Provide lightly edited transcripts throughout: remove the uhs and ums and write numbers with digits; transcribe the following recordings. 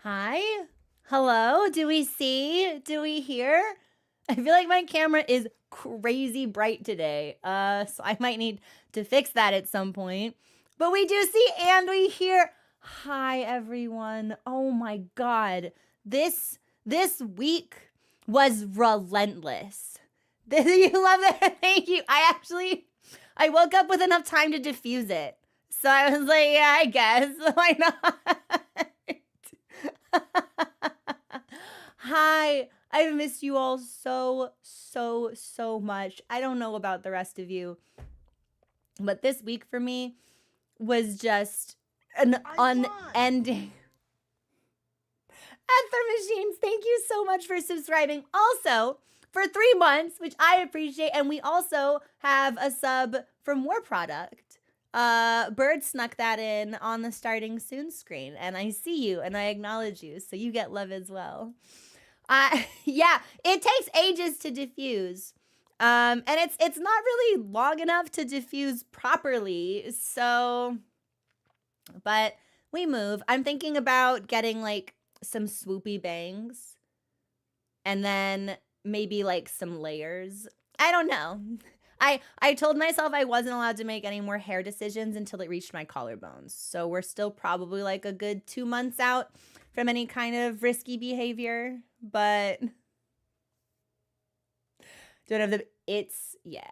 Hi? Hello? Do we see? Do we hear? I feel like my camera is crazy bright today. So I might need to fix that at some point. But we do see and we hear. Hi everyone. Oh my god. This week was relentless. You love it? Thank you. I woke up with enough time to diffuse it. So I was like, yeah, I guess. Why not? Hi, I've missed you all so much. I don't know about the rest of you, but this week for me was just an unending. Ether Machines, thank you so much for subscribing. Also, for 3 months, which I appreciate, and we also have a sub for more product. Bird snuck that in on the starting soon screen, and I see you and I acknowledge you, so you get love as well. Yeah, it takes ages to diffuse. And it's not really long enough to diffuse properly. So, but we move. I'm thinking about getting like some swoopy bangs and then maybe like some layers. I don't know. I told myself I wasn't allowed to make any more hair decisions until it reached my collarbones. So we're still probably like a good 2 months out from any kind of risky behavior, but don't have yeah.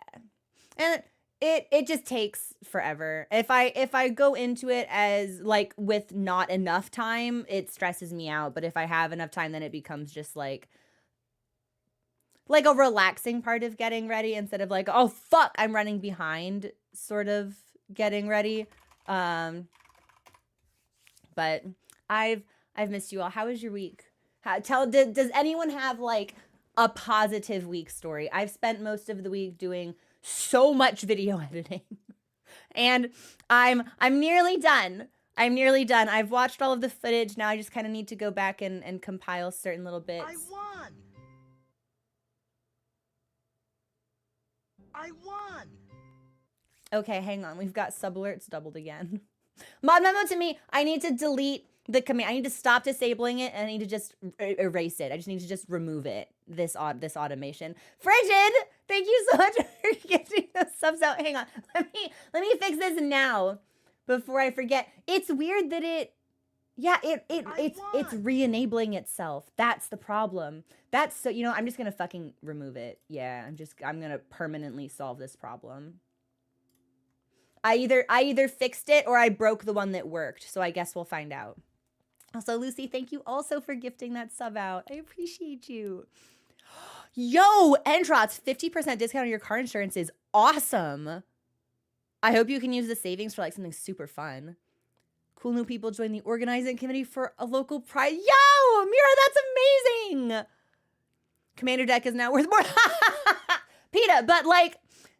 And it just takes forever. If I go into it as like with not enough time, it stresses me out. But if I have enough time, then it becomes just like a relaxing part of getting ready instead of like, oh fuck, I'm running behind sort of getting ready. But I've missed you all. How was your week? Does anyone have like a positive week story? I've spent most of the week doing so much video editing. And I'm nearly done. I've watched all of the footage. Now I just kind of need to go back and compile certain little bits. I won! Okay, hang on. We've got sub alerts doubled again. Mod memo to me, I need to delete the command. I need to stop disabling it and I need to just erase it. I just need to just remove it, this automation. Frigid, thank you so much for getting those subs out. Hang on. Let me fix this now before I forget. It's weird that it's re-enabling itself. That's the problem. That's so, I'm just gonna fucking remove it. Yeah, I'm gonna permanently solve this problem. I either fixed it or I broke the one that worked. So I guess we'll find out. Also, Lucy, thank you also for gifting that sub out. I appreciate you. Yo, Entrots, 50% discount on your car insurance is awesome. I hope you can use the savings for like something super fun. Cool new people join the organizing committee for a local prize. Yo, Mira, that's amazing. Commander deck is now worth more. PETA, but like,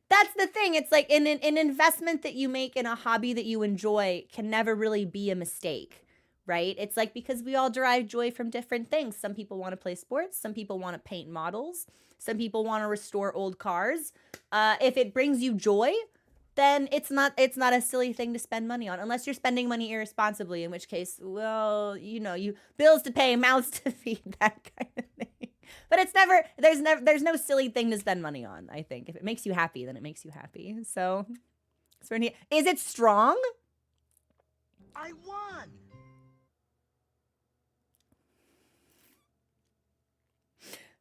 that's the thing. It's like an investment that you make in a hobby that you enjoy can never really be a mistake, right? It's like, because we all derive joy from different things. Some people want to play sports. Some people want to paint models. Some people want to restore old cars. If it brings you joy, then it's not a silly thing to spend money on, unless you're spending money irresponsibly, in which case, well, you bills to pay, mouths to feed, that kind of thing. But there's no silly thing to spend money on, I think. If it makes you happy, then it makes you happy. So, is it strong? I won.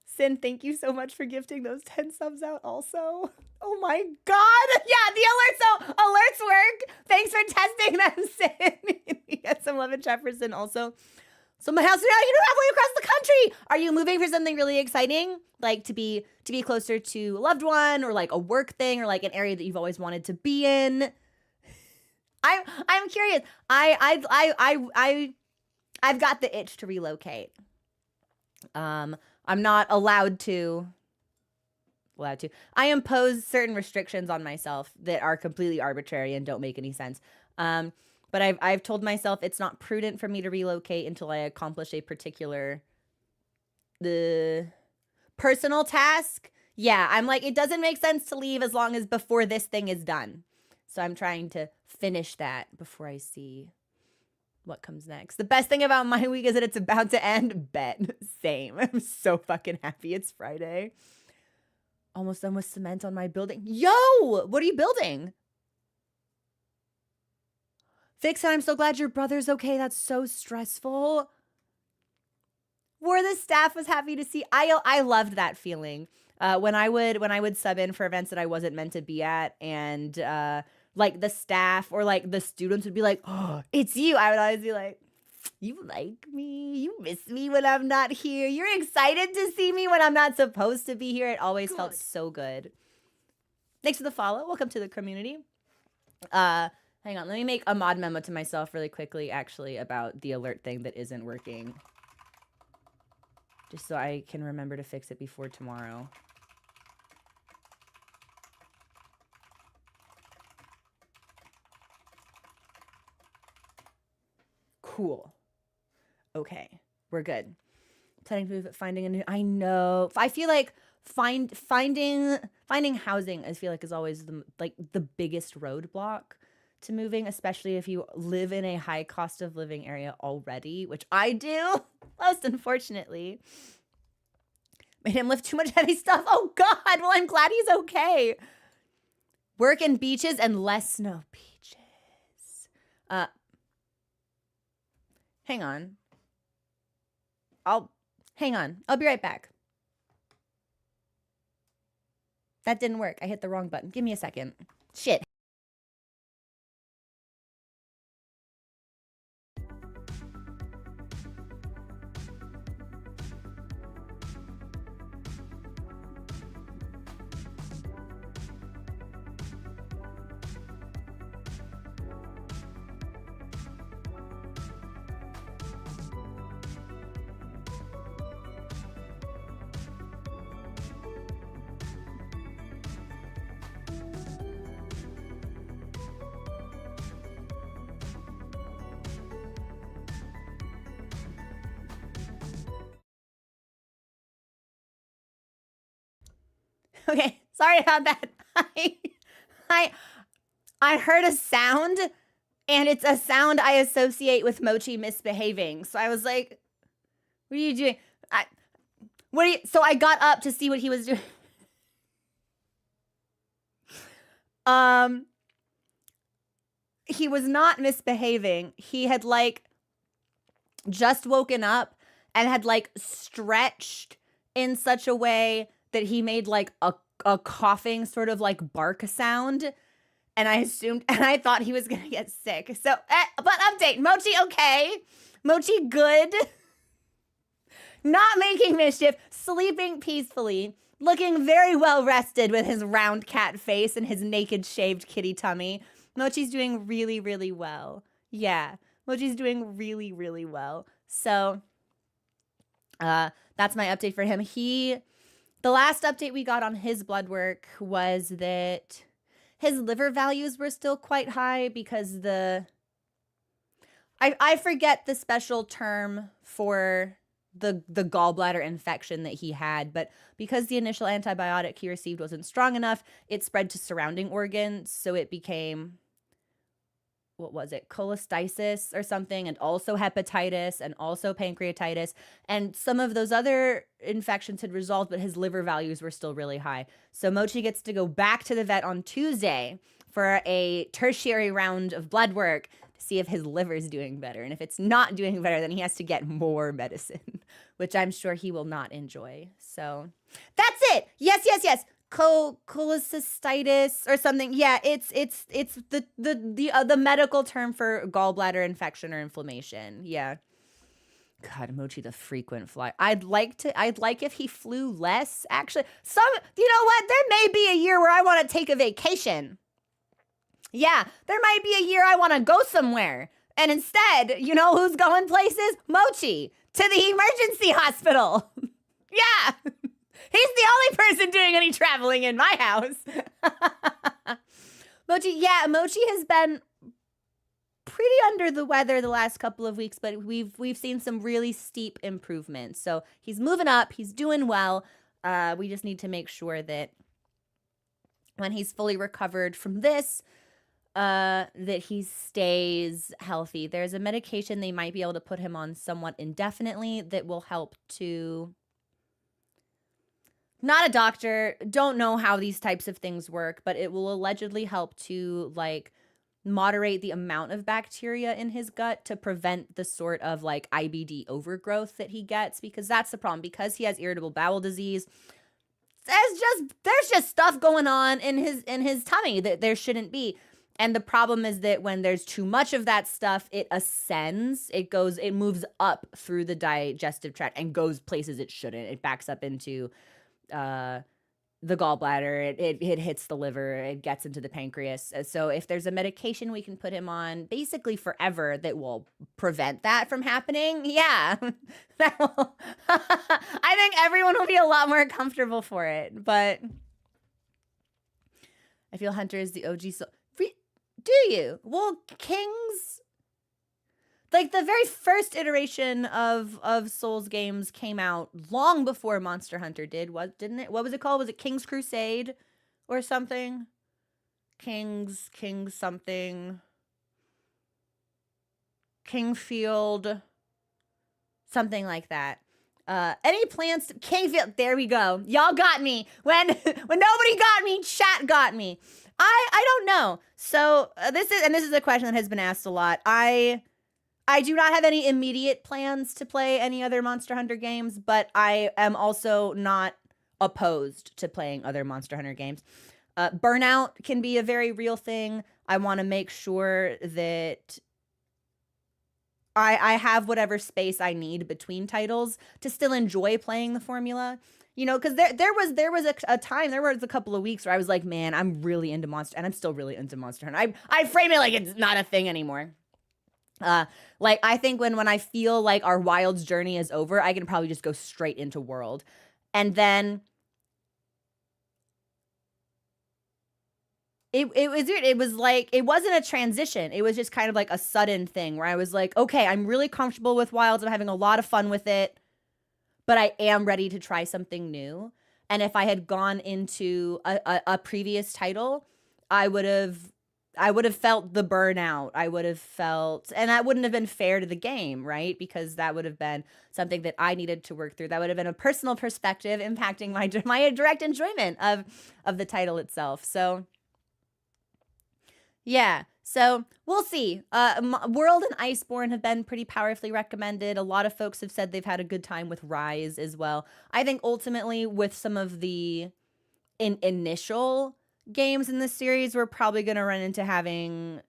Sin, thank you so much for gifting those 10 subs out also. Oh my god! Yeah, the alerts work! Thanks for testing them, Sin. You get some love in Jefferson also. So my house now, halfway across the country. Are you moving for something really exciting? Like to be closer to a loved one, or like a work thing, or like an area that you've always wanted to be in? I'm curious. I've got the itch to relocate. I'm not allowed to. I impose certain restrictions on myself that are completely arbitrary and don't make any sense. But I've told myself it's not prudent for me to relocate until I accomplish a particular personal task. Yeah, I'm like, it doesn't make sense to leave as long as before this thing is done. So I'm trying to finish that before I see what comes next. The best thing about my week is that it's about to end. Bet. Same. I'm so fucking happy it's Friday. Almost done with cement on my building. Yo! What are you building? Vixen, I'm so glad your brother's okay. That's so stressful. War the staff was happy to see. I loved that feeling. When I would sub in for events that I wasn't meant to be at, and like the staff or like the students would be like, "Oh, it's you." I would always be like, "You like me? You miss me when I'm not here? You're excited to see me when I'm not supposed to be here." It always felt so good. Thanks for the follow. Welcome to the community. Hang on, let me make a mod memo to myself really quickly, actually, about the alert thing that isn't working. Just so I can remember to fix it before tomorrow. Cool. Okay, we're good. Planning to move, finding a new. I know. I feel like finding housing. I feel like is always the biggest roadblock to moving, especially if you live in a high cost of living area already, which I do. Most unfortunately, made him lift too much heavy stuff. Oh God. Well, I'm glad he's okay. Work in beaches and less snow. Beaches. Hang on. Hang on. I'll be right back. That didn't work. I hit the wrong button. Give me a second. Shit. Okay, sorry about that. I heard a sound, and it's a sound I associate with Mochi misbehaving. So I was like, "What are you doing?" So I got up to see what he was doing. He was not misbehaving. He had like just woken up and had like stretched in such a way that he made like a coughing sort of like bark sound. And I assumed, and I thought he was gonna get sick. So, but update, Mochi okay. Mochi good. Not making mischief, sleeping peacefully, looking very well rested with his round cat face and his naked shaved kitty tummy. Mochi's doing really, really well. Yeah, Mochi's doing really, really well. So, that's my update for him. The last update we got on his blood work was that his liver values were still quite high because I forget the special term for the gallbladder infection that he had, but because the initial antibiotic he received wasn't strong enough, it spread to surrounding organs, so it became, what was it, cholestasis or something, and also hepatitis and also pancreatitis, and some of those other infections had resolved, but his liver values were still really high. So Mochi gets to go back to the vet on Tuesday for a tertiary round of blood work to see if his liver is doing better, and if it's not doing better, then he has to get more medicine, which I'm sure he will not enjoy. So that's it. Yes. Cholecystitis or something. Yeah, it's the medical term for gallbladder infection or inflammation. Yeah. God, Mochi the frequent flyer. I'd like if he flew less, actually. You know what? There may be a year where I want to take a vacation. Yeah, there might be a year I want to go somewhere. And instead, you know who's going places? Mochi to the emergency hospital. Yeah. He's the only person doing any traveling in my house. Mochi has been pretty under the weather the last couple of weeks, but we've seen some really steep improvements. So he's moving up, he's doing well. We just need to make sure that when he's fully recovered from this, that he stays healthy. There's a medication they might be able to put him on somewhat indefinitely that will help to... Not a doctor, don't know how these types of things work, but it will allegedly help to, like, moderate the amount of bacteria in his gut to prevent the sort of, like, IBD overgrowth that he gets, because that's the problem. Because he has irritable bowel disease, there's just stuff going on in his tummy that there shouldn't be. And the problem is that when there's too much of that stuff, it ascends, it moves up through the digestive tract and goes places it shouldn't. It backs up into the gallbladder, it hits the liver, it gets into the pancreas. So if there's a medication we can put him on basically forever that will prevent that from happening, yeah, that will, I think everyone will be a lot more comfortable for it. But I feel Hunter is the OG soul. Do you? Well, Kings, like the very first iteration of Souls games came out long before Monster Hunter did, didn't it? What was it called? Was it King's Crusade or something? King's something. Kingfield, something like that. Any plans to Kingfield? There we go. Y'all got me. When nobody got me, chat got me. I don't know. So this is a question that has been asked a lot. I do not have any immediate plans to play any other Monster Hunter games, but I am also not opposed to playing other Monster Hunter games. Burnout can be a very real thing. I want to make sure that I have whatever space I need between titles to still enjoy playing the formula. You know, because there was a time, there was a couple of weeks where I was like, man, I'm really into Monster, and I'm still really into Monster Hunter. I frame it like it's not a thing anymore. Like, I think when I feel like our Wilds journey is over, I can probably just go straight into World. And then it was like, it wasn't a transition. It was just kind of like a sudden thing where I was like, okay, I'm really comfortable with Wilds. I'm having a lot of fun with it, but I am ready to try something new. And if I had gone into a previous title, I would have felt the burnout. I would have felt, and that wouldn't have been fair to the game, right? Because that would have been something that I needed to work through. That would have been a personal perspective impacting my direct enjoyment of the title itself. So yeah, so we'll see. World and Iceborne have been pretty powerfully recommended. A lot of folks have said they've had a good time with Rise as well. I think ultimately with some of the initial games in this series, we're probably going to run into having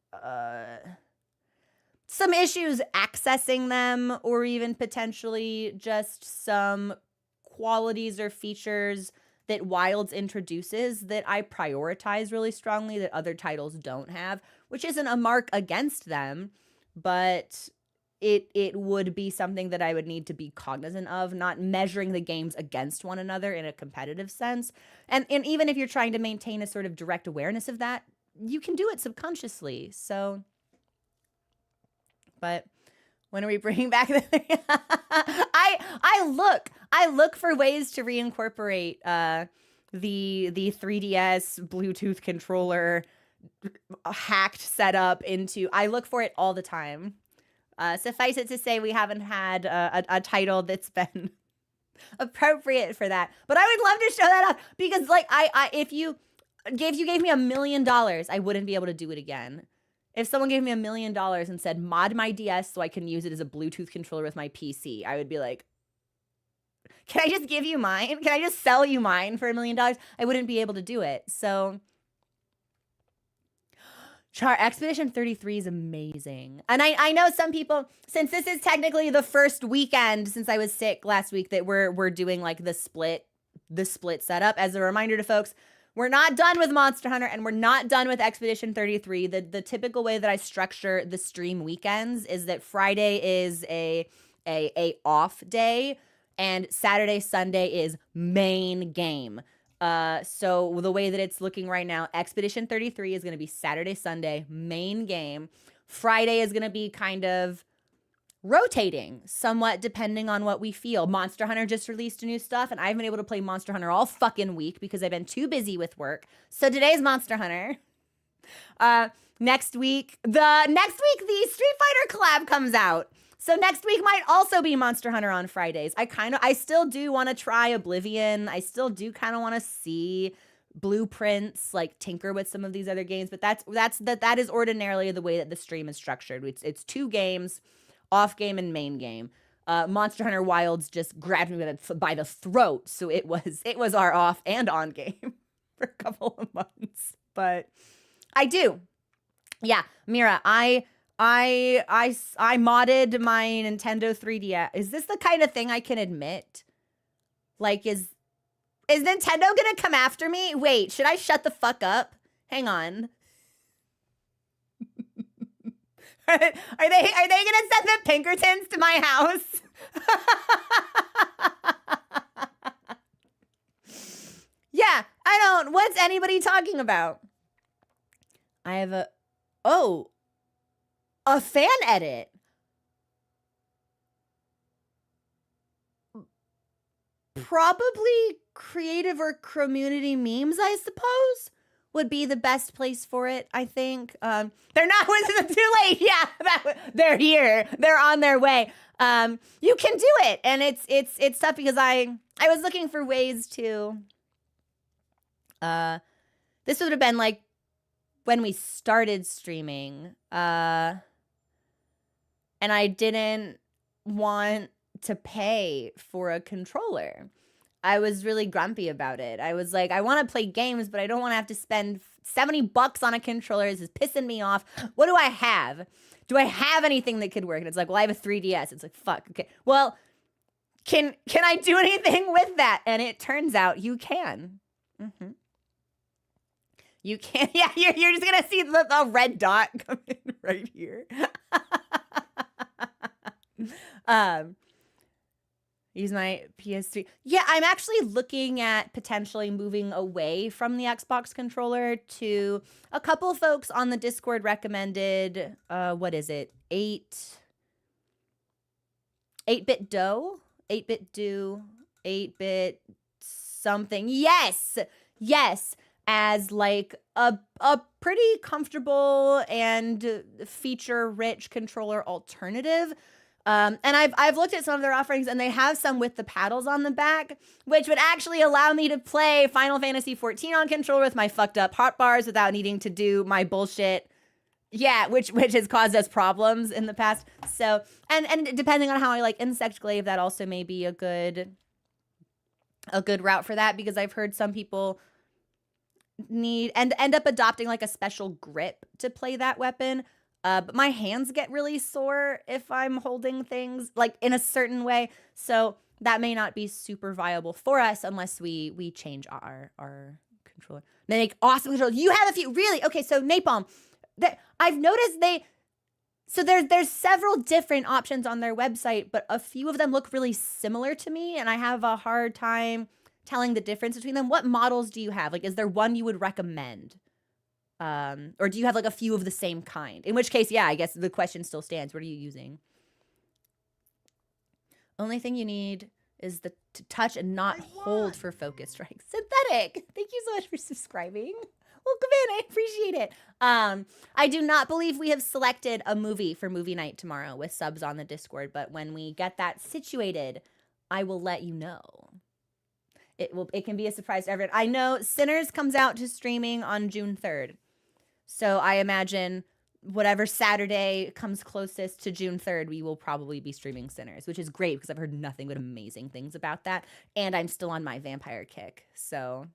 some issues accessing them, or even potentially just some qualities or features that Wilds introduces that I prioritize really strongly that other titles don't have, which isn't a mark against them, but it would be something that I would need to be cognizant of, not measuring the games against one another in a competitive sense. And even if you're trying to maintain a sort of direct awareness of that, you can do it subconsciously. So, but when are we bringing back the I look for ways to reincorporate the 3DS Bluetooth controller hacked setup into, I look for it all the time. Suffice it to say, we haven't had a title that's been appropriate for that. But I would love to show that off, because like if you gave me $1 million, I wouldn't be able to do it again. If someone gave me $1 million and said, mod my DS so I can use it as a Bluetooth controller with my PC, I would be like, can I just give you mine? Can I just sell you mine for $1 million? I wouldn't be able to do it. So Expedition 33 is amazing. And I know some people, since this is technically the first weekend since I was sick last week, that we're doing like the split setup. As a reminder to folks, we're not done with Monster Hunter, and we're not done with Expedition 33. The typical way that I structure the stream weekends is that Friday is a off day, and Saturday, Sunday is main game. So the way that it's looking right now, Expedition 33 is going to be Saturday, Sunday, main game. Friday is going to be kind of rotating somewhat depending on what we feel. Monster Hunter just released new stuff, and I've been able to play Monster Hunter all fucking week because I've been too busy with work. So today's Monster Hunter. Next week, the Street Fighter collab comes out. So next week might also be Monster Hunter on Fridays. I still do want to try Oblivion. I still do kind of want to see blueprints, like tinker with some of these other games, but that is ordinarily the way that the stream is structured. It's 2 games, off game and main game. Monster Hunter Wilds just grabbed me by the throat, so it was our off and on game for a couple of months. But I do. Yeah, Mira, I modded my Nintendo 3DS. Is this the kind of thing I can admit? Like, is Nintendo gonna come after me? Wait, should I shut the fuck up? Hang on. Are they gonna send the Pinkertons to my house? Yeah, what's anybody talking about? I have a fan edit. Probably creative or community memes, I suppose, would be the best place for it, I think. They're not, was it too late? Yeah, they're here. They're on their way. You can do it. And it's tough because I was looking for ways to, this would have been like when we started streaming, and I didn't want to pay for a controller. I was really grumpy about it. I was like, I want to play games, but I don't want to have to spend $70 on a controller. This is pissing me off. What do I have? Do I have anything that could work? And it's like, well, I have a 3DS. It's like, fuck. Okay. Well, can I do anything with that? And it turns out you can. Mm-hmm. You can. Yeah, you're just going to see the red dot come in right here. Use my PS3. Yeah, I'm actually looking at potentially moving away from the Xbox controller to a couple folks on the Discord recommended, what is it? 8-bit dough? 8-bit do? 8-bit something. Yes! Yes! As like a pretty comfortable and feature-rich controller alternative. And I've looked at some of their offerings, and they have some with the paddles on the back, which would actually allow me to play Final Fantasy XIV on controller with my fucked up hotbars without needing to do my bullshit. Yeah, which has caused us problems in the past. So, and depending on how I like Insect Glaive, that also may be a good route for that, because I've heard some people need and end up adopting like a special grip to play that weapon. But my hands get really sore if I'm holding things like in a certain way. So that may not be super viable for us unless we change our controller. They make awesome controllers. You have a few, really? Okay, so Napalm. I've noticed there's several different options on their website, but a few of them look really similar to me, and I have a hard time telling the difference between them. What models do you have? Like, is there one you would recommend? Or do you have like a few of the same kind? In which case, yeah, I guess the question still stands. What are you using? Only thing you need is to touch and not hold for focus strike. Synthetic. Thank you so much for subscribing. Welcome in. I appreciate it. I do not believe we have selected a movie for movie night tomorrow with subs on the Discord, but when we get that situated, I will let you know. It can be a surprise to everyone. I know Sinners comes out to streaming on June 3rd. So I imagine whatever Saturday comes closest to June 3rd, we will probably be streaming Sinners, which is great because I've heard nothing but amazing things about that. And I'm still on my vampire kick. So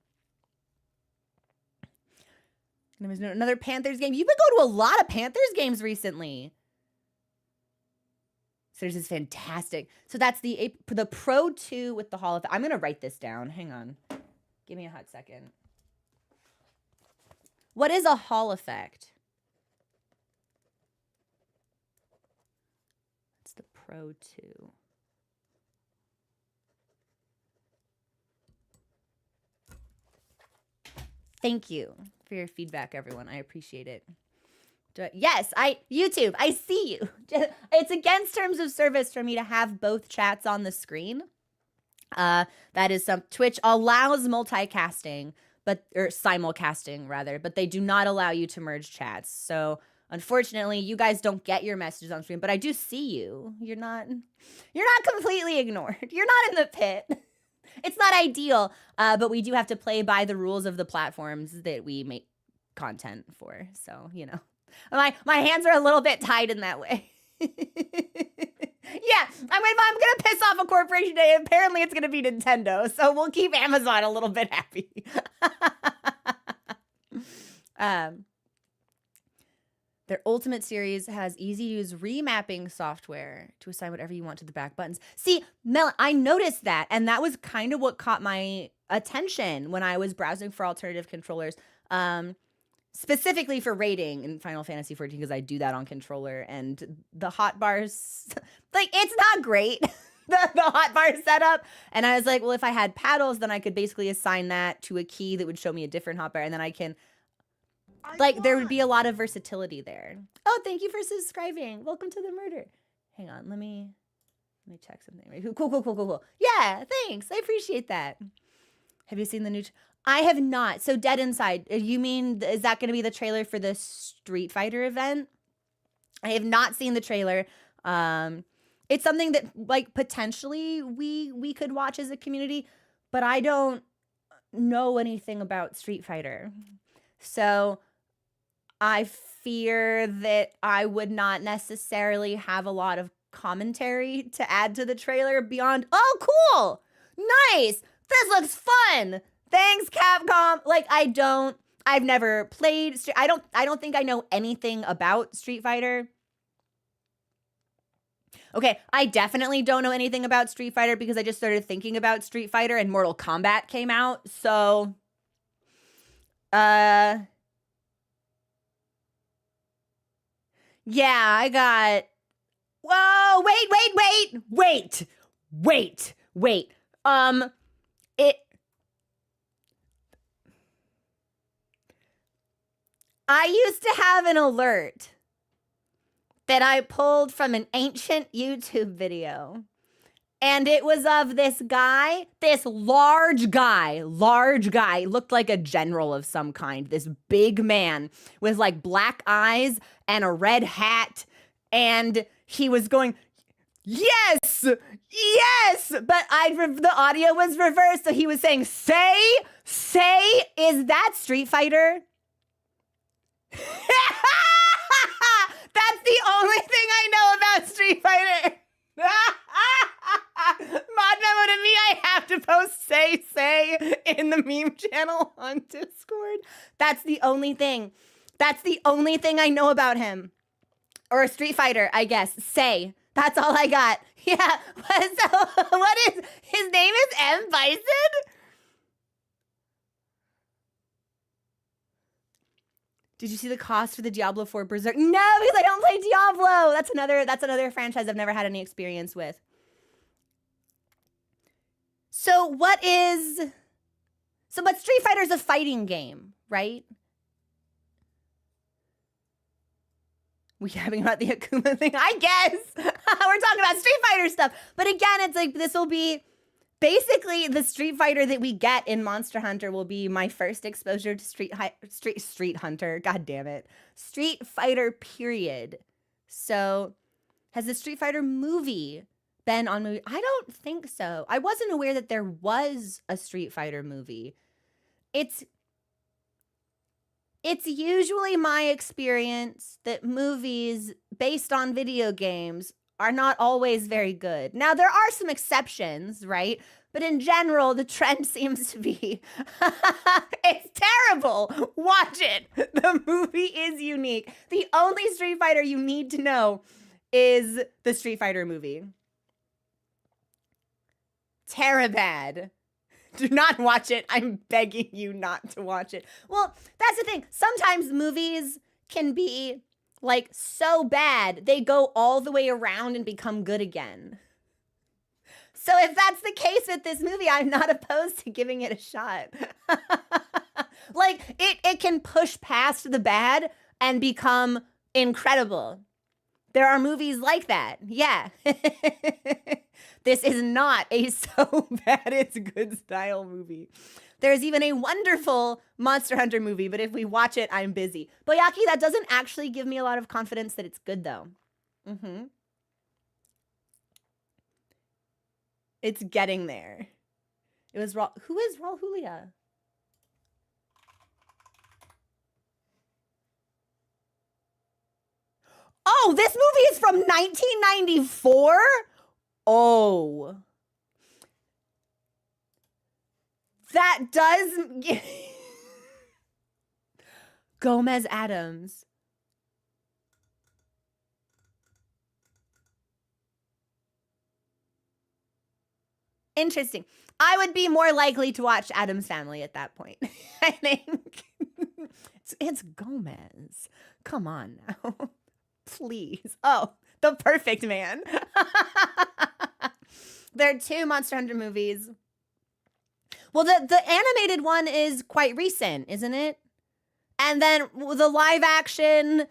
there was another Panthers game. You've been going to a lot of Panthers games recently. Sinners is fantastic. So that's the Pro 2 with the Hall of... I'm going to write this down. Hang on. Give me a hot second. What is a Hall effect? It's the Pro 2. Thank you for your feedback, everyone. I appreciate it. Yes, YouTube, I see you. It's against terms of service for me to have both chats on the screen. That is Twitch allows multicasting, or simulcasting rather, but they do not allow you to merge chats. So unfortunately, you guys don't get your messages on stream, but I do see you. You're not completely ignored. You're not in the pit. It's not ideal, but we do have to play by the rules of the platforms that we make content for. So, you know, my hands are a little bit tied in that way. Yeah, if I'm gonna piss off a corporation today, apparently it's gonna be Nintendo. So we'll keep Amazon a little bit happy. Their Ultimate series has easy-to-use remapping software to assign whatever you want to the back buttons. See, Mel, I noticed that, and that was kind of what caught my attention when I was browsing for alternative controllers, specifically for rating in Final Fantasy XIV, because I do that on controller, and the hotbars, like, it's not great, the hotbar setup. And I was like, well, if I had paddles, then I could basically assign that to a key that would show me a different hotbar, and then I can... Like, there would be a lot of versatility there. Oh, thank you for subscribing. Welcome to the murder. Hang on, let me check something. Cool. Yeah, thanks. I appreciate that. Have you seen the new... I have not. So Dead Inside, you mean, is that going to be the trailer for the Street Fighter event? I have not seen the trailer. It's something that, like, potentially we could watch as a community, but I don't know anything about Street Fighter. So... I fear that I would not necessarily have a lot of commentary to add to the trailer beyond, oh, cool, nice, this looks fun, thanks, Capcom. Like, I've never played, I don't think I know anything about Street Fighter. Okay, I definitely don't know anything about Street Fighter because I just started thinking about Street Fighter and Mortal Kombat came out, so, yeah, I got... Whoa, wait. I used to have an alert that I pulled from an ancient YouTube video. And it was of this guy, this large guy, looked like a general of some kind, this big man with like black eyes and a red hat. And he was going, yes, but the audio was reversed. So he was saying, say, is that Street Fighter? That's the only thing I know about Street Fighter. Mod memo to me, I have to post say in the meme channel on Discord. That's the only thing. That's the only thing I know about him. Or Street Fighter, I guess. Say. That's all I got. Yeah. So, what is, his name is M. Bison? Did you see the cost for the Diablo 4 Berserk? No, because I don't play Diablo. That's another franchise I've never had any experience with. But Street Fighter's a fighting game, right? We having about the Akuma thing? I guess. We're talking about Street Fighter stuff. But again, it's like, this will be basically the Street Fighter that we get in Monster Hunter will be my first exposure to Street Hunter. God damn it. Street Fighter, period. So, has the Street Fighter movie been on movie? I don't think so. I wasn't aware that there was a Street Fighter movie. It's usually my experience that movies based on video games are not always very good. Now, there are some exceptions, right? But in general, the trend seems to be, it's terrible. Watch it. The movie is unique. The only Street Fighter you need to know is the Street Fighter movie. Terabad. Do not watch it. I'm begging you not to watch it. Well, that's the thing. Sometimes movies can be like so bad, they go all the way around and become good again. So if that's the case with this movie, I'm not opposed to giving it a shot. Like, it can push past the bad and become incredible. There are movies like that. Yeah. This is not a so bad it's good style movie. There's even a wonderful Monster Hunter movie, but if we watch it, I'm busy. Boyaki, that doesn't actually give me a lot of confidence that it's good, though. It's getting there. It was Raul. Who is Raul Julia? Oh, this movie is from 1994? Oh. That does... Gomez Adams. Interesting. I would be more likely to watch Addams Family at that point. I think. It's Gomez. Come on now. Please. Oh, the perfect man. There are 2 Monster Hunter movies. Well, the animated one is quite recent, isn't it? And then the live action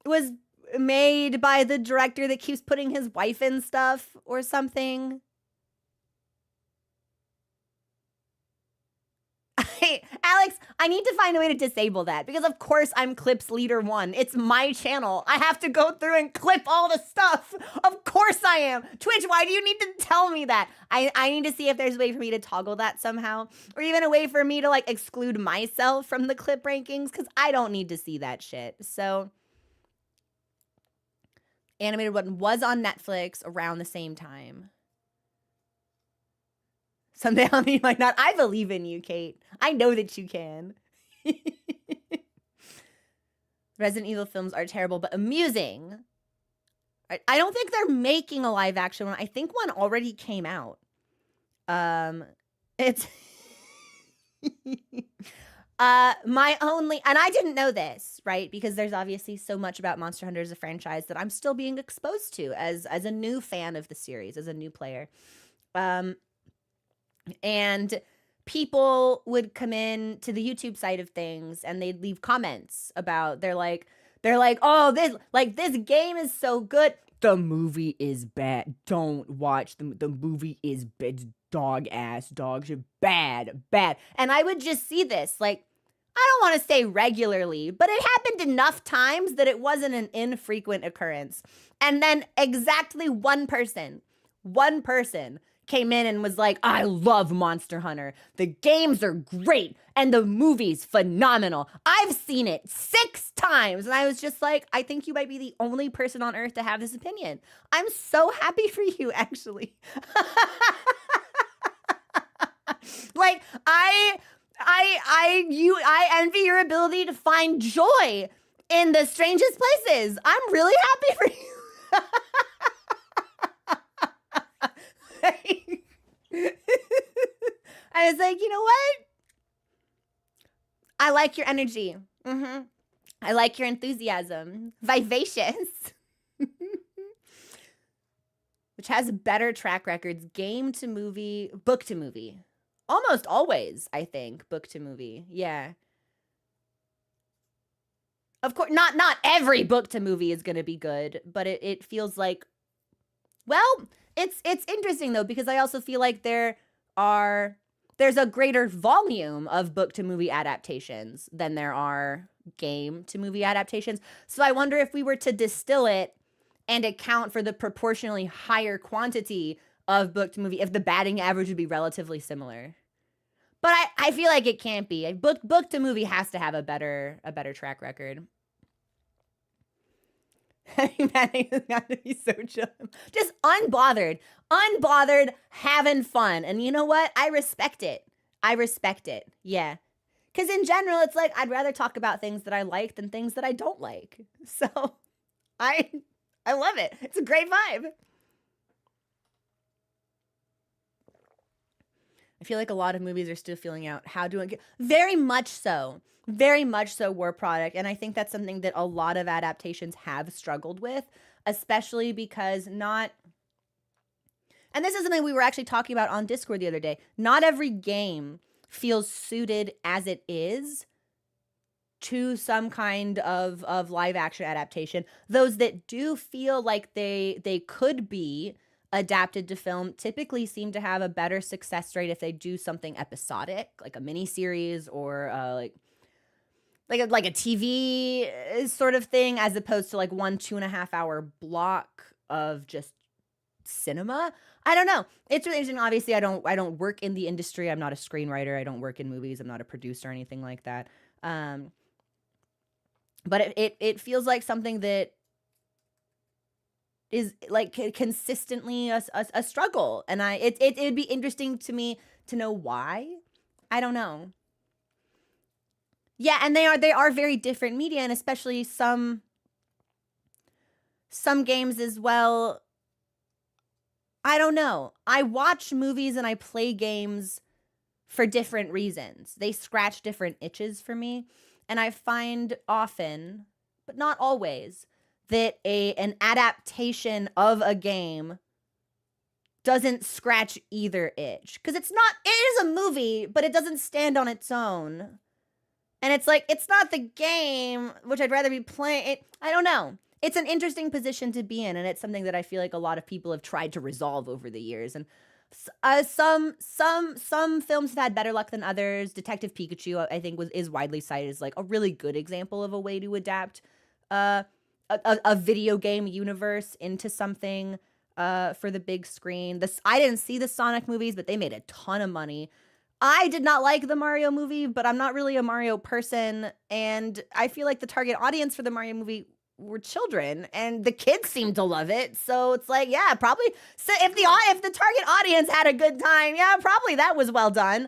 was made by the director that keeps putting his wife in stuff or something. Alex, I need to find a way to disable that because of course I'm Clips Leader 1. It's my channel. I have to go through and clip all the stuff. Of course I am. Twitch, why do you need to tell me that? I need to see if there's a way for me to toggle that somehow. Or even a way for me to like exclude myself from the clip rankings because I don't need to see that shit. So, animated one was on Netflix around the same time. Someday I'll be like, not. I believe in you, Kate. I know that you can. Resident Evil films are terrible, but amusing. I don't think they're making a live action one. I think one already came out. It's my only, and I didn't know this, right? Because there's obviously so much about Monster Hunter as a franchise that I'm still being exposed to as a new fan of the series, as a new player. And people would come in to the YouTube side of things and they'd leave comments about, they're like, oh, this game is so good. The movie is bad. Don't watch the movie is bad. Dog shit. Bad. And I would just see this, like, I don't want to say regularly, but it happened enough times that it wasn't an infrequent occurrence. And then exactly one person came in and was like, I love Monster Hunter. The games are great and the movie's phenomenal. I've seen it 6 times. And I was just like, I think you might be the only person on earth to have this opinion. I'm so happy for you, actually. Like, I envy your ability to find joy in the strangest places. I'm really happy for you. I was like, you know what? I like your energy. I like your enthusiasm. Vivacious. Which has better track records, game to movie, book to movie. Almost always, I think, book to movie. Yeah. Of course, not every book to movie is going to be good, but it feels like, well, it's interesting though, because I also feel like there's a greater volume of book to movie adaptations than there are game to movie adaptations. So I wonder if we were to distill it and account for the proportionally higher quantity of book to movie, if the batting average would be relatively similar. But I feel like it can't be. Book to movie has to have a better track record. Manning has got to be so chill. Just unbothered, having fun. And you know what? I respect it. Yeah. Because in general, it's like, I'd rather talk about things that I like than things that I don't like. So I love it. It's a great vibe. I feel like a lot of movies are still feeling out how to very much so war product. And I think that's something that a lot of adaptations have struggled with, especially because and this is something we were actually talking about on Discord the other day, not every game feels suited as it is to some kind of live action adaptation. Those that do feel like they could be adapted to film typically seem to have a better success rate if they do something episodic, like a mini series or like a TV sort of thing, as opposed to like 1 2.5 hour block of just cinema. I don't know. It's really interesting. Obviously, I don't work in the industry. I'm not a screenwriter. I don't work in movies. I'm not a producer or anything like that. But it feels like something that is like consistently a struggle, and it'd be interesting to me to know why. I don't know. Yeah, and they are very different media, and especially some games as well. I don't know. I watch movies and I play games for different reasons. They scratch different itches for me, and I find often, but not always, that an adaptation of a game doesn't scratch either itch, because it is a movie, but it doesn't stand on its own. And it's like, it's not the game, which I'd rather be playing. I don't know. It's an interesting position to be in, and it's something that I feel like a lot of people have tried to resolve over the years. And some films have had better luck than others. Detective Pikachu, I think, is widely cited as like a really good example of a way to adapt a video game universe into something for the big screen. I didn't see the Sonic movies, but they made a ton of money. I did not like the Mario movie, but I'm not really a Mario person, and I feel like the target audience for the Mario movie were children, and the kids seemed to love it. So it's like, yeah, probably. So if the target audience had a good time, yeah, probably that was well done.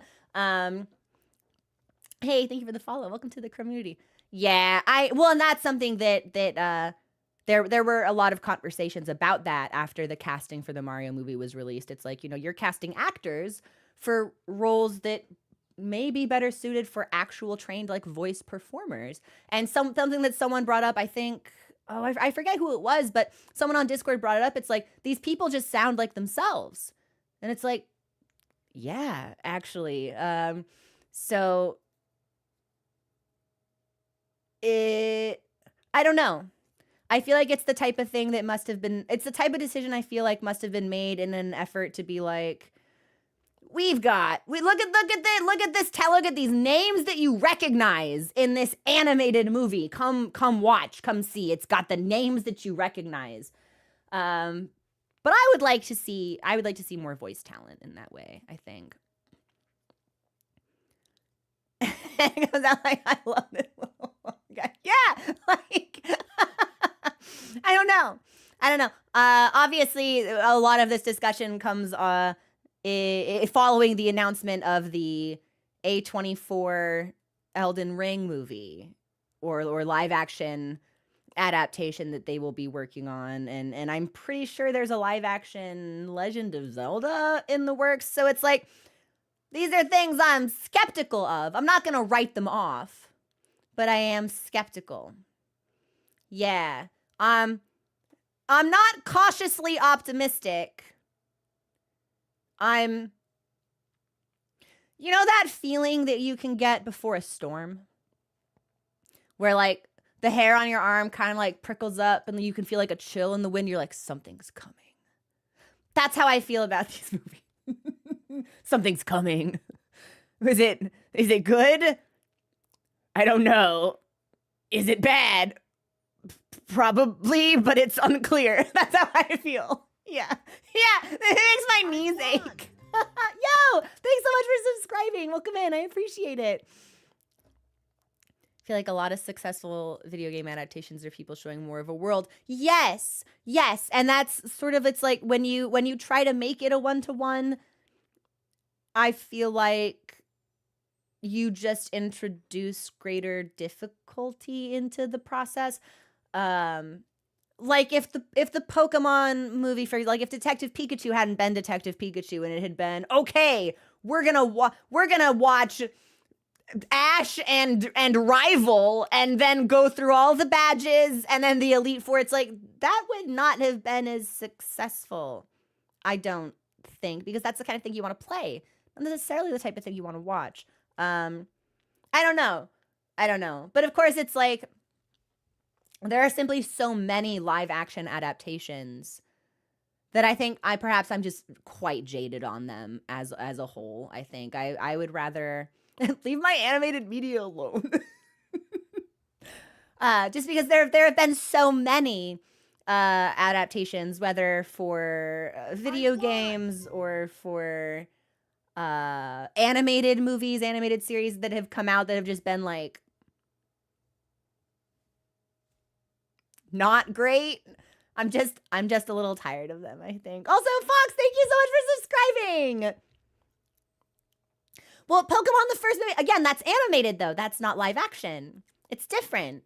Hey, thank you for the follow. Welcome to the community. Yeah, and that's something that there were a lot of conversations about that after the casting for the Mario movie was released. It's like, you're casting actors for roles that may be better suited for actual trained like voice performers. And something that someone brought up, I think, I forget who it was, but someone on Discord brought it up. It's like, these people just sound like themselves. And it's like, yeah, actually. So I don't know. I feel like it's the type of thing that it's the type of decision I feel like must have been made in an effort to be like, look at these names that you recognize in this animated movie. Come watch, come see. It's got the names that you recognize. But I would like to see more voice talent in that way, I think. It goes out like, I love this little guy. Yeah, like I don't know. Obviously, a lot of this discussion comes following the announcement of the A24 Elden Ring movie or live action adaptation that they will be working on, and I'm pretty sure there's a live action Legend of Zelda in the works. So it's like, these are things I'm skeptical of. I'm not gonna write them off, but I am skeptical. Yeah, I'm not cautiously optimistic. You know that feeling that you can get before a storm? Where like the hair on your arm kind of like prickles up and you can feel like a chill in the wind. You're like, something's coming. That's how I feel about these movies. Something's coming. Is it good? I don't know. Is it bad? Probably, but it's unclear. That's how I feel. Yeah, it makes my knees ache. Yo, thanks so much for subscribing. Welcome in. I appreciate it. I feel like a lot of successful video game adaptations are people showing more of a world. Yes. And that's sort of, it's like when you try to make it a one-to-one, I feel like you just introduce greater difficulty into the process. Like if the Pokemon movie, for like if Detective Pikachu hadn't been Detective Pikachu and it had been, okay, we're gonna watch Ash and Rival and then go through all the badges and then the Elite Four, it's like, that would not have been as successful, I don't think, because that's the kind of thing you want to play, not necessarily the type of thing you want to watch. I don't know. But of course, it's like, there are simply so many live action adaptations that I think perhaps I'm just quite jaded on them as a whole. I think I would rather leave my animated media alone. Just because there have been so many adaptations, whether for video games or for animated movies, animated series that have come out that have just been like not great. I'm just a little tired of them, I think. Also, Fox, thank you so much for subscribing. Well, Pokemon the first movie, again, that's animated though. That's not live action. It's different.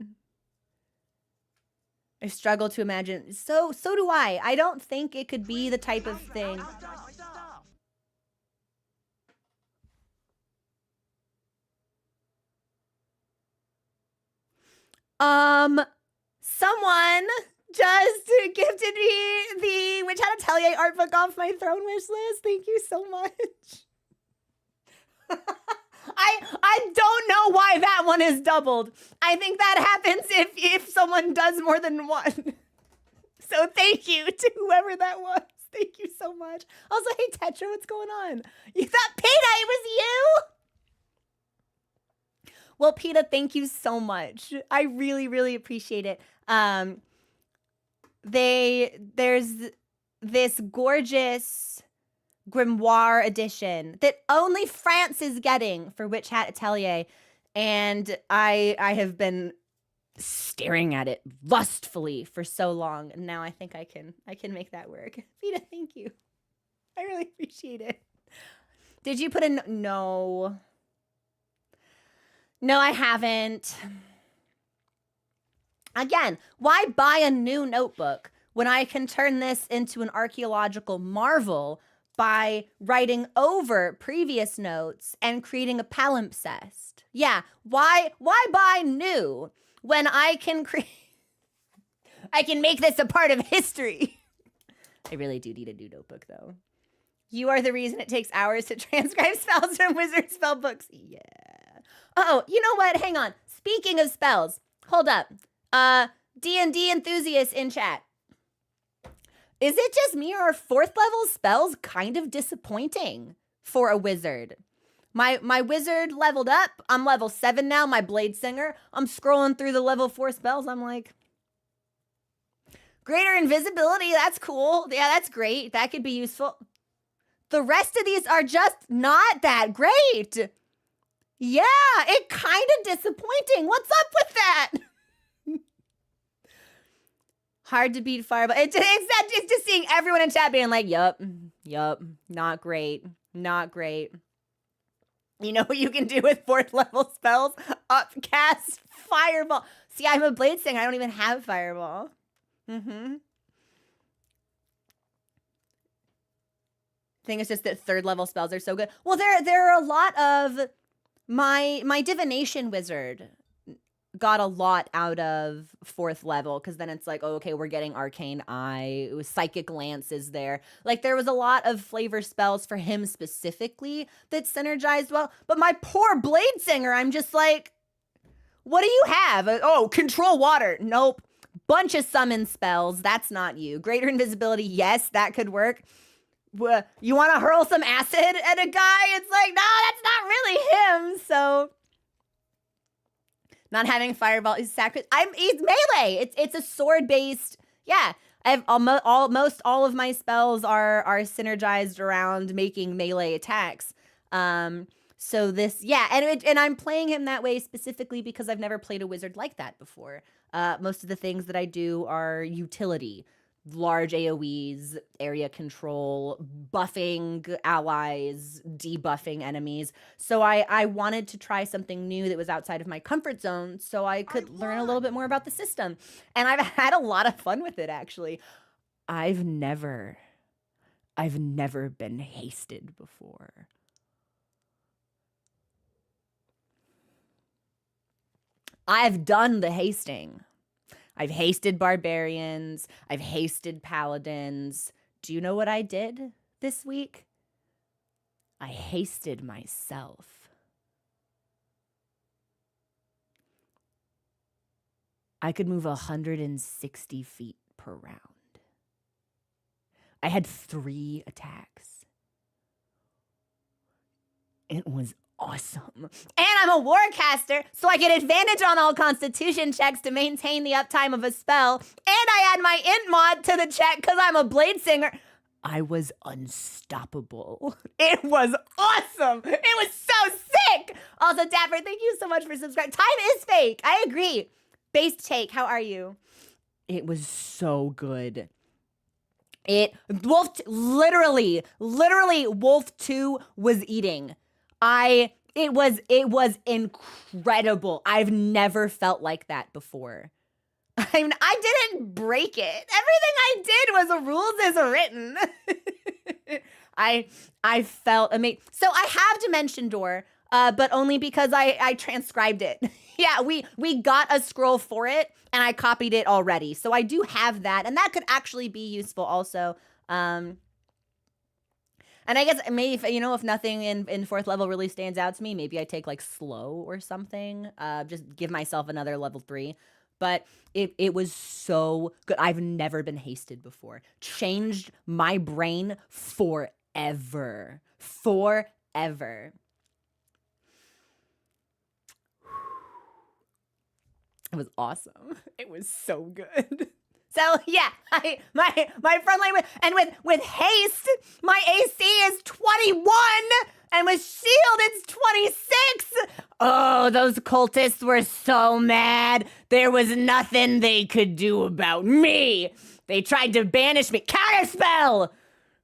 I struggle to imagine. So do I. I don't think it could be the type of thing. Someone just gifted me the Witch Hat Atelier art book off my throne wish list. Thank you so much. I don't know why that one is doubled. I think that happens if someone does more than one. So thank you to whoever that was. Thank you so much. Also, hey Tetra, what's going on? You thought Peta, it was you? Well, Peta, thank you so much. I really, really appreciate it. There's this gorgeous grimoire edition that only France is getting for Witch Hat Atelier, and I have been staring at it lustfully for so long, and now I think I can make that work. Vita, thank you. I really appreciate it. Did you put in no? No, I haven't. Again, why buy a new notebook when I can turn this into an archaeological marvel by writing over previous notes and creating a palimpsest? Yeah, why buy new when I can I can make this a part of history? I really do need a new notebook though. You are the reason it takes hours to transcribe spells from wizard spell books. Yeah. Oh, you know what? Hang on. Speaking of spells, hold up. D&D enthusiasts in chat. Is it just me or are 4th level spells kind of disappointing for a wizard? My wizard leveled up. I'm level 7 now, my Bladesinger. I'm scrolling through the level 4 spells. I'm like, greater invisibility, that's cool. Yeah, that's great. That could be useful. The rest of these are just not that great. Yeah, it kind of disappointing. What's up with that? Hard to beat Fireball. It's just seeing everyone in chat being like, yup, not great, not great. You know what you can do with 4th level spells? Upcast Fireball. See, I'm a Bladesinger. I don't even have Fireball. Thing is just that 3rd level spells are so good. Well, there are a lot of my divination wizard got a lot out of 4th level, because then it's like, oh, okay, we're getting arcane eye. It was psychic lance is there. Like there was a lot of flavor spells for him specifically that synergized well. But my poor Bladesinger, I'm just like, what do you have? Oh, control water. Nope. Bunch of summon spells. That's not you. Greater invisibility. Yes, that could work. You want to hurl some acid at a guy? It's like, no, that's not really him. So not having fireball is sacred. He's melee. It's a sword based. Yeah, I've almost all of my spells are synergized around making melee attacks. So this, yeah, and I'm playing him that way specifically because I've never played a wizard like that before. Most of the things that I do are utility. Large AoEs, area control, buffing allies, debuffing enemies. So I wanted to try something new that was outside of my comfort zone so I could learn a little bit more about the system. And I've had a lot of fun with it, actually. I've never been hasted before. I've done the hasting. I've hasted barbarians. I've hasted paladins. Do you know what I did this week? I hasted myself. I could move 160 feet per round. I had 3 attacks. It was awesome. And I'm a warcaster, so I get advantage on all constitution checks to maintain the uptime of a spell. And I add my int mod to the check because I'm a Bladesinger. I was unstoppable. It was awesome. It was so sick. Also, Dapper, thank you so much for subscribing. Time is fake. I agree. Based take, how are you? It was so good. Literally, Wolf 2 was eating. It was incredible. I've never felt like that before. I didn't break it. Everything I did was the rules as written. I felt amazing. So I have Dimension Door, but only because I transcribed it. Yeah, we got a scroll for it, and I copied it already. So I do have that, and that could actually be useful also. And I guess maybe, if nothing in 4th level really stands out to me, maybe I take like slow or something. Just give myself another level 3. But it was so good. I've never been hasted before. Changed my brain forever. Forever. It was awesome. It was so good. So yeah, my front line with haste, my AC is 21, and with shield it's 26. Oh, those cultists were so mad. There was nothing they could do about me. They tried to banish me. Counterspell!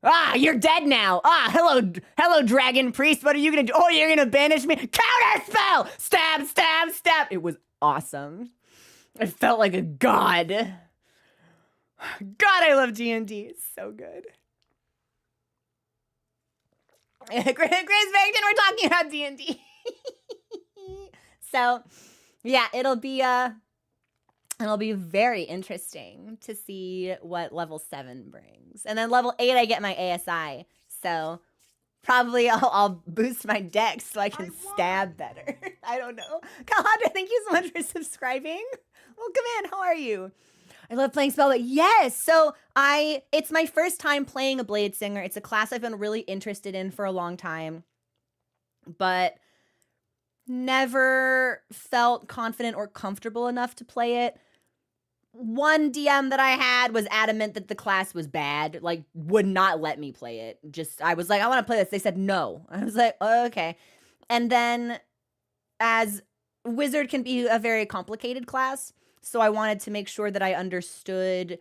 Ah, you're dead now. Ah, hello, dragon priest. What are you gonna do? Oh, you're gonna banish me? Counterspell! Stab, stab, stab. It was awesome. I felt like a god. God, I love D&D. It's so good. Chris Barrington, we're talking about D&D. So, yeah, it'll be very interesting to see what level 7 brings. And then level 8, I get my ASI. So, probably I'll boost my dex so I can stab better. I don't know. Calandra, thank you so much for subscribing. Welcome in. How are you? I love playing Spell. Yes. So it's my first time playing a Bladesinger. It's a class I've been really interested in for a long time, but never felt confident or comfortable enough to play it. One DM that I had was adamant that the class was bad, like would not let me play it. I was like, I want to play this. They said no. I was like, oh, okay. And then as Wizard can be a very complicated class, so I wanted to make sure that I understood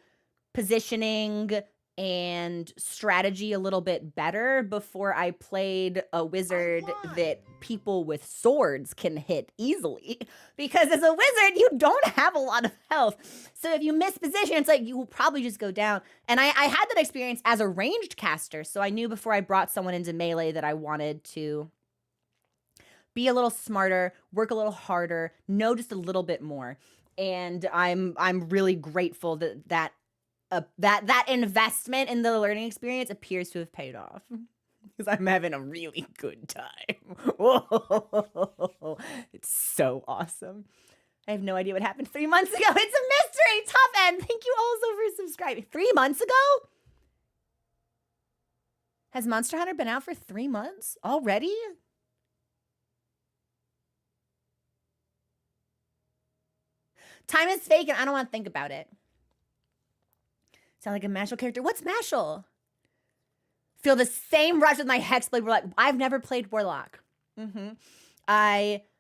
positioning and strategy a little bit better before I played a wizard that people with swords can hit easily. Because as a wizard, you don't have a lot of health. So if you miss position, it's like you will probably just go down. And I had that experience as a ranged caster, so I knew before I brought someone into melee that I wanted to be a little smarter, work a little harder, know just a little bit more. And I'm really grateful that investment in the learning experience appears to have paid off, because I'm having a really good time. Whoa, it's so awesome. I have no idea what happened 3 months ago. It's a mystery. Top End, thank you also for subscribing. 3 months ago? Has Monster Hunter been out for 3 months already? Time is fake and I don't want to think about it. Sound like a Mashal character. What's Mashal? Feel the same rush with my Hexblade Warlock. I've never played Warlock. I'm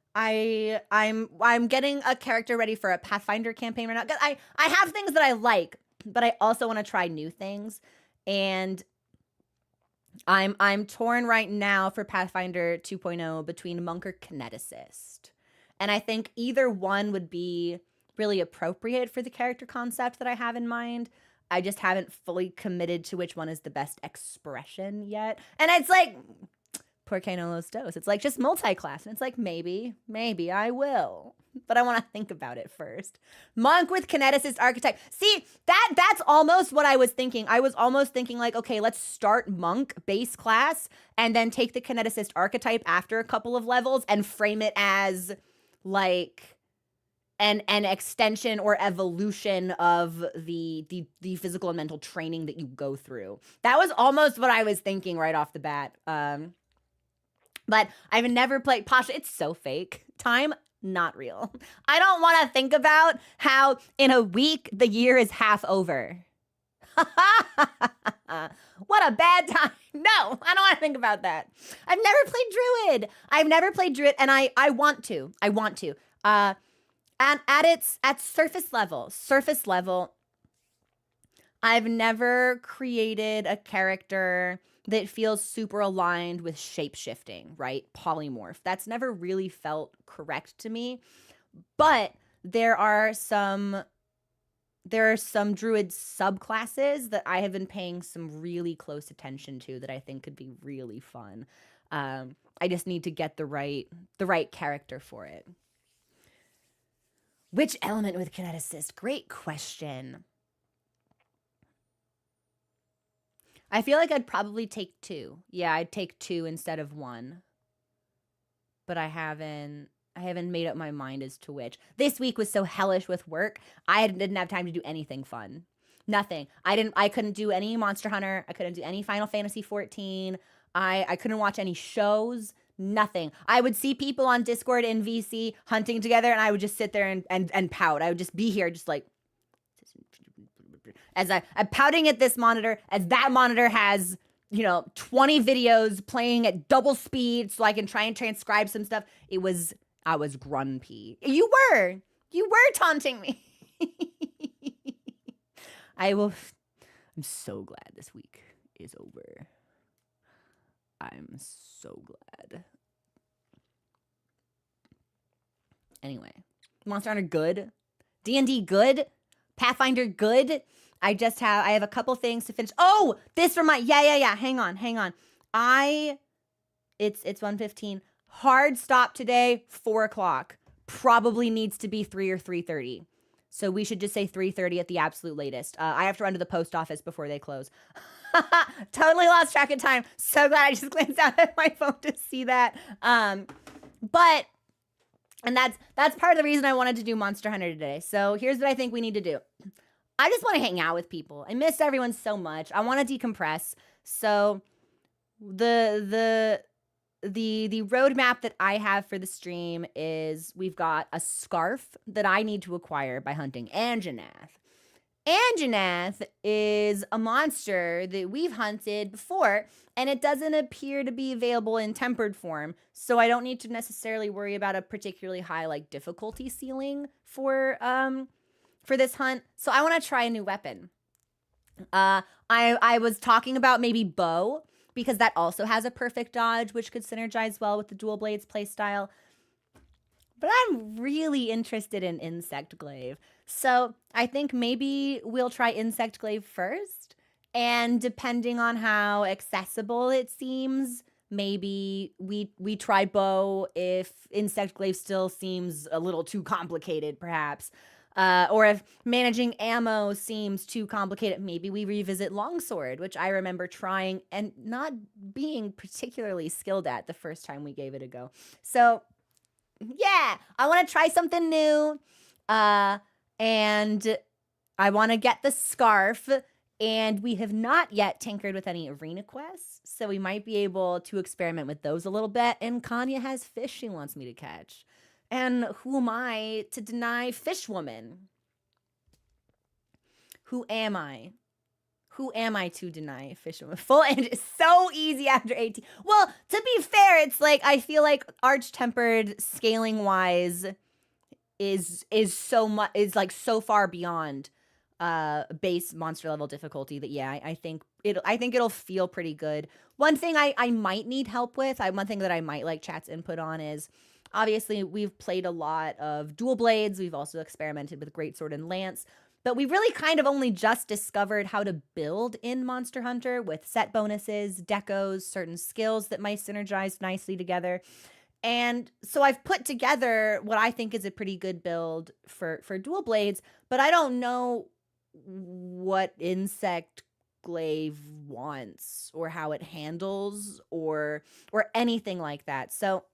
getting a character ready for a Pathfinder campaign right now. I have things that I like, but I also want to try new things. And I'm torn right now for Pathfinder 2.0 between Monk or Kineticist. And I think either one would be really appropriate for the character concept that I have in mind. I just haven't fully committed to which one is the best expression yet. And it's like, Por qué no los dos? It's like just multi-class. And it's like, maybe I will. But I want to think about it first. Monk with Kineticist Archetype. See, that's almost what I was thinking. I was almost thinking like, okay, let's start Monk base class and then take the Kineticist Archetype after a couple of levels and frame it as like an extension or evolution of the physical and mental training that you go through. That was almost what I was thinking right off the bat. But I've never played Pasha. It's so fake. Time, not real. I don't want to think about how in a week the year is half over. What a bad time. No, I don't want to think about that. I've never played Druid, and I want to. And at surface level, I've never created a character that feels super aligned with shape-shifting, right? Polymorph. That's never really felt correct to me. But there are some druid subclasses that I have been paying some really close attention to that I think could be really fun. I just need to get the right character for it. Which element with kineticist? Great question. I feel like I'd probably take 2. Yeah, I'd take 2 instead of 1. But I haven't made up my mind as to which. This week was so hellish with work. I didn't have time to do anything fun. Nothing. I couldn't do any Monster Hunter. I couldn't do any Final Fantasy 14. I couldn't watch any shows. Nothing. I would see people on Discord and VC hunting together, and I would just sit there and pout. I would just be here just like, as I'm pouting at this monitor, as that monitor has, 20 videos playing at double speed so I can try and transcribe some stuff. I was grumpy. You were taunting me. I'm so glad this week is over. I'm so glad. Anyway, Monster Hunter good. D&D good. Pathfinder good. I have a couple things to finish. Oh, this reminds, yeah. Hang on. It's 1:15. Hard stop today, 4:00. Probably needs to be 3 or 3:30. So we should just say 3:30 at the absolute latest. I have to run to the post office before they close. Totally lost track of time. So glad I just glanced down at my phone to see that. But that's part of the reason I wanted to do Monster Hunter today. So here's what I think we need to do. I just want to hang out with people. I miss everyone so much. I want to decompress. So the roadmap that I have for the stream is we've got a scarf that I need to acquire by hunting Anjanath. Anjanath is a monster that we've hunted before, and it doesn't appear to be available in tempered form, so I don't need to necessarily worry about a particularly high difficulty ceiling for this hunt. So I want to try a new weapon. I was talking about maybe bow, because that also has a perfect dodge, which could synergize well with the dual blades playstyle. But I'm really interested in insect glaive. So I think maybe we'll try insect glaive first. And depending on how accessible it seems, maybe we try bow if insect glaive still seems a little too complicated, perhaps. Or if managing ammo seems too complicated, maybe we revisit longsword, which I remember trying and not being particularly skilled at the first time we gave it a go. So yeah, I want to try something new. And I want to get the scarf, and we have not yet tinkered with any arena quests, so we might be able to experiment with those a little bit. And Kanya has fish she wants me to catch. And who am I to deny Fishwoman? Who am I? Who am I to deny Fishwoman? Full and it's so easy after 18. Well, to be fair, it's I feel like Arch-Tempered scaling wise is so far beyond base monster level difficulty that I think it'll feel pretty good. One thing I might need help with, one thing that I might like chat's input on is, obviously we've played a lot of dual blades. We've also experimented with greatsword and lance, but we really kind of only just discovered how to build in Monster Hunter with set bonuses, decos, certain skills that might synergize nicely together. And so I've put together what I think is a pretty good build for dual blades, but I don't know what insect glaive wants or how it handles or anything like that. So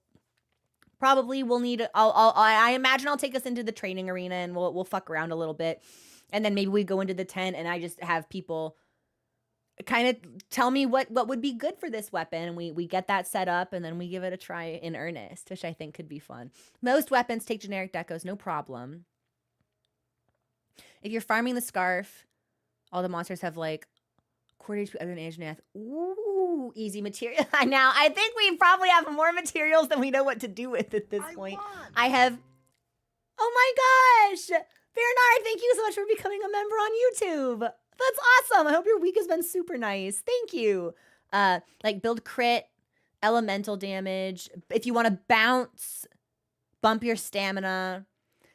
Probably we'll need, I imagine I'll take us into the training arena and we'll fuck around a little bit. And then maybe we go into the tent and I just have people kind of tell me what would be good for this weapon. And we get that set up and then we give it a try in earnest, which I think could be fun. Most weapons take generic decos, no problem. If you're farming the scarf, all the monsters have like quarter HP other than Anjanath. Ooh, easy material. Now, I think we probably have more materials than we know what to do with at this point. I have, oh my gosh. Bernard, thank you so much for becoming a member on YouTube. That's awesome. I hope your week has been super nice. Thank you. Like build crit, elemental damage. If you want to bounce, bump your stamina.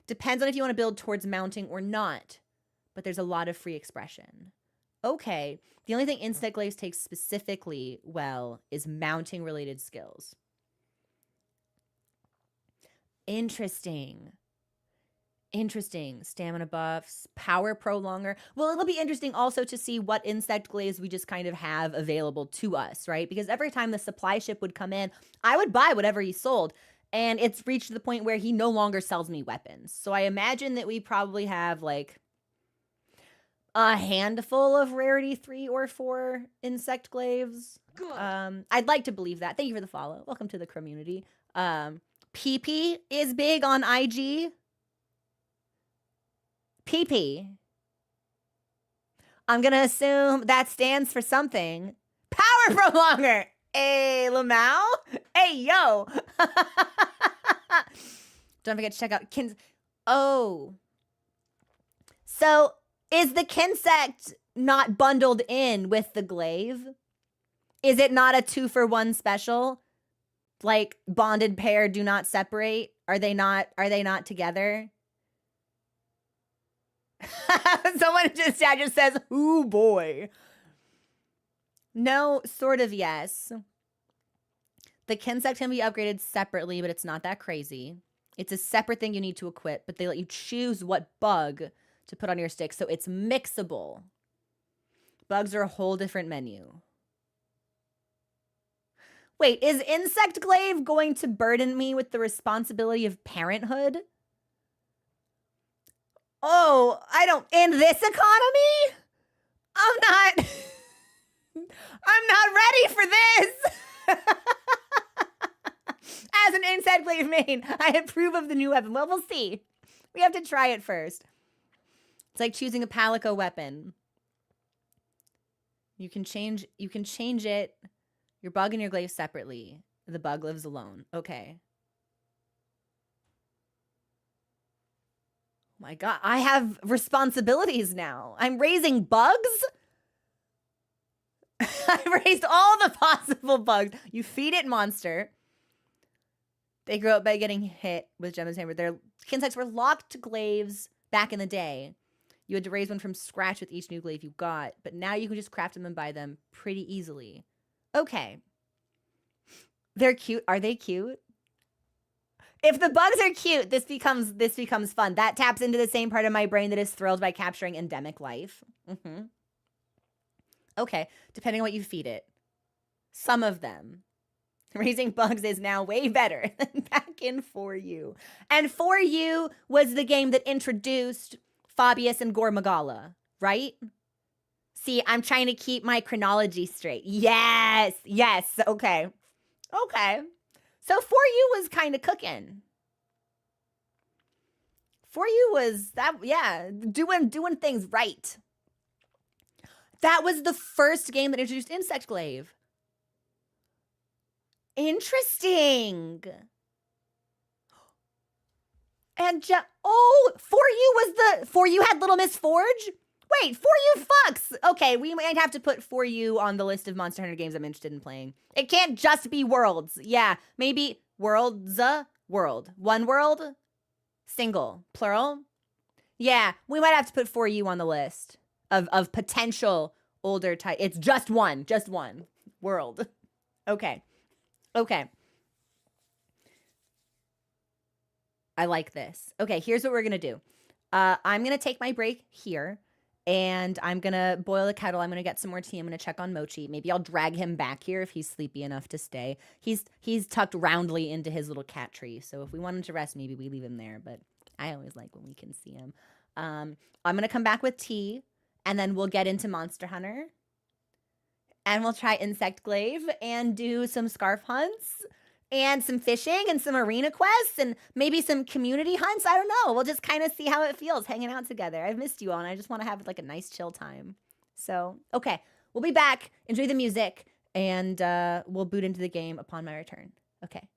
Depends on if you want to build towards mounting or not. But there's a lot of free expression. Okay. The only thing Insect Glaive takes specifically well is mounting related skills. Interesting. Interesting. Stamina buffs, power prolonger. Well, it'll be interesting also to see what insect glaives we just kind of have available to us, right? Because every time the supply ship would come in, I would buy whatever he sold. And it's reached the point where he no longer sells me weapons. So I imagine that we probably have like a handful of rarity 3 or 4 insect glaives. Good. I'd like to believe that. Thank you for the follow. Welcome to the community. PP is big on IG. PP. I'm gonna assume that stands for something. Power prolonger. Hey, Lamau. Hey, yo. Don't forget to check out Oh. So is the Kinsect not bundled in with the glaive? Is it not a 2-for-1 special? Like bonded pair do not separate? Are they not together? Someone just says, ooh boy. No, sort of yes. The Kinsect can be upgraded separately, but it's not that crazy. It's a separate thing you need to equip, but they let you choose what bug to put on your stick, so it's mixable. Bugs are a whole different menu. Wait, is Insect Glaive going to burden me with the responsibility of parenthood? Oh, I don't, in this economy? I'm not ready for this. As an Insect Glaive main, I approve of the new weapon. Well, we'll see. We have to try it first. It's like choosing a Palico weapon. You can change it, your bug and your glaive separately. The bug lives alone. Okay. My God, I have responsibilities now. I'm raising bugs? I've raised all the possible bugs. You feed it monster. They grow up by getting hit with Gemma's hammer. Their Kinsects were locked glaives back in the day. You had to raise one from scratch with each new glaive you got, but now you can just craft them and buy them pretty easily. Okay. They're cute. Are they cute? If the bugs are cute, this becomes fun. That taps into the same part of my brain that is thrilled by capturing endemic life. Okay, depending on what you feed it. Some of them. Raising bugs is now way better than back in 4U. And 4U was the game that introduced Fabius and Gore Magala, right? See, I'm trying to keep my chronology straight. Yes, okay. Okay. So 4U was kind of cooking. 4U was that, yeah, doing things right. That was the first game that introduced Insect Glaive. Interesting. And 4U had Little Miss Forge? Wait, 4U fucks. Okay, we might have to put 4U on the list of Monster Hunter games I'm interested in playing. It can't just be Worlds. Yeah, maybe Worlds, world. One world, single, plural. Yeah, we might have to put 4U on the list of potential older type. It's just one world. Okay. I like this. Okay, here's what we're going to do. I'm going to take my break here. And I'm gonna boil the kettle. I'm gonna get some more tea. I'm gonna check on Mochi. Maybe I'll drag him back here if he's sleepy enough to stay. He's tucked roundly into his little cat tree. So if we want him to rest, maybe we leave him there. But I always like when we can see him. I'm gonna come back with tea, and then we'll get into Monster Hunter. And we'll try Insect Glaive and do some scarf hunts and some fishing and some arena quests and maybe some community hunts. I don't know. We'll just kind of see how it feels hanging out together. I've missed you all, and I just want to have like a nice chill time. So, okay, we'll be back. Enjoy the music, and we'll boot into the game upon my return. Okay.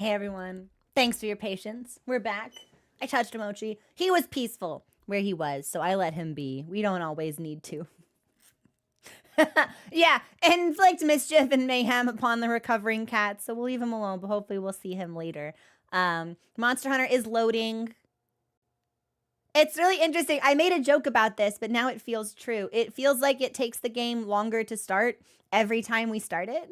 Hey everyone. Thanks for your patience. We're back. I touched Mochi. He was peaceful where he was, so I let him be. We don't always need to. Yeah, inflict mischief and mayhem upon the recovering cat, so we'll leave him alone, but hopefully we'll see him later. Monster Hunter is loading. It's really interesting. I made a joke about this, but now it feels true. It feels like it takes the game longer to start every time we start it.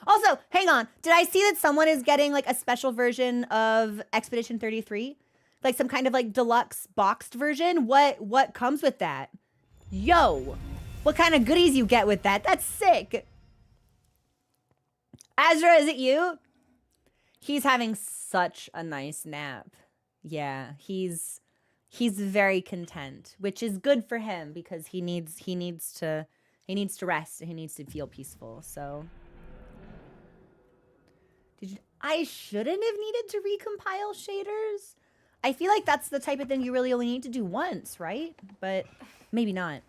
Also, hang on. Did I see that someone is getting like a special version of Expedition 33? Like some kind of like deluxe boxed version? What comes with that? Yo, what kind of goodies you get with that? That's sick. Azra, is it you? He's having such a nice nap. Yeah, he's very content, which is good for him because he needs to rest and he needs to feel peaceful. So I shouldn't have needed to recompile shaders. I feel like that's the type of thing you really only need to do once, right? But maybe not.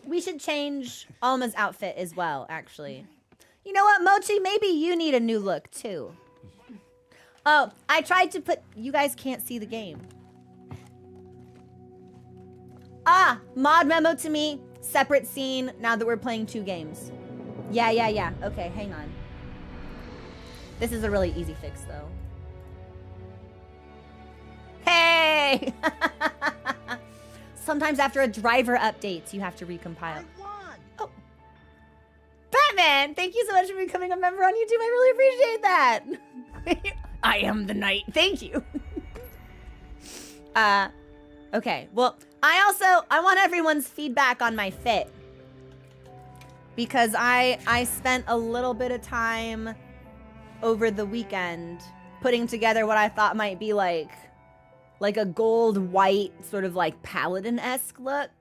We should change Alma's outfit as well, actually. You know what, Mochi? Maybe you need a new look, too. Oh, I tried to put... You guys can't see the game. Ah, mod memo to me. Separate scene now that we're playing 2 games. Yeah. Okay, hang on. This is a really easy fix, though. Hey! Sometimes after a driver updates, you have to recompile. Oh. Batman! Thank you so much for becoming a member on YouTube. I really appreciate that. I am the knight. Thank you. Okay. Well, I want everyone's feedback on my fit. Because I spent a little bit of time over the weekend putting together what I thought might be like a gold white sort of like paladin-esque look,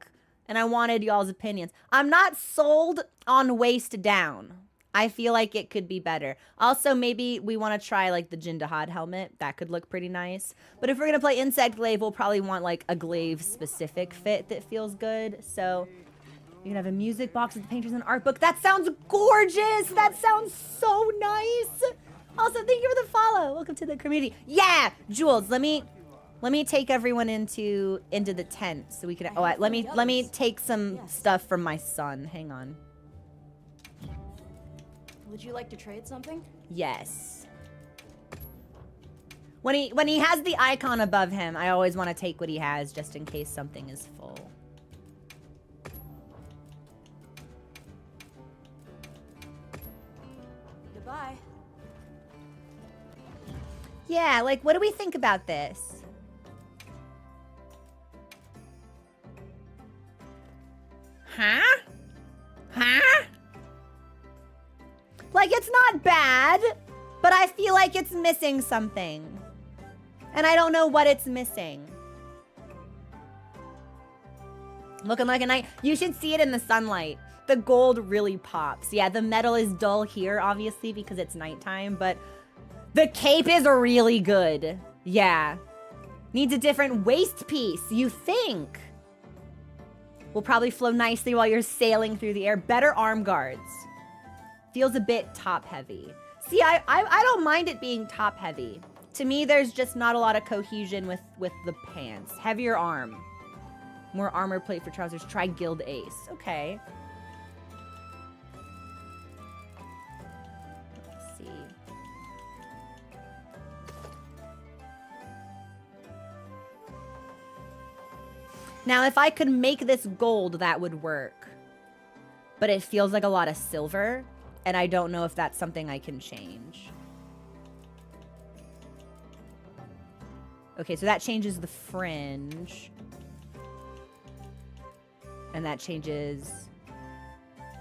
and I wanted y'all's opinions. I'm not sold on waist down. I feel like it could be better. Also, maybe we want to try like the Jindahad helmet. That could look pretty nice. But if we're gonna play Insect Glaive, we'll probably want like a Glaive specific fit that feels good. So you can have a music box with the painters and art book. That sounds gorgeous. That sounds so nice. Also, thank you for the follow. Welcome to the community. Yeah, Jules, let me take everyone into the tent so we can. Oh, let me take some stuff from my son. Hang on. Would you like to trade something? Yes. When he has the icon above him, I always want to take what he has just in case something is full. Goodbye. Yeah, like what do we think about this? Huh? Like, it's not bad, but I feel like it's missing something. And I don't know what it's missing. Looking like a knight. You should see it in the sunlight. The gold really pops. Yeah, the metal is dull here, obviously, because it's nighttime, but the cape is really good. Yeah. Needs a different waist piece, you think. Will probably flow nicely while you're sailing through the air. Better arm guards. Feels a bit top heavy. See, I don't mind it being top heavy. To me, there's just not a lot of cohesion with the pants. Heavier arm. More armor plate for trousers. Try Guild Ace. Okay. Let's see. Now, if I could make this gold, that would work. But it feels like a lot of silver. And I don't know if that's something I can change. Okay, so that changes the fringe. And that changes...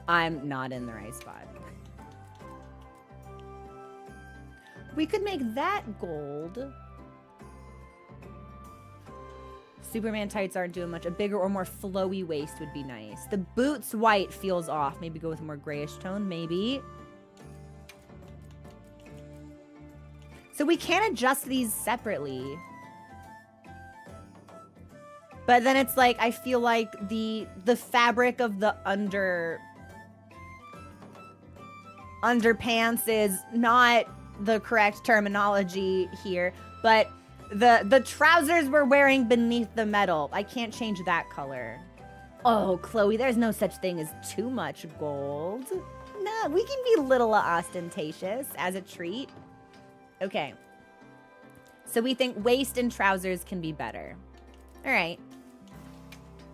I'm not in the right spot. We could make that gold. Superman tights aren't doing much. A bigger or more flowy waist would be nice. The boots white feels off. Maybe go with a more grayish tone. Maybe. So we can adjust these separately. But then it's like, I feel like the fabric of the underpants is not the correct terminology here. But the trousers we're wearing beneath the metal. I can't change that color. Oh, Chloe, there's no such thing as too much gold. No, we can be a little ostentatious as a treat. Okay. So we think waist and trousers can be better. All right.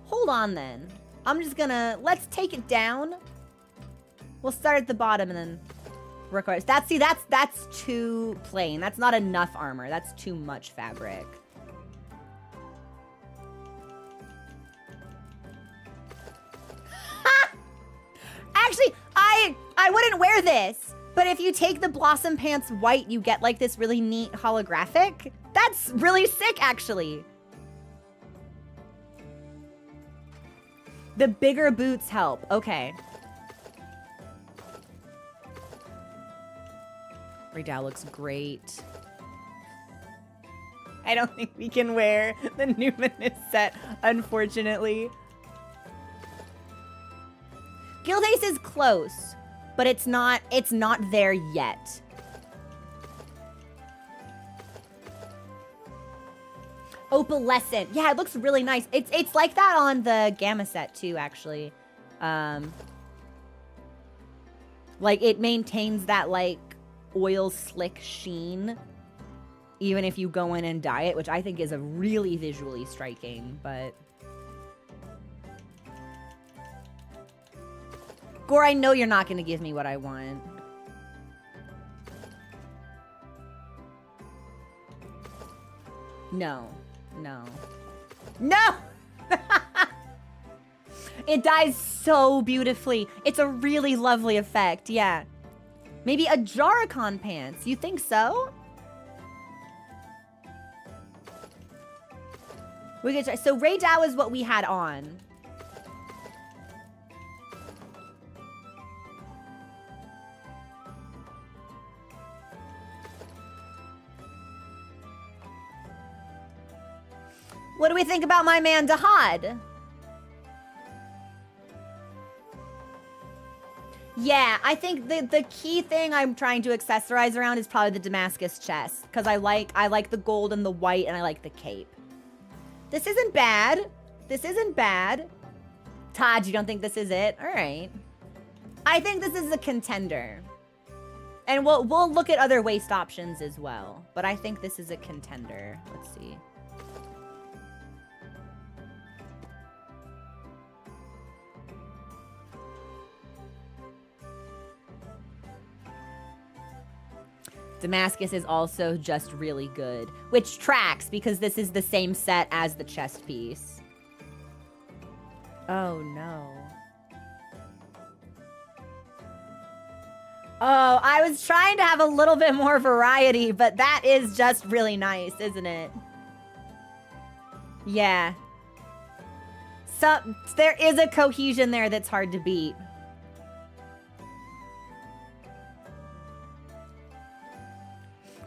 Hold on then. I'm just gonna, let's take it down. We'll start at the bottom and then work our, that's too plain. That's not enough armor. That's too much fabric. Actually, I wouldn't wear this. But if you take the Blossom Pants white, you get like this really neat holographic. That's really sick, actually. The bigger boots help. Okay. Redal looks great. I don't think we can wear the Numinous set, unfortunately. Guildace is close, but it's not there yet. Opalescent. Yeah, it looks really nice. It's like that on the Gamma set too, actually. Like it maintains that like oil slick sheen even if you go in and dye it, which I think is a really visually striking, but Gore, I know you're not going to give me what I want. No. No. No! It dyes so beautifully. It's a really lovely effect, yeah. Maybe a Jaricon pants. You think so? We could try. So Rey Dao is what we had on. What do we think about my man Dahad? Yeah, I think the key thing I'm trying to accessorize around is probably the Damascus chest, because I like the gold and the white, and I like the cape. This isn't bad. This isn't bad. Todd, you don't think this is it? All right. I think this is a contender. And we'll look at other waist options as well, but I think this is a contender. Let's see. Damascus is also just really good, which tracks because this is the same set as the chest piece. Oh no. Oh, I was trying to have a little bit more variety, but that is just really nice, isn't it? Yeah. So there is a cohesion there that's hard to beat.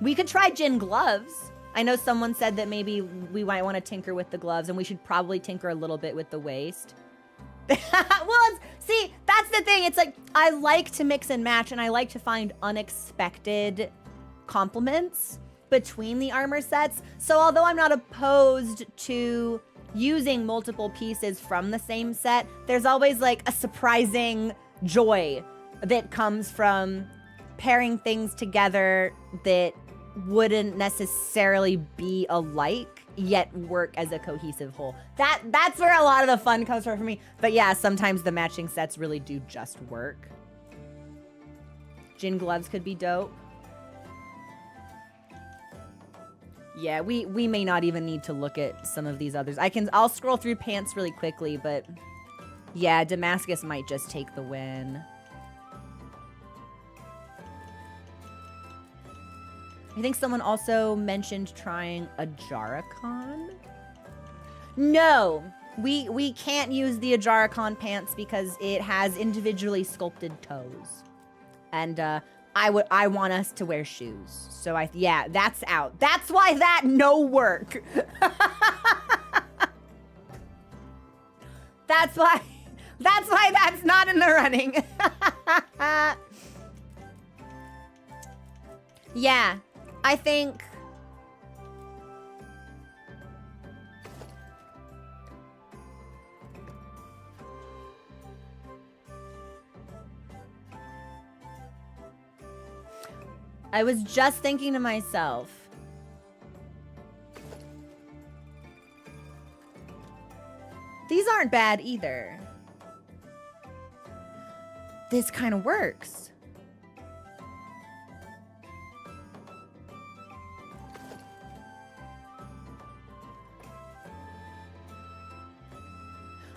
We could try Jin gloves. I know someone said that maybe we might want to tinker with the gloves, and we should probably tinker a little bit with the waist. Well, see, that's the thing. It's like, I like to mix and match, and I like to find unexpected complements between the armor sets. So although I'm not opposed to using multiple pieces from the same set, there's always like a surprising joy that comes from pairing things together that wouldn't necessarily be alike, yet work as a cohesive whole. That's where a lot of the fun comes from for me. But yeah, sometimes the matching sets really do just work. Jin gloves could be dope. Yeah, we may not even need to look at some of these others. I'll scroll through pants really quickly, but yeah, Damascus might just take the win. I think someone also mentioned trying a Jaricon. No, we can't use the Jaricon pants because it has individually sculpted toes, and I want us to wear shoes. So yeah, that's out. That's why that no work. That's why that's not in the running. Yeah. I think I was just thinking to myself, aren't bad either. This kind of works.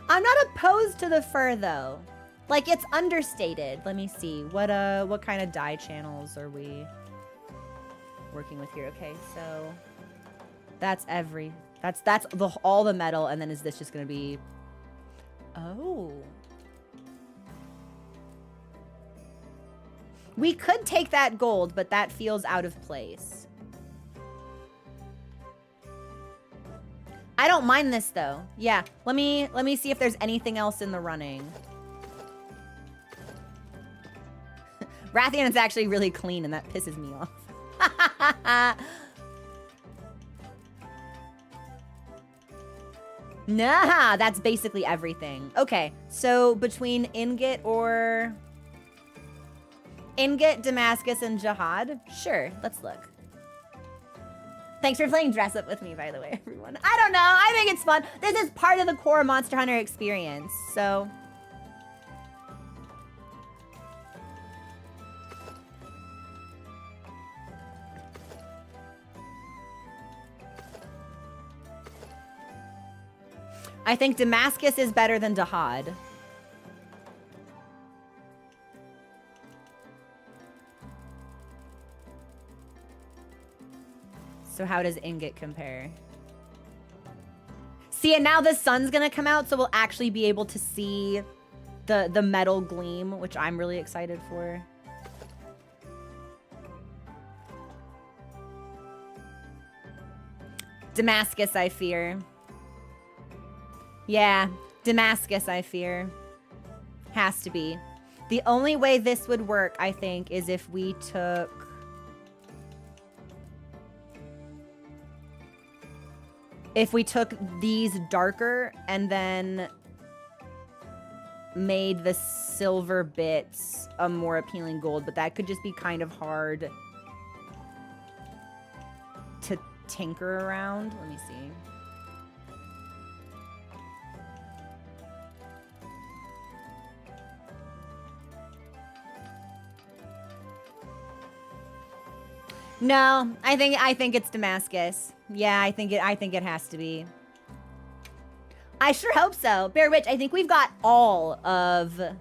I'm not opposed to the fur though. Like, it's understated. Let me see. What kind of dye channels are we working with here? Okay, so that's all the metal, and then is this just gonna be... Oh. We could take that gold, but that feels out of place. I don't mind this though. Yeah, let me see if there's anything else in the running. Rathian is actually really clean, and that pisses me off. Nah, that's basically everything. Okay, so between Ingot, Damascus, and Jihad? Sure, let's look. Thanks for playing dress up with me, by the way, everyone. I don't know, I think it's fun. This is part of the core Monster Hunter experience, so... I think Damascus is better than Jihad. So how does Ingot compare? See, and now the sun's gonna come out, so we'll actually be able to see the metal gleam, which I'm really excited for. Damascus, I fear. Yeah, Damascus, I fear. Has to be. The only way this would work, I think, is if we took... If we took these darker and then made the silver bits a more appealing gold, but that could just be kind of hard to tinker around. Let me see. No, I think it's Damascus. Yeah, I think it has to be. I sure hope so. Bear Witch, I think we've got all of the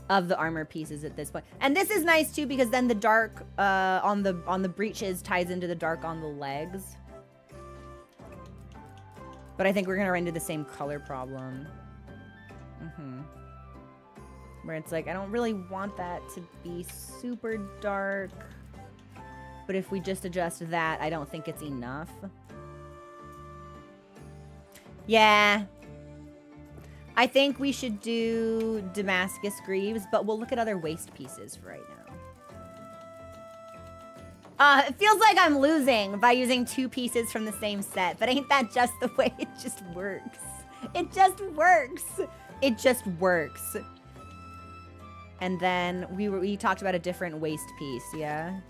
armor pieces at this point. And this is nice too, because then the dark on the breeches ties into the dark on the legs. But I think we're gonna run into the same color problem. Where it's like, I don't really want that to be super dark. But if we just adjust that, I don't think it's enough. Yeah. I think we should do Damascus Greaves, but we'll look at other waist pieces for right now. It feels like I'm losing by using 2 pieces from the same set, but ain't that just the way it just works? It just works. It just works. And then we talked about a different waist piece, yeah?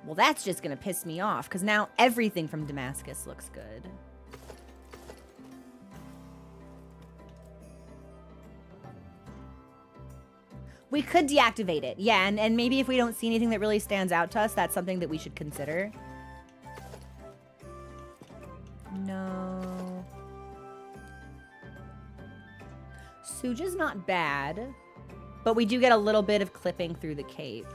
Well, that's just gonna piss me off, because now everything from Damascus looks good. We could deactivate it, yeah, and maybe if we don't see anything that really stands out to us, that's something that we should consider. No. Suja's not bad, but we do get a little bit of clipping through the cape.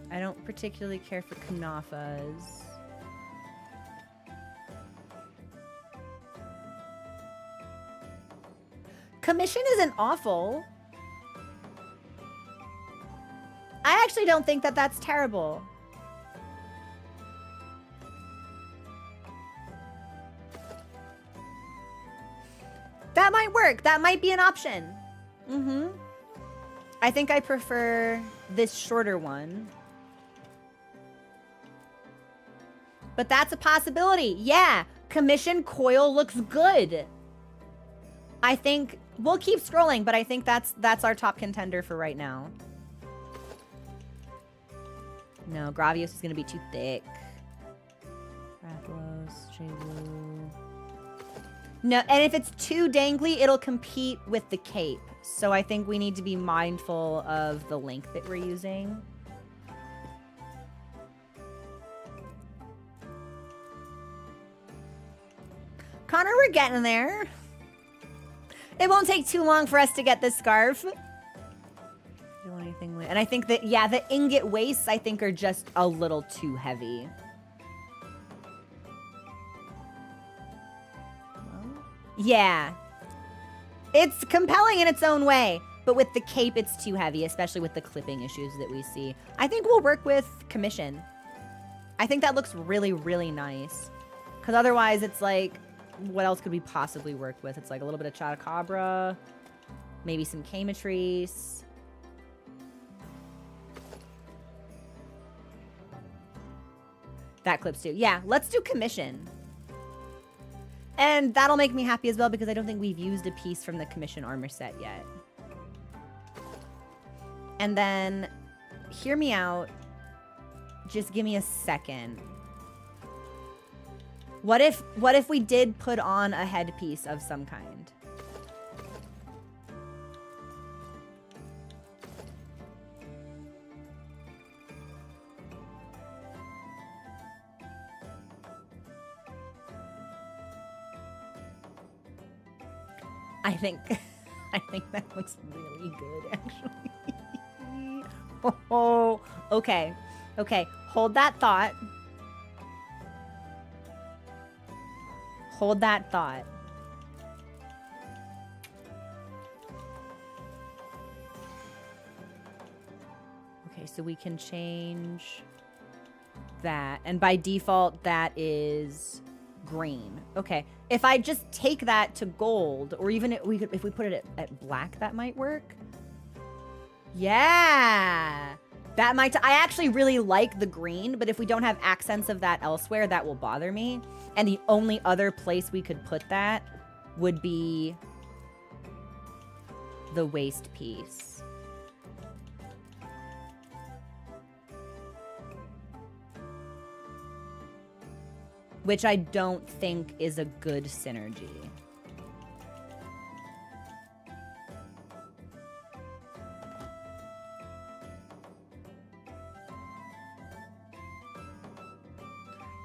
I don't particularly care for Kanafa's. Commission isn't awful. I actually don't think that that's terrible. That might work. That might be an option. I think I prefer this shorter one. But that's a possibility. Yeah, Commission coil looks good. I think we'll keep scrolling, but I think that's our top contender for right now. No, Gravios is gonna be too thick. Rathalos, Jaywu. No, and if it's too dangly, it'll compete with the cape. So I think we need to be mindful of the length that we're using. Connor, we're getting there. It won't take too long for us to get this scarf. Do anything with, and I think that, yeah, the ingot waists, I think, are just a little too heavy. Well, yeah. It's compelling in its own way, but with the cape, it's too heavy, especially with the clipping issues that we see. I think we'll work with commission. I think that looks really, really nice. Because otherwise, it's like, what else could we possibly work with? It's like a little bit of Chotacabra, maybe some Camatrice. That clips too. Yeah, let's do commission. And that'll make me happy as well because I don't think we've used a piece from the commission armor set yet. And then, hear me out. Just give me a second. What if we did put on a headpiece of some kind? I think that looks really good, actually. Oh, okay. Okay, hold that thought. Hold that thought. Okay, so we can change that. And by default, that is green. Okay, if I just take that to gold, or even if we put it at black, that might work. Yeah, that might. I actually really like the green, but if we don't have accents of that elsewhere, that will bother me. And the only other place we could put that would be the waist piece. Which I don't think is a good synergy.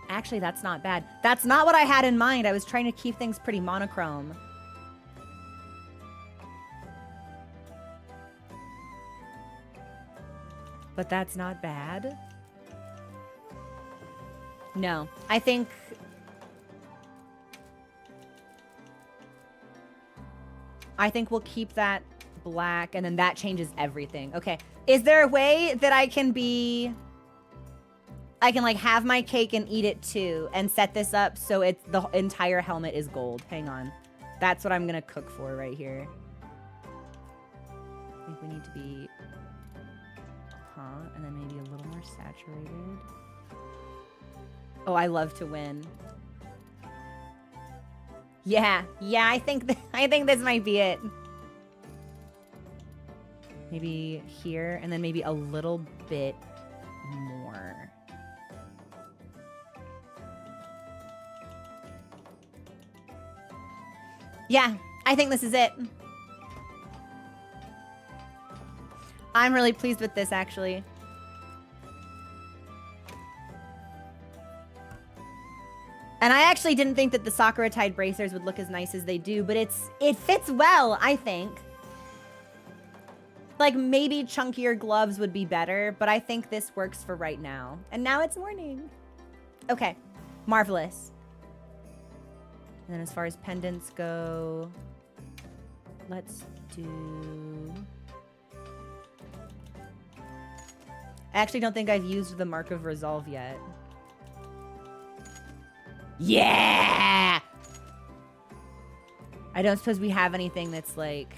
Actually, that's not bad. That's not what I had in mind. I was trying to keep things pretty monochrome. But that's not bad. No, I think we'll keep that black, and then that changes everything. Okay, is there a way that I can like have my cake and eat it too, and set this up so it's the entire helmet is gold? Hang on, that's what I'm gonna cook for right here. I think we need to be, and then maybe a little more saturated. Oh, I love to win. Yeah, I think this might be it. Maybe here, and then maybe a little bit more. Yeah, I think this is it. I'm really pleased with this, actually. And I actually didn't think that the Sakura-tied bracers would look as nice as they do, but it fits well, I think. Like, maybe chunkier gloves would be better, but I think this works for right now. And now it's morning. Okay, marvelous. And then as far as pendants go, let's do... I actually don't think I've used the Mark of Resolve yet. Yeah! I don't suppose we have anything that's like...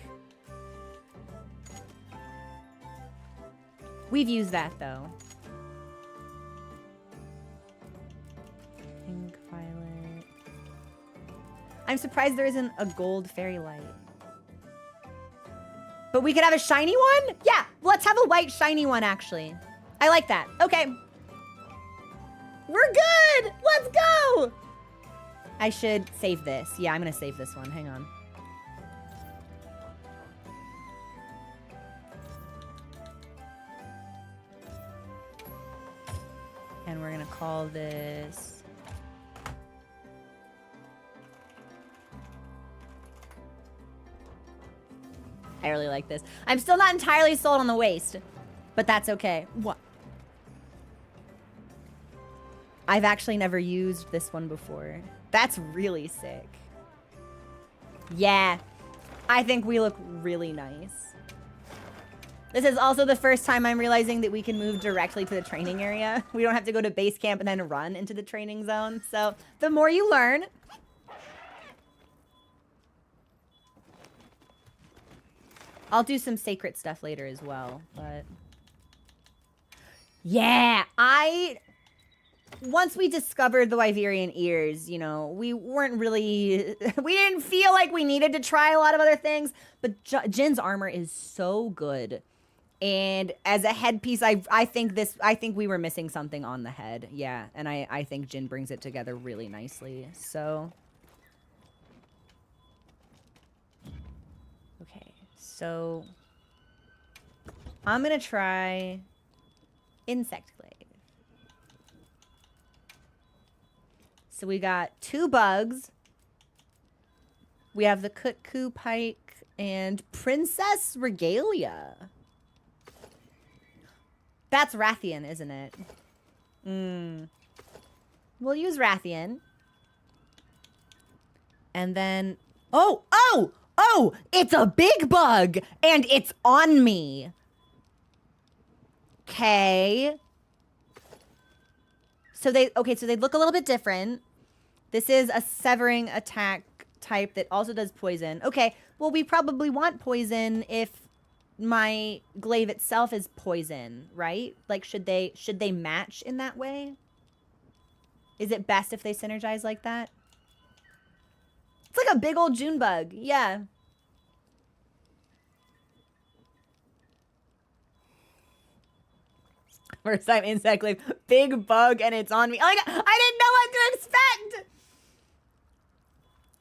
We've used that, though. Pink, violet... I'm surprised there isn't a gold fairy light. But we could have a shiny one? Yeah, let's have a white shiny one, actually. I like that. Okay. We're good! Let's go! I should save this. Yeah, I'm gonna save this one. Hang on. And we're gonna call this... I really like this. I'm still not entirely sold on the waist, but that's okay. What? I've actually never used this one before. That's really sick. Yeah, I think we look really nice. This is also the first time I'm realizing that we can move directly to the training area. We don't have to go to base camp and then run into the training zone. So the more you learn. I'll do some sacred stuff later as well, but... Yeah, once we discovered the Wyverian ears, you know, we weren't really... we didn't feel like we needed to try a lot of other things, but Jin's armor is so good. And as a headpiece, I think we were missing something on the head. Yeah, and I think Jin brings it together really nicely, so... Okay, so... I'm gonna try... Insect Glaive. So we got 2 bugs. We have the Kutku Pike and Princess Regalia. That's Rathian, isn't it? We'll use Rathian. And then... Oh! It's a big bug! And it's on me! Okay. So they look a little bit different. This is a severing attack type that also does poison. Okay, well, we probably want poison if my glaive itself is poison, right? Like, should they match in that way? Is it best if they synergize like that? It's like a big old June bug. Yeah. First time insect glaive. Big bug and it's on me. Oh my God, I didn't know what to expect!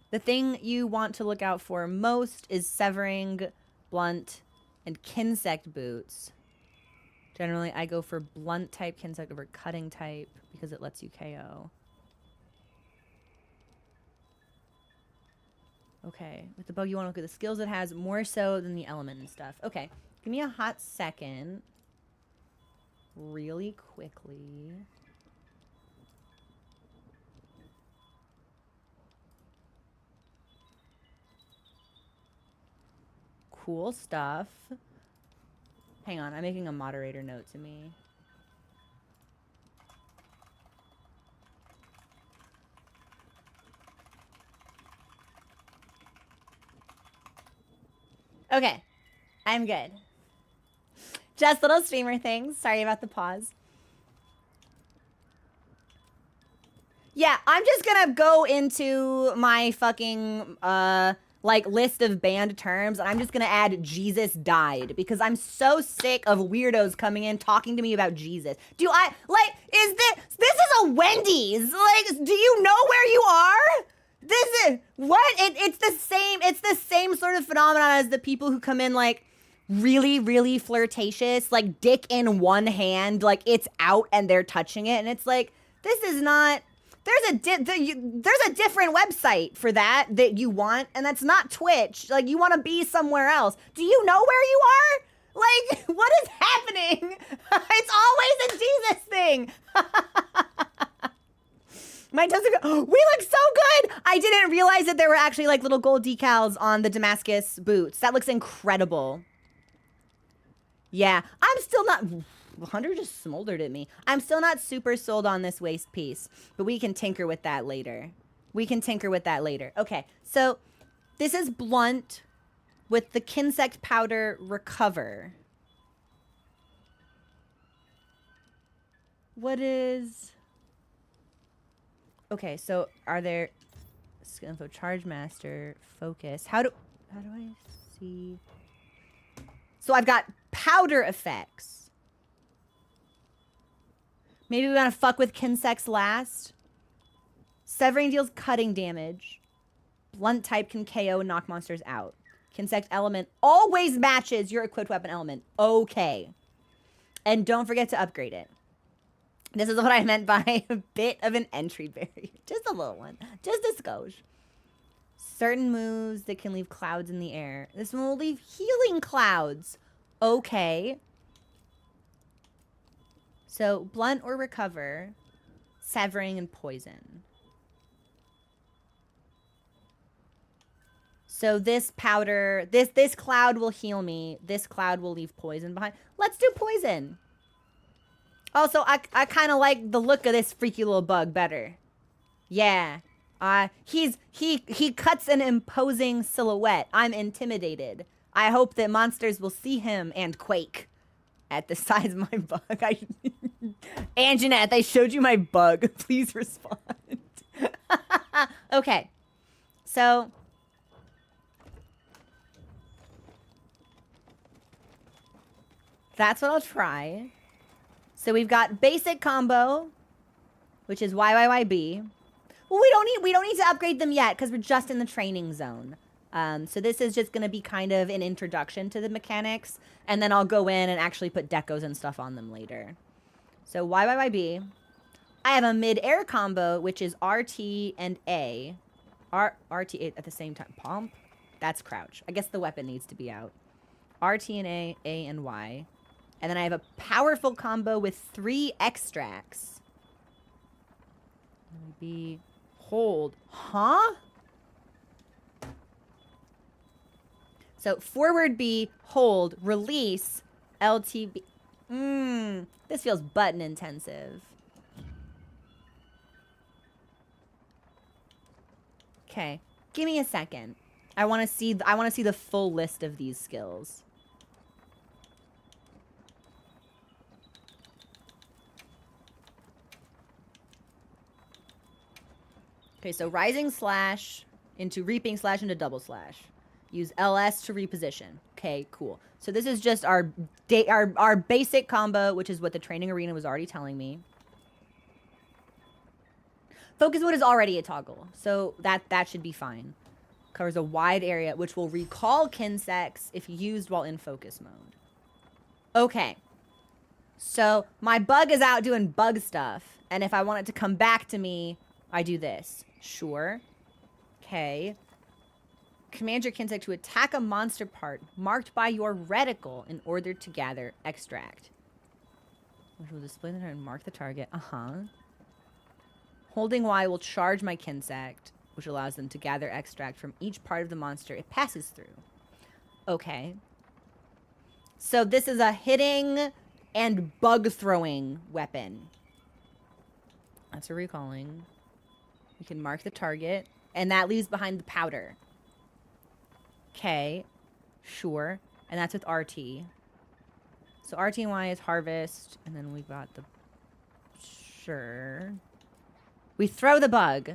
The thing you want to look out for most is severing, blunt, and Kinsect boots. Generally, I go for blunt type Kinsect over cutting type because it lets you KO. Okay, with the bug, you want to look at the skills it has more so than the element and stuff. Okay, give me a hot second. Really quickly. Cool stuff. Hang on, I'm making a moderator note to me. Okay, I'm good. Just little streamer things. Sorry about the pause. Yeah, I'm just gonna go into my fucking, like, list of banned terms, and I'm just gonna add Jesus died, because I'm so sick of weirdos coming in talking to me about Jesus. Is this is a Wendy's. Like, do you know where you are? This is, what? It's the same sort of phenomenon as the people who come in, like, really, really flirtatious, like, dick in one hand, like, it's out and they're touching it, and it's like, this is not... There's a different website for that you want, and that's not Twitch. Like, you want to be somewhere else. Do you know where you are? Like, what is happening? It's always a Jesus thing. Mine doesn't go, we look so good. I didn't realize that there were actually, like, little gold decals on the Damascus boots. That looks incredible. Yeah, I'm still not... Hunter just smoldered at me. I'm still not super sold on this waist piece, but we can tinker with that later. Okay, so this is blunt with the Kinsect powder recover. What is... Okay, so are there Skill info, charge master, focus. How do I see? So I've got powder effects. Maybe we want to fuck with Kinsects last. Severing deals cutting damage. Blunt type can KO and knock monsters out. Kinsect element always matches your equipped weapon element. Okay. And don't forget to upgrade it. This is what I meant by a bit of an entry barrier. Just a little one. Just a skosh. Certain moves that can leave clouds in the air. This one will leave healing clouds. Okay. So, blunt or recover. Severing and poison. So this powder, this cloud will heal me. This cloud will leave poison behind. Let's do poison. Also, I kind of like the look of this freaky little bug better. Yeah. He cuts an imposing silhouette. I'm intimidated. I hope that monsters will see him and quake at the size of my bug. Anjanath, I showed you my bug. Please respond. Okay. So that's what I'll try. So we've got basic combo, which is YYYB. Well, we don't need to upgrade them yet because we're just in the training zone. So this is just going to be kind of an introduction to the mechanics, and then I'll go in and actually put decos and stuff on them later. So YYYB. I have a mid-air combo, which is RT and A. RT at the same time. Pomp? That's crouch. I guess the weapon needs to be out. RT and A and Y. And then I have a powerful combo with 3 extracts. B, hold. Huh? So forward B, hold, release, LTB. This feels button intensive. Okay, give me a second. I want to see the full list of these skills. Okay, so rising slash into reaping slash into double slash. Use LS to reposition. Okay, cool. So this is just our basic combo, which is what the training arena was already telling me. Focus mode is already a toggle, so that should be fine. Covers a wide area, which will recall Kinsects if used while in focus mode. Okay. So my bug is out doing bug stuff, and if I want it to come back to me, I do this. Sure. Okay. Command your Kinsect to attack a monster part marked by your reticle in order to gather extract. Which will display the target and mark the target. Holding Y will charge my Kinsect, which allows them to gather extract from each part of the monster it passes through. Okay. So this is a hitting and bug throwing weapon. That's a recalling. You can mark the target, and that leaves behind the powder. Okay, sure. And that's with RT. So RT and Y is harvest, and then we've got the... Sure. We throw the bug.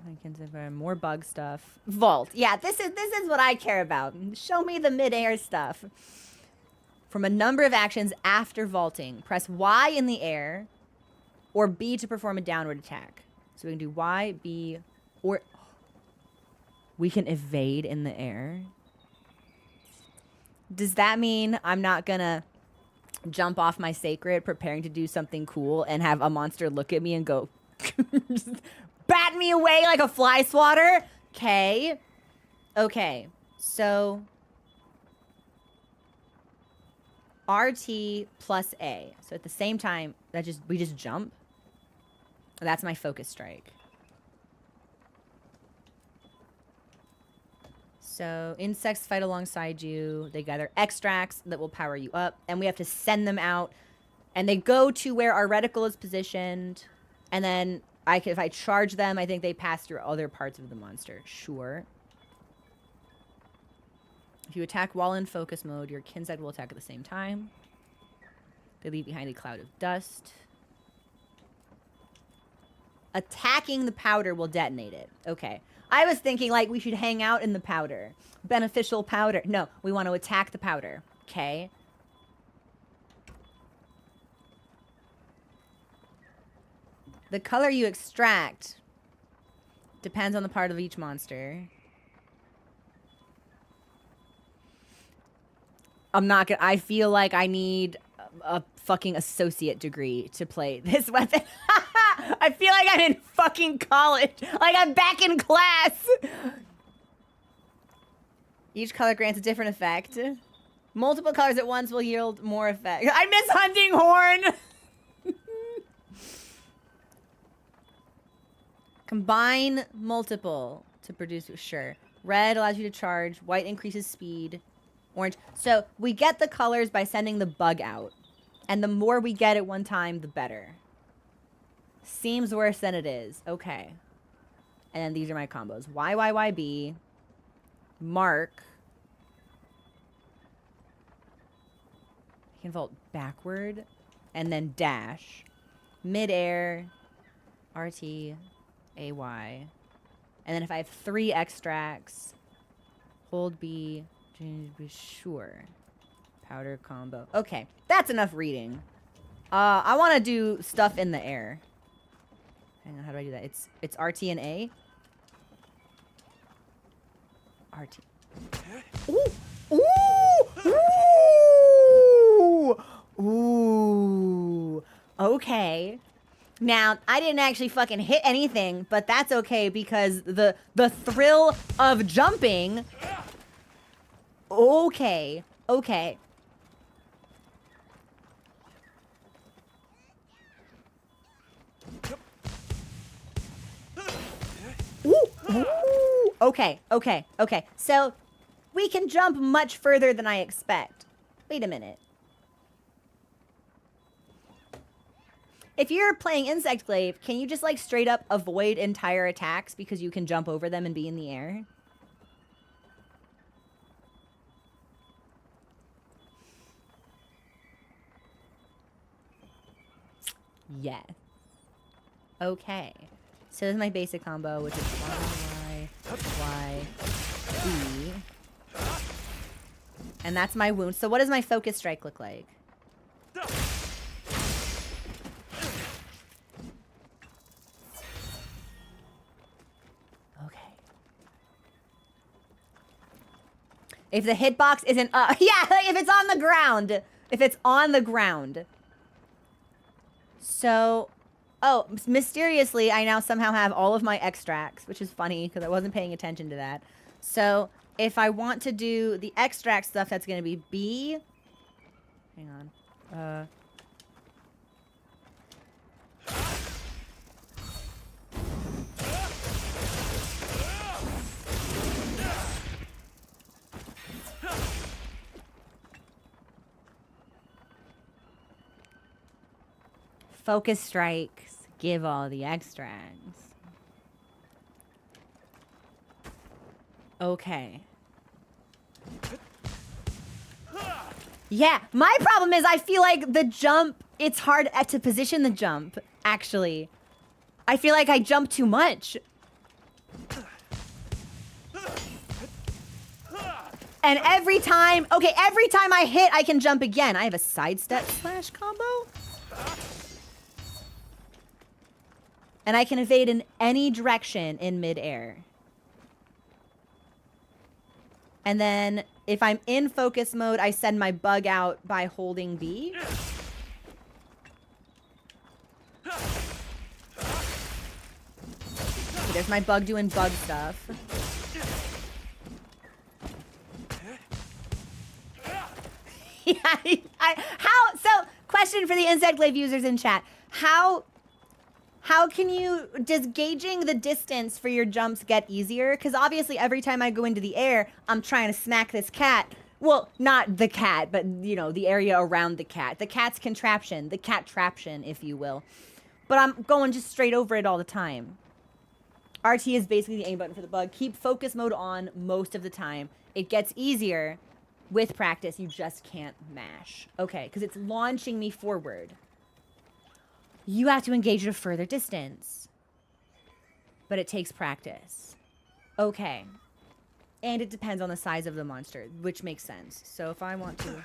I can say more bug stuff. Vault. Yeah, this is what I care about. Show me the mid-air stuff. From a number of actions after vaulting, press Y in the air, or B to perform a downward attack. So we can do Y, B, or... We can evade in the air. Does that mean I'm not gonna jump off my sacred, preparing to do something cool, and have a monster look at me and go... bat me away like a fly swatter? Okay. Okay. So... RT plus A. So at the same time, we just jump. That's my focus strike. So insects fight alongside you. They gather extracts that will power you up. And we have to send them out. And they go to where our reticle is positioned. And then if I charge them, I think they pass through other parts of the monster. Sure. If you attack while in focus mode, your Kinsect will attack at the same time. They leave behind a cloud of dust. Attacking the powder will detonate it. Okay. I was thinking like we should hang out in the powder. Beneficial powder. No, we want to attack the powder. Okay. The color you extract depends on the part of each monster. I'm not gonna... I feel like I need a fucking associate degree to play this weapon. I feel like I'm in fucking college. Like I'm back in class. Each color grants a different effect. Multiple colors at once will yield more effect. I miss hunting horn. Combine multiple to produce, sure. Red allows you to charge. White increases speed. Orange. So we get the colors by sending the bug out. And the more we get at one time, the better. Seems worse than it is. Okay. And then these are my combos. YYYB. Mark. I can vault backward. And then dash. Midair. RT. AY. And then if I have 3 extracts, hold B, be sure. Powder combo. Okay, that's enough reading. I want to do stuff in the air. Hang on, how do I do that? It's RT and A. RT. Ooh! Ooh! Ooh! Ooh! Okay. Now, I didn't actually fucking hit anything, but that's okay because the thrill of jumping... Okay. Okay. Ooh. Ooh. Okay. Okay. Okay. So, we can jump much further than I expect. Wait a minute. If you're playing Insect Glaive, can you just like straight up avoid entire attacks because you can jump over them and be in the air? Yes. Okay. So this is my basic combo, which is Y, Y, B. And that's my wound. So what does my focus strike look like? If the hitbox isn't up. Yeah, if it's on the ground. If it's on the ground. So, oh, mysteriously, I now somehow have all of my extracts, which is funny because I wasn't paying attention to that. So, if I want to do the extract stuff, that's going to be B. Hang on. Focus strikes. Give all the extracts. Okay. Yeah, my problem is I feel like the jump, it's hard to position the jump, actually. I feel like I jump too much. And every time, okay, every time I hit, I can jump again. I have a sidestep slash combo. And I can evade in any direction in midair. And then if I'm in focus mode, I send my bug out by holding B. Okay, there's my bug doing bug stuff. Yeah, so, question for the Insect Glaive users in chat. How can you, does gauging the distance for your jumps get easier? Because obviously every time I go into the air, I'm trying to smack this cat. Well, not the cat, but, you know, the area around the cat. The cat's contraption, the cat traption, if you will. But I'm going just straight over it all the time. RT is basically the aim button for the bug. Keep focus mode on most of the time. It gets easier with practice. You just can't mash. Okay, because it's launching me forward. You have to engage at a further distance. but it takes practice. Okay. And it depends on the size of the monster, which makes sense. So if I want to...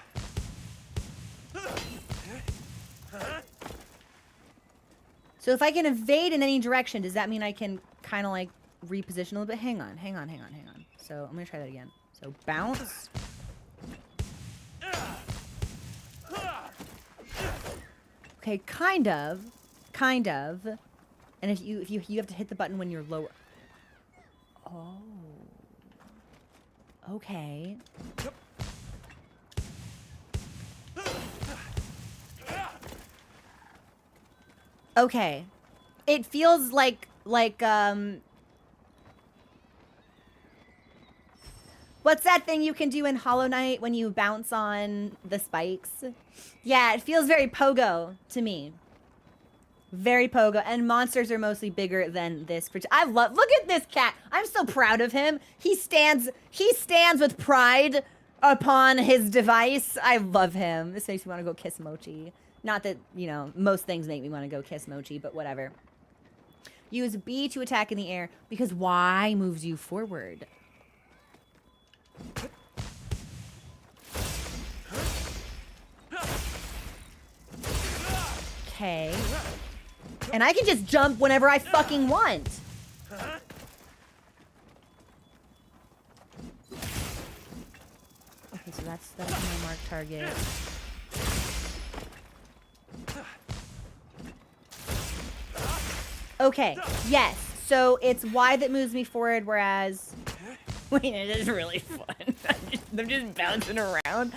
So if I can evade in any direction, does that mean I can kind of like reposition a little bit? Hang on. So I'm going to try that again. So bounce. Okay, kind of. And if you have to hit the button when you're lower. Oh. Okay. Okay. It feels like what's that thing you can do in Hollow Knight when you bounce on the spikes? Yeah, it feels very pogo to me. Very pogo. And monsters are mostly bigger than this. I love, look at this cat. I'm so proud of him. He stands with pride upon his device. I love him. This makes me want to go kiss Mochi. Not that, you know, most things make me want to go kiss Mochi, but whatever. Use B to attack in the air because Y moves you forward. Okay. And I can just jump whenever I fucking want. Okay, so that's my marked target. Okay, yes. So it's Y that moves me forward, whereas... Wait, it is really fun. I'm just bouncing around.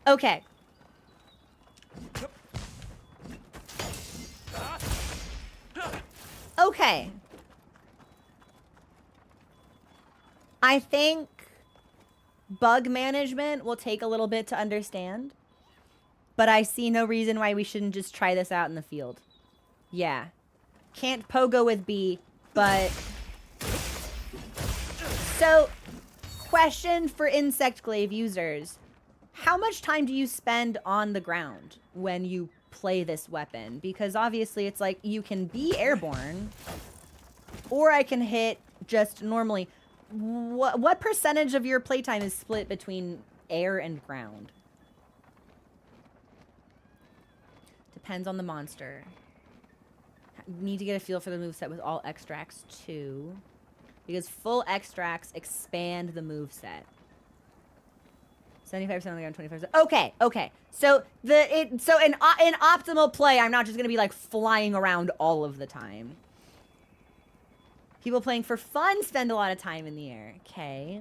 Okay. Okay. I think bug management will take a little bit to understand, but I see no reason why we shouldn't just try this out in the field. Yeah. Can't pogo with B, but... So, question for Insect Glaive users. How much time do you spend on the ground when you play this weapon? Because obviously it's like you can be airborne, or I can hit just normally. What percentage of your playtime is split between air and ground? Depends on the monster. Need to get a feel for the moveset with all extracts too. Because full extracts expand the moveset. 75% on the ground, 25%. Okay. So in optimal play, I'm not just gonna be like flying around all of the time. People playing for fun spend a lot of time in the air. Okay.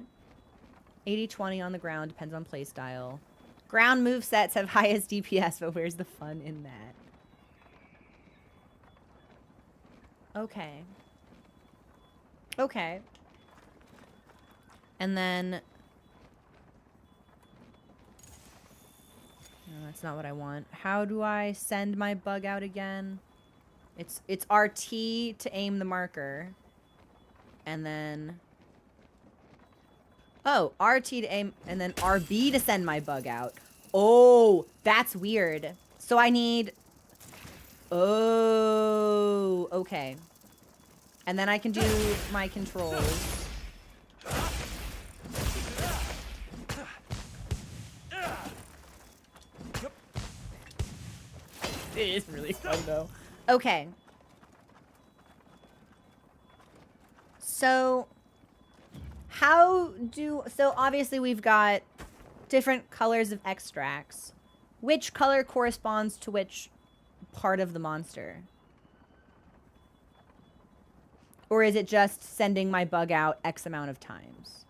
80-20 on the ground, depends on play style. Ground movesets have highest DPS, but where's the fun in that? Okay. And then... No, that's not what I want. How do I send my bug out again? It's RT to aim the marker. And then... Oh, RT to aim, and then RB to send my bug out. Oh, that's weird. So I need... Oh, okay. And then I can do my controls. It is really fun, though. Okay. So... So obviously we've got different colors of extracts. Which color corresponds to which part of the monster? Or is it just sending my bug out X amount of times?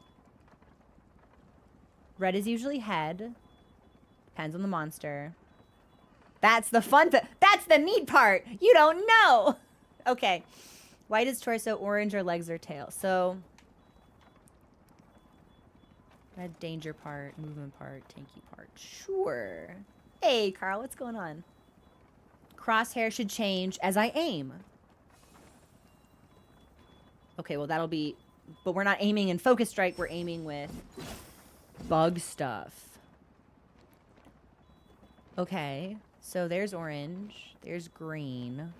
Red is usually head. Depends on the monster. That's the fun bit. That's the neat part. You don't know. Okay. White is torso, orange or legs or tail. So... Red danger part, movement part, tanky part. Sure. Hey, Carl, what's going on? Crosshair should change as I aim. Okay, well, that'll be... But we're not aiming in Focus Strike. We're aiming with bug stuff. Okay. So there's orange. There's green.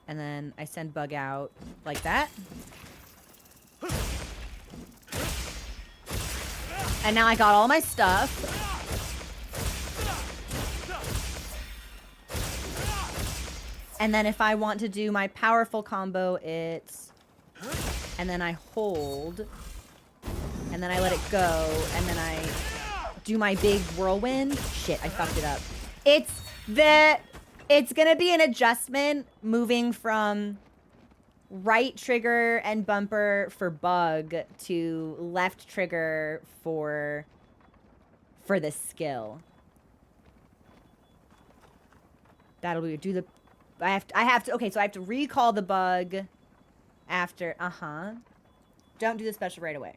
And then I send bug out like that. And now I got all my stuff. And then if I want to do my powerful combo, it's... And then I hold. And then I let it go. And then I do my big whirlwind. Shit, I fucked it up. It's gonna be an adjustment moving from right trigger and bumper for bug to left trigger for the skill. That'll be do the I have to okay, so I have to recall the bug after don't do the special right away.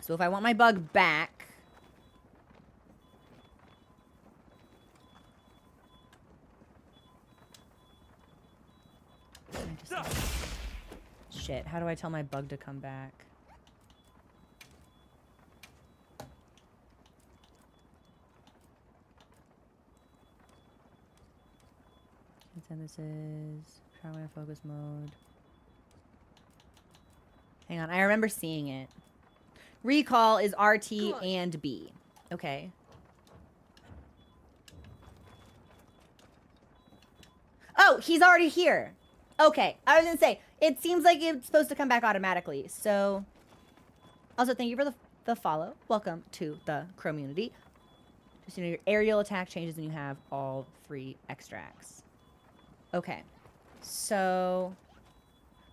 So if I want my bug back, shit, how do I tell my bug to come back? This is primary focus mode. Hang on, I remember seeing it. Recall is RT and B. Okay. Oh, he's already here. Okay, I was gonna say, it seems like it's supposed to come back automatically. So, also thank you for the follow. Welcome to the community. Just, you know, your aerial attack changes when you have all 3 extracts. Okay, so,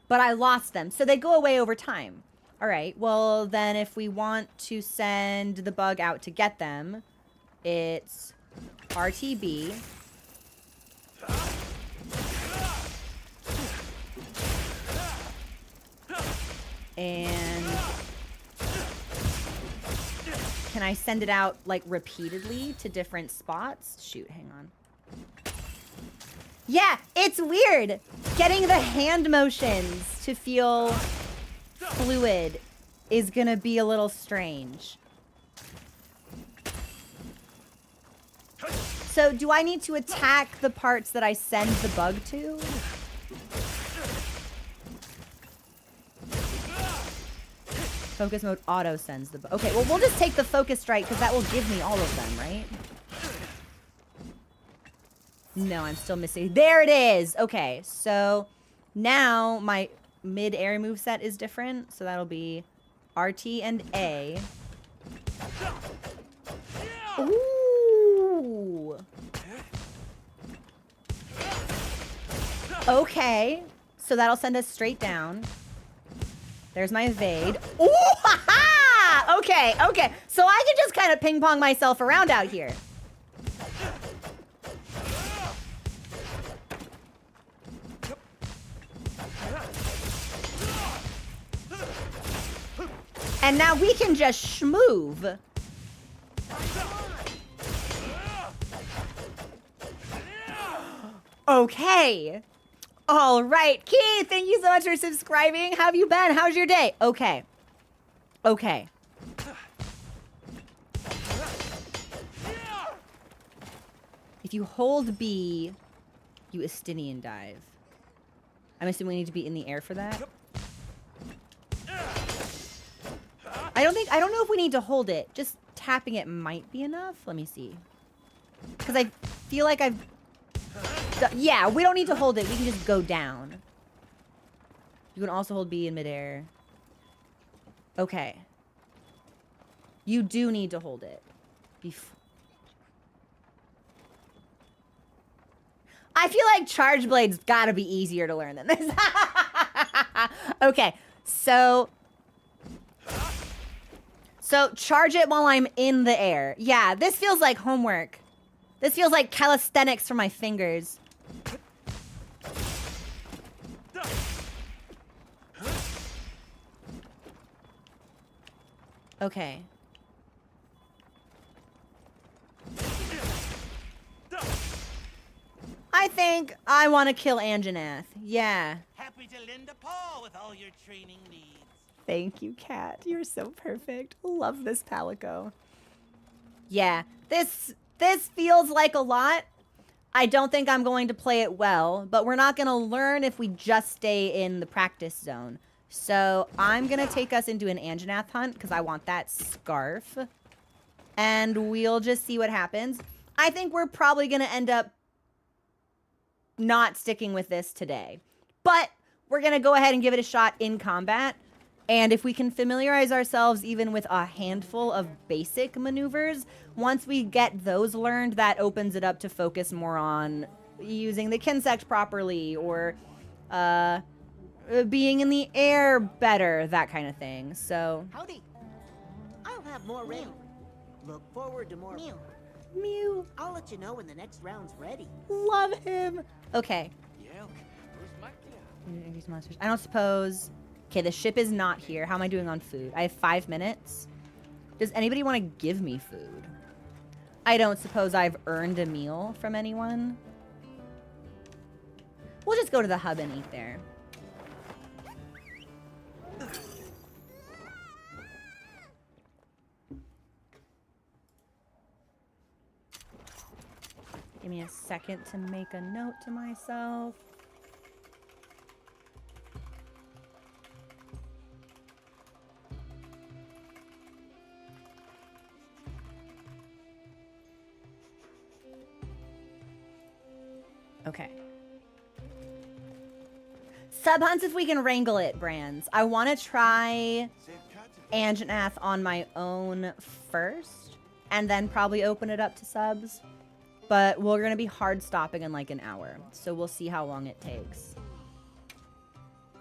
but I lost them. So they go away over time. All right, well then if we want to send the bug out to get them, it's RTB. And can I send it out like repeatedly to different spots? Shoot, hang on. Yeah, it's weird. Getting the hand motions to feel fluid is gonna be a little strange. So do I need to attack the parts that I send the bug to? Focus mode auto sends the bug. Okay, well we'll just take the focus strike because that will give me all of them, right? No, I'm still missing. There it is. Okay, so now my mid-air moveset is different. So that'll be RT and A. Ooh. Okay, so that'll send us straight down. There's my evade. Ooh, ha-ha! Okay, okay. So I can just kind of ping-pong myself around out here. And now we can just schmoove. Okay. All right. Keith, thank you so much for subscribing. How have you been? How's your day? Okay. Okay. If you hold B, you Estinian dive. I'm assuming we need to be in the air for that. I don't know if we need to hold it. Just tapping it might be enough. Let me see. Because I feel like I've... Yeah, we don't need to hold it. We can just go down. You can also hold B in midair. Okay. You do need to hold it. I feel like Charge Blade's gotta be easier to learn than this. Okay, so charge it while I'm in the air. Yeah, this feels like homework. This feels like calisthenics for my fingers. Okay. I think I want to kill Anjanath. Yeah. Happy to lend a paw with all your training needs. Thank you, Kat. You're so perfect. Love this Palico. Yeah, this This feels like a lot. I don't think I'm going to play it well, but we're not going to learn if we just stay in the practice zone. So I'm going to take us into an Anjanath hunt because I want that scarf. And we'll just see what happens. I think we're probably going to end up not sticking with this today. But we're going to go ahead and give it a shot in combat. And if we can familiarize ourselves even with a handful of basic maneuvers, once we get those learned, that opens it up to focus more on using the Kinsect properly or being in the air better, that kind of thing. So, Howdy. I'll have more ready. Look forward to more. Mew. Mew. I'll let you know when the next round's ready. Love him. Okay. Where's my I don't suppose... Okay, the ship is not here. How am I doing on food? I have 5 minutes. Does anybody want to give me food? I don't suppose I've earned a meal from anyone. We'll just go to the hub and eat there. Give me a second to make a note to myself. Okay. Sub hunts if we can wrangle it, Brands. I want to try Anjanath on my own first, and then probably open it up to subs. But we're going to be hard stopping in like an hour, so we'll see how long it takes.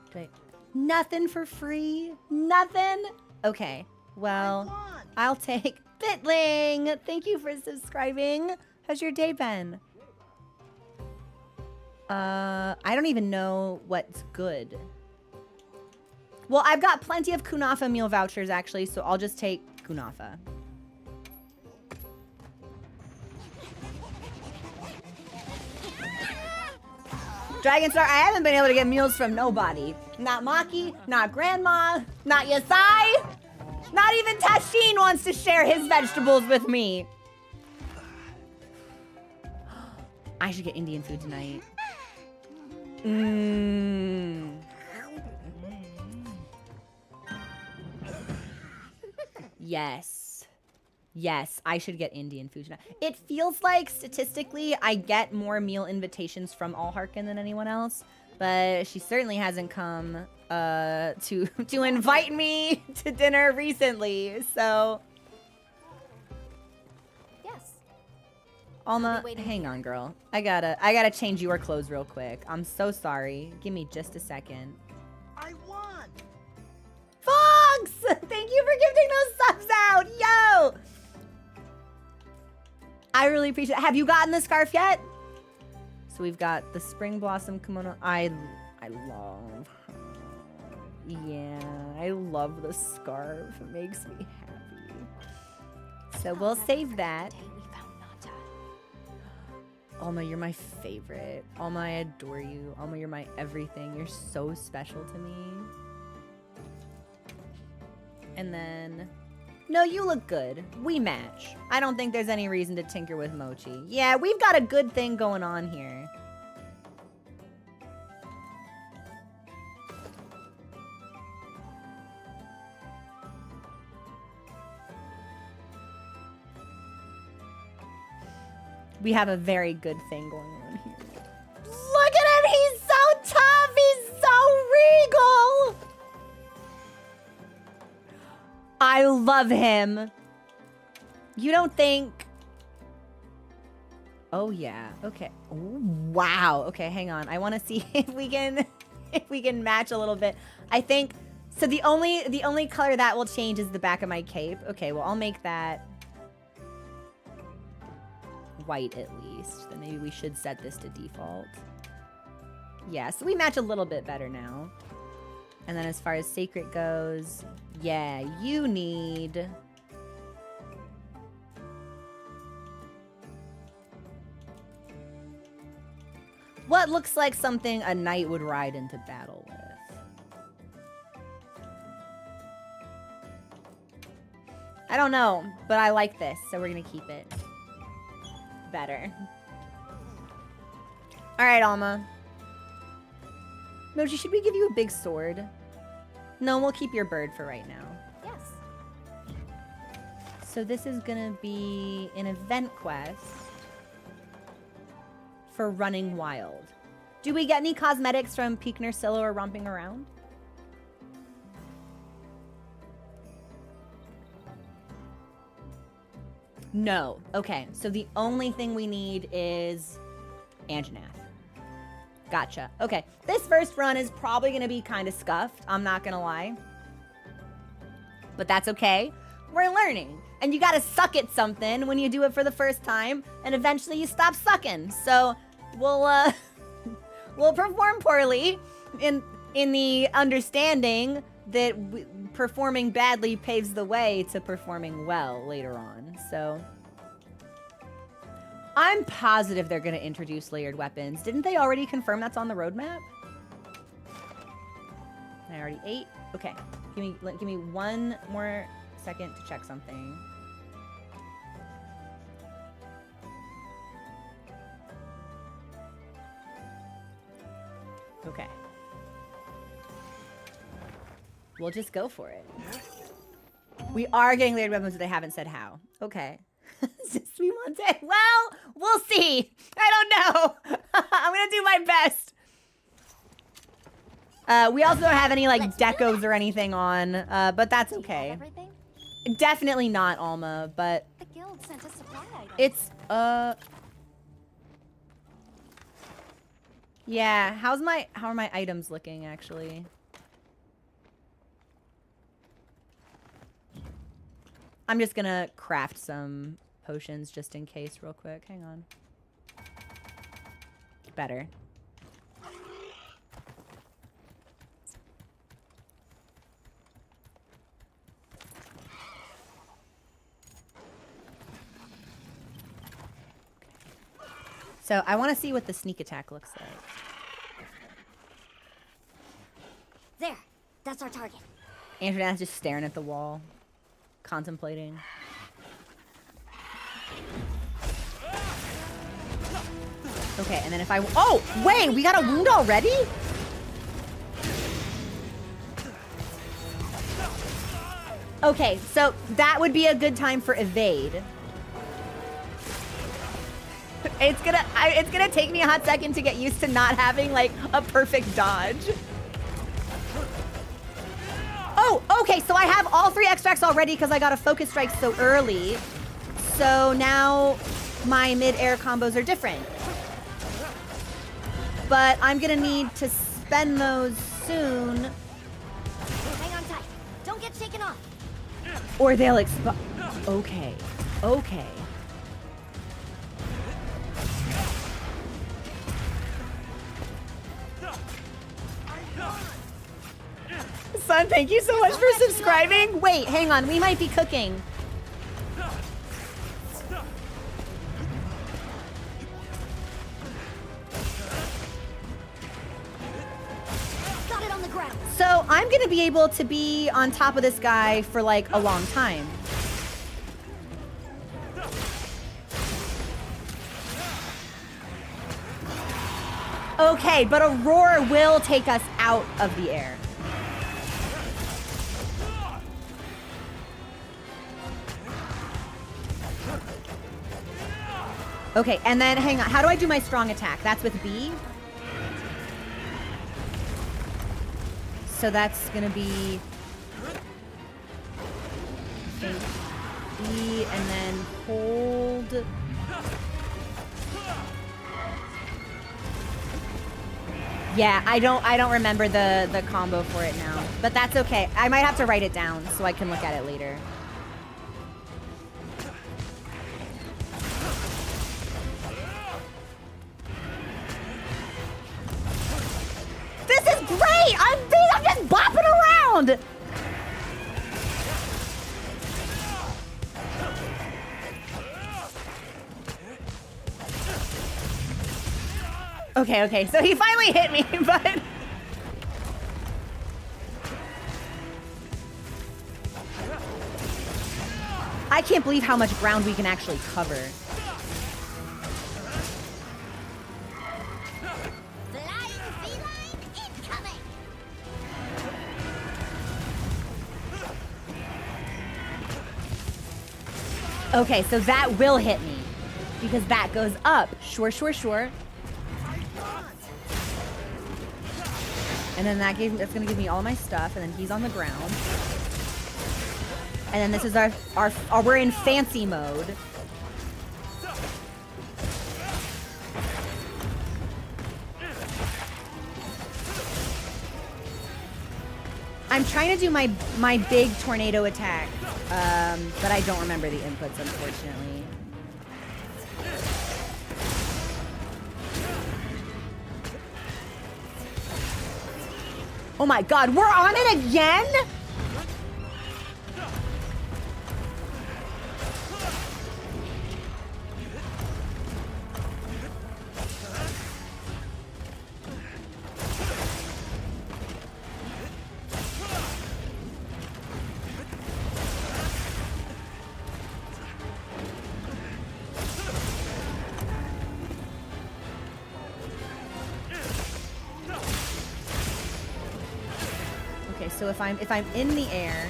Okay. Nothing for free? Nothing? Okay. Well, I'll take Bitling. Thank you for subscribing. How's your day been? I don't even know what's good. Well, I've got plenty of Kunafa meal vouchers, actually, so I'll just take Kunafa. Dragonstar, I haven't been able to get meals from nobody. Not Maki, not Grandma, not Yasai. Not even Tashin wants to share his vegetables with me. I should get Indian food tonight. Yes. Yes, I should get Indian food tonight. It feels like, statistically, I get more meal invitations from Allharkin than anyone else. But she certainly hasn't come to invite me to dinner recently, so... Yes. Alma, hang on, girl. I gotta change your clothes real quick. I'm so sorry. Give me just a second. I won! Fox! Thank you for gifting those subs out! Yo! I really appreciate it. Have you gotten the scarf yet? So we've got the Spring Blossom kimono. I love her. Yeah, I love the scarf. It makes me happy. So we'll save that. Alma, you're my favorite. Alma, I adore you. Alma, you're my everything. You're so special to me. And then... No, you look good. We match. I don't think there's any reason to tinker with Mochi. Yeah, we've got a good thing going on here. We have a very good thing going on here. Look at him! He's so tough! He's so regal! I love him. You don't think... Oh, yeah. Okay. Ooh, wow. Okay, hang on. I want to see if we can match a little bit. I think... So the only color that will change is the back of my cape. Okay, well, I'll make that white at least. Then maybe we should set this to default. Yeah, so we match a little bit better now. And then as far as Sacred goes, yeah, you need... What looks like something a knight would ride into battle with? I don't know, but I like this, so we're gonna keep it. Better. Alright, Alma. Mochi, should we give you a big sword? No, we'll keep your bird for right now. Yes. So this is gonna be an event quest for running wild. Do we get any cosmetics from Peekner, Silo, or Romping Around? No. Okay, so the only thing we need is Anjanath. Gotcha. Okay, this first run is probably going to be kind of scuffed. I'm not going to lie. But that's okay. We're learning. And you got to suck at something when you do it for the first time. And eventually you stop sucking. So we'll we'll perform poorly in the understanding that performing badly paves the way to performing well later on. So I'm positive they're going to introduce layered weapons. Didn't they already confirm that's on the roadmap? I already ate. Okay, give me one more second to check something. Okay. We'll just go for it. We are getting layered weapons, but they haven't said how. Okay. Just we want it. Well, we'll see. I don't know. I'm gonna do my best. We also don't have any like decos or anything on, but that's okay. Definitely not Alma, but The guild sent a supply item. it's yeah. How are my items looking actually? I'm just gonna craft some potions just in case real quick. Hang on. Better. So I want to see what the sneak attack looks like. There. That's our target. Anjanath's just staring at the wall, contemplating. Okay, and then if I... Oh, wait, we got a wound already? Okay, so that would be a good time for evade. It's gonna take me a hot second to get used to not having like a perfect dodge. Oh, okay, so I have all 3 extracts already because I got a focus strike so early. So now my mid-air combos are different. But I'm gonna need to spend those soon. Hang on tight. Don't get shaken off. Or they'll explode. Okay, okay. Son, thank you so much for subscribing. Wait, hang on. We might be cooking. Got it on the ground. So I'm going to be able to be on top of this guy for like a long time. Okay, but a roar will take us out of the air. Okay, and then hang on. How do I do my strong attack? That's with B. So that's gonna be E and then hold. Yeah, I don't remember the combo for it now, but that's okay. I might have to write it down so I can look at it later. This is great! I'm just bopping around! Okay, so he finally hit me, but... I can't believe how much ground we can actually cover. Okay, so that will hit me because that goes up. Sure, sure, sure. And then that's gonna give me all my stuff, and then he's on the ground. And then this is our we're in fancy mode. I'm trying to do my big tornado attack, but I don't remember the inputs, unfortunately. Oh my god, we're on it again? So if I'm in the air,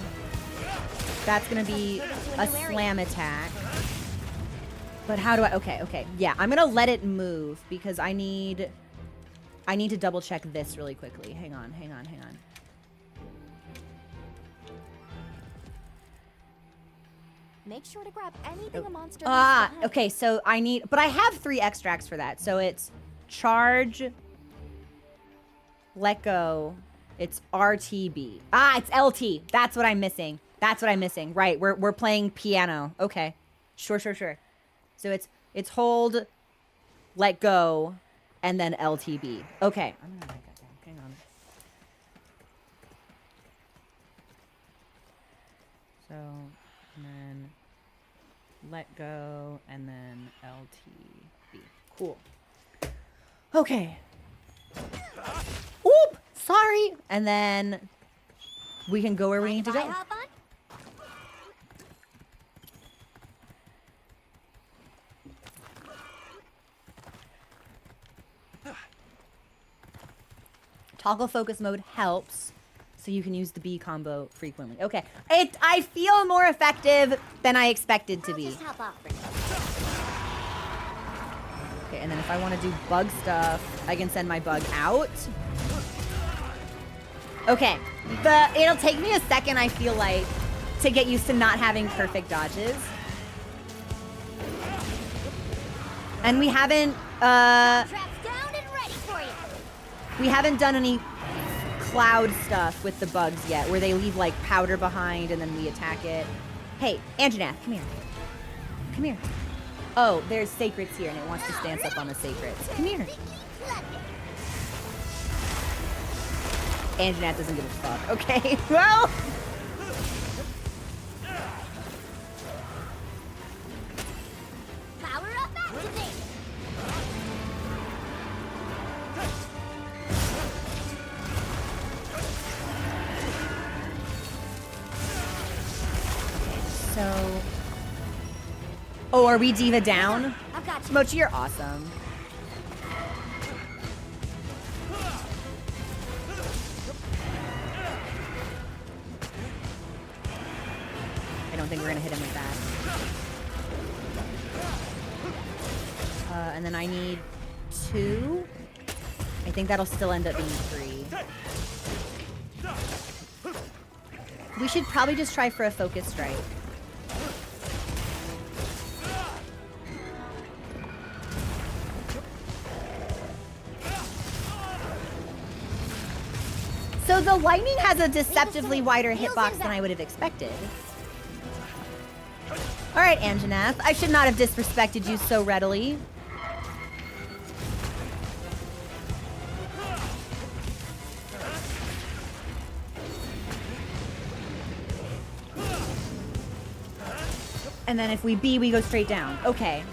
that's gonna be a slam attack. But how do I? Okay, yeah, I'm gonna let it move because I need to double check this really quickly. Hang on. Make sure to grab anything a monster. Okay. So but I have 3 extracts for that. So it's charge, let go. It's RTB. It's LT. That's what I'm missing. Right. We're playing piano. Okay. Sure. So it's hold, let go, and then LTB. Okay. I'm gonna write that down. Hang on. So, and then let go, and then LTB. Cool. Okay. Oop! Sorry. And then we can go where we need to go. Toggle focus mode helps, so you can use the B combo frequently. Okay. I feel more effective than I expected to be. Just hop off for now. Okay, and then if I want to do bug stuff, I can send my bug out. Okay, it'll take me a second, I feel like, to get used to not having perfect dodges. And we haven't, Traps down and ready for you. we haven't done any cloud stuff with the bugs yet, where they leave, like, powder behind and then we attack it. Hey, Anjanath, come here. Come here. Oh, there's sacrets here, and it wants to stance up on the sacrets. Come here. Anjanath doesn't give a fuck. Okay, well. Power up, activate. So. Oh, are we diva down? I've got you. Mochi, you're awesome. I don't think we're gonna hit him with that. And then I need 2. I think that'll still end up being 3. We should probably just try for a focus strike. So the lightning has a deceptively wider hitbox than I would have expected. All right, Anjanath. I should not have disrespected you so readily. And then if we B, we go straight down. Okay.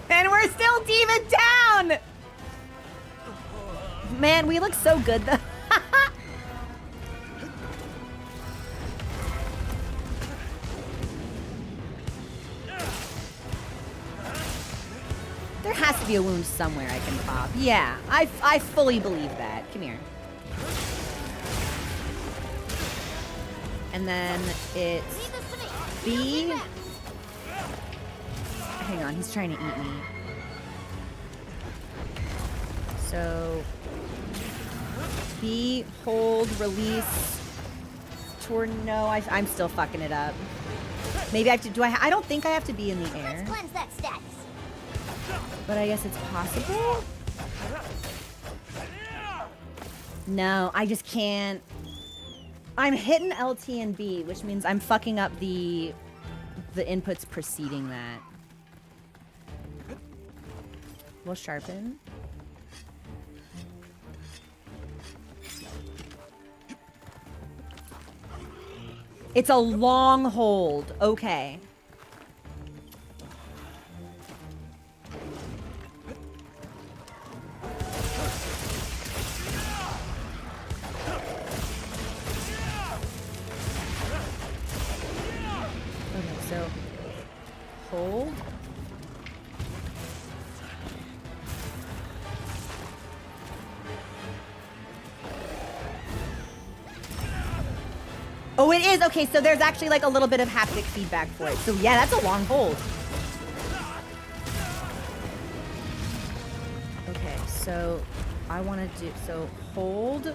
And we're still diva down! Man, we look so good though. There has to be a wound somewhere I can pop. Yeah, I fully believe that. Come here. and then it's Leave this to me. B. Hang on, he's trying to eat me. So B, hold, release. No, I'm still fucking it up. Maybe I have to. I don't think I have to be in the air. Let's cleanse that status. But I guess it's possible. No, I just can't. I'm hitting LT and B, which means I'm fucking up the inputs preceding that. We'll sharpen. It's a long hold. Okay. Okay, so hold. Oh, it is? Okay, so there's actually like a little bit of haptic feedback for it. So yeah, that's a long hold. Okay, so I want to do, so hold.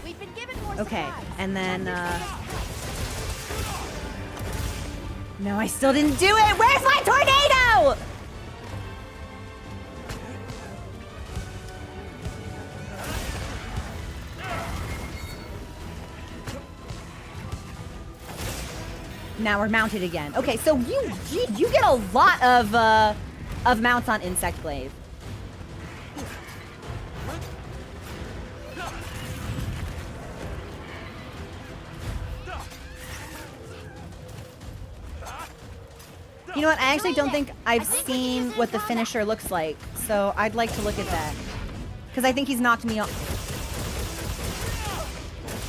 We've been given more Okay, supplies. and then, no, I still didn't do it. Where's my tornado? Now we're mounted again. Okay, so you get a lot of mounts on Insect Glaive. You know what? I actually don't think I've seen what the finisher looks like, so I'd like to look at that. Because I think he's knocked me off.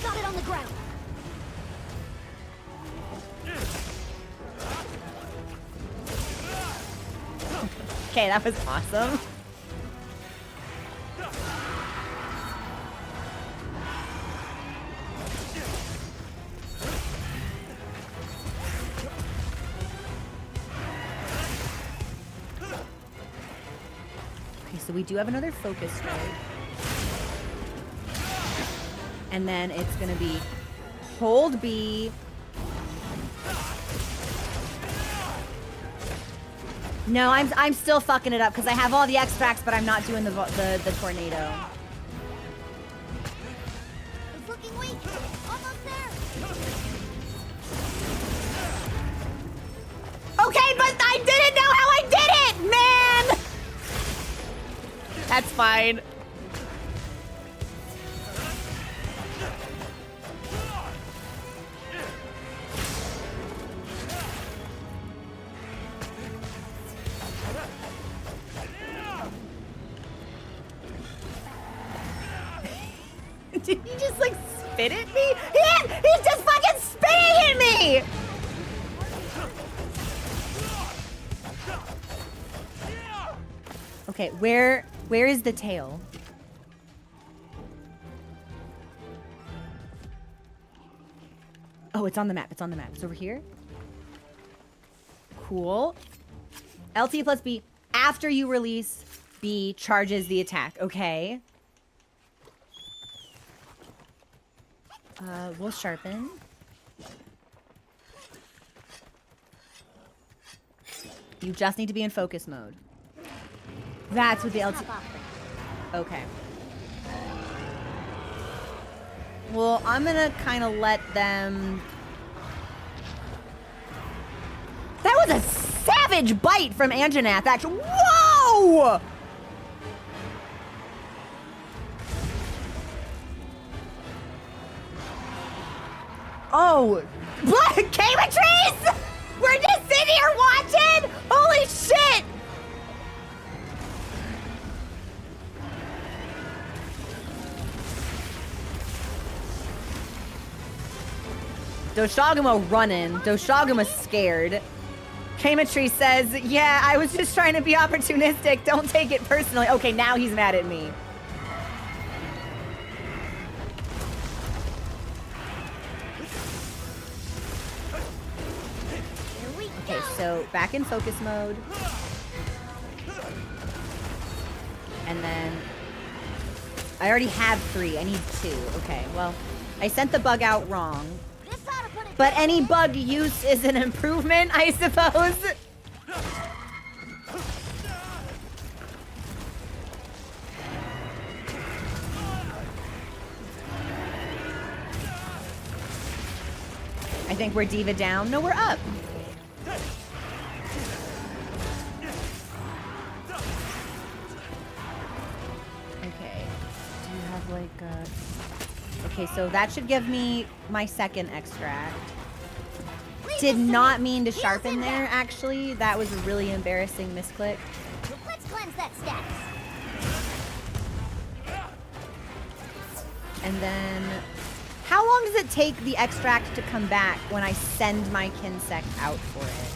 Got it on the ground. Okay, that was awesome. Okay, so we do have another focus strike. And then it's gonna be hold B. No, I'm still fucking it up because I have all the extracts, but I'm not doing the tornado. It's looking weak. Almost there. Okay, but I didn't know how I did it, man! That's fine. Did he just like spit at me? He's just fucking spitting at me! Okay, where is the tail? Oh, it's on the map. It's on the map. It's over here. Cool. LT plus B. After you release, B charges the attack. Okay. We'll sharpen. You just need to be in focus mode. That's what the LT... Okay. Well, I'm gonna kind of let them... That was a savage bite from Anjanath, actually. Whoa! Oh, what? Camatrice? We're just sitting here watching? Holy shit! Doshaguma running. Doshaguma's scared. Camatrice says, yeah, I was just trying to be opportunistic. Don't take it personally. Okay, now he's mad at me. so back in focus mode. And then I already have 3. I need 2. Okay, well, I sent the bug out wrong. This ought to put it But to any bed. bug use is an improvement, I suppose. I think we're diva down. No, we're up. Okay. Do you have like okay, so that should give me my second extract. Did not mean to sharpen there, actually. That was a really embarrassing misclick. Let's cleanse that status. And then, how long does it take the extract to come back when I send my Kinsect out for it?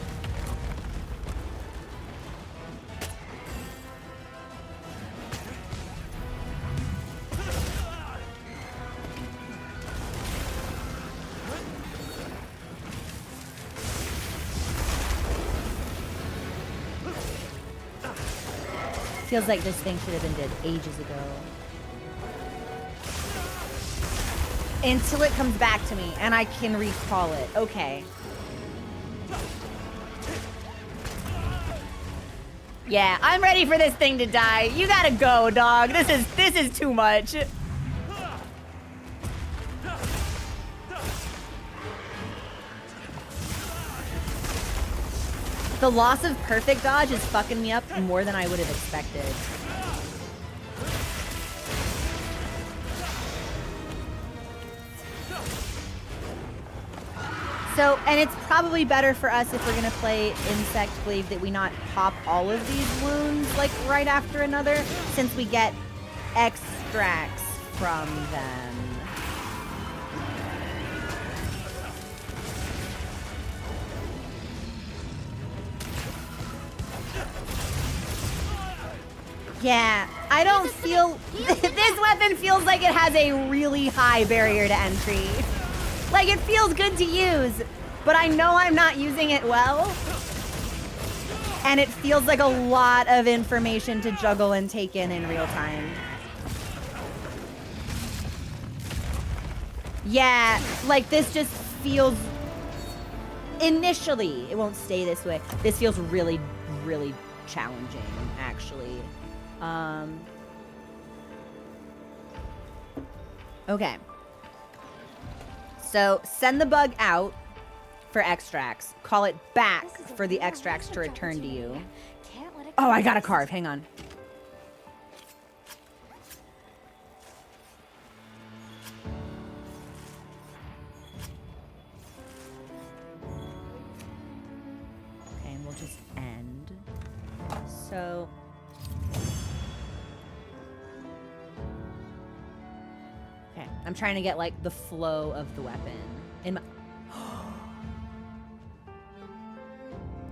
Feels like this thing should have been dead ages ago. Until it comes back to me and I can recall it. Okay. Yeah, I'm ready for this thing to die. You gotta go, dog. This is too much. The loss of perfect dodge is fucking me up more than I would have expected. So, and it's probably better for us if we're gonna play Insect Glaive that we not pop all of these wounds like right after another, since we get extracts from them. Yeah, I don't feel... This weapon feels like it has a really high barrier to entry. Like, it feels good to use, but I know I'm not using it well. And it feels like a lot of information to juggle and take in real time. Yeah, like, this just feels... Initially, it won't stay this way. This feels really, really challenging, actually. Okay. So, send the bug out for extracts. Call it back for the extracts to return to you. Oh, I got a carve. Hang on. Okay, and we'll just end. So... Okay, I'm trying to get, like, the flow of the weapon. In my...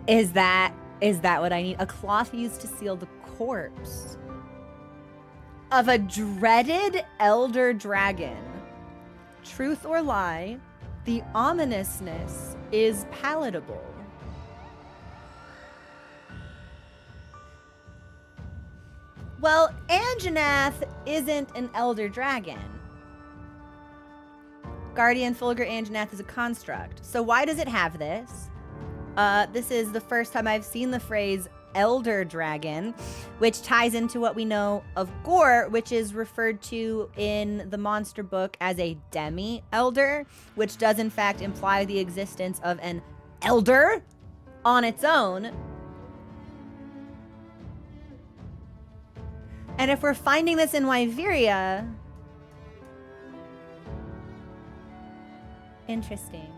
Is that what I need? A cloth used to seal the corpse of a dreaded elder dragon. Truth or lie, the ominousness is palatable. Well, Anjanath isn't an elder dragon. Guardian Fulgur Anjanath is a construct. So why does it have this? This is the first time I've seen the phrase elder dragon, which ties into what we know of Gore, which is referred to in the monster book as a demi-elder, which does in fact imply the existence of an elder on its own. And if we're finding this in Wyveria... Interesting.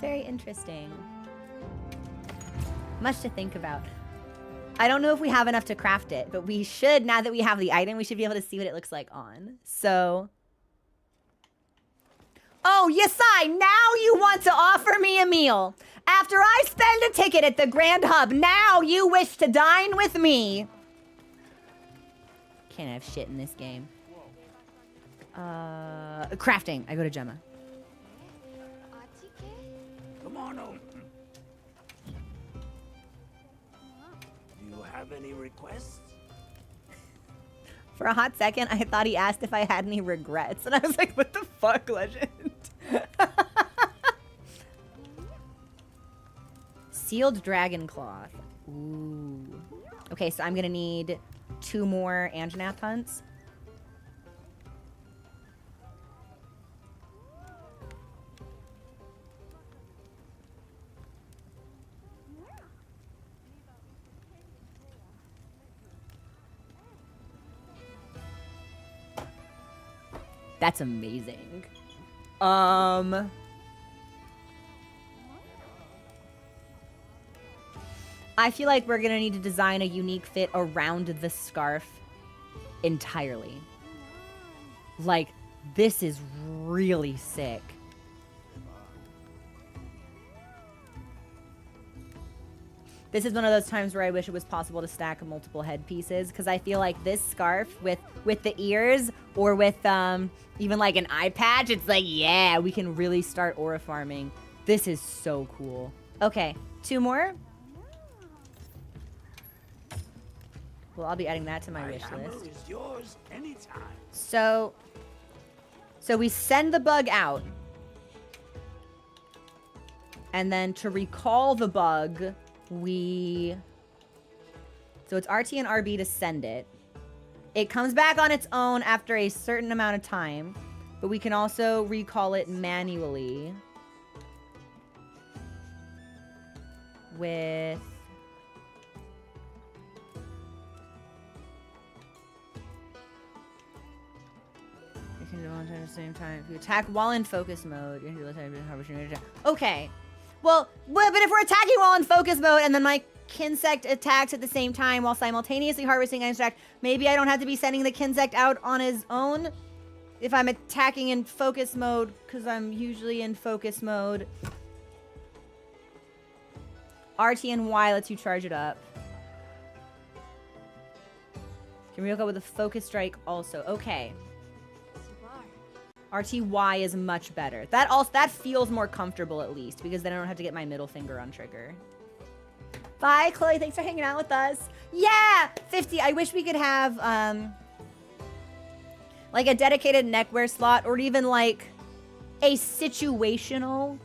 Very interesting. Much to think about. I don't know if we have enough to craft it, but we should, now that we have the item, we should be able to see what it looks like on. So... Oh, Yasai, now you want to offer me a meal. After I spend a ticket at the Grand Hub, now you wish to dine with me. Can't have shit in this game. Crafting. I go to Gemma. have any requests? For a hot second, I thought he asked if I had any regrets. And I was like, what the fuck, Legend? Sealed dragon cloth. Ooh. Okay, so I'm gonna need 2 more Anjanath hunts. That's amazing. I feel like we're gonna need to design a unique fit around the scarf entirely. Like, this is really sick. This is one of those times where I wish it was possible to stack multiple headpieces, because I feel like this scarf with the ears or with even like an eye patch, it's like, yeah, we can really start aura farming. This is so cool. Okay, 2 more. Well, I'll be adding that to my wish list. Is yours anytime. So we send the bug out. And then to recall the bug, so it's RT and RB to send it. It comes back on its own after a certain amount of time, but we can also recall it manually with you can do one time at the same time. If you attack while in focus mode, you can do the time to attack. Okay. Well, but if we're attacking while in focus mode and then my Kinsect attacks at the same time while simultaneously harvesting extract, maybe I don't have to be sending the Kinsect out on his own if I'm attacking in focus mode, because I'm usually in focus mode. RT and Y lets you charge it up. Can we go with a focus strike also? Okay. RTY is much better. That feels more comfortable at least, because then I don't have to get my middle finger on trigger. Bye, Chloe. Thanks for hanging out with us. Yeah, 50. I wish we could have like a dedicated neckwear slot, or even like a situational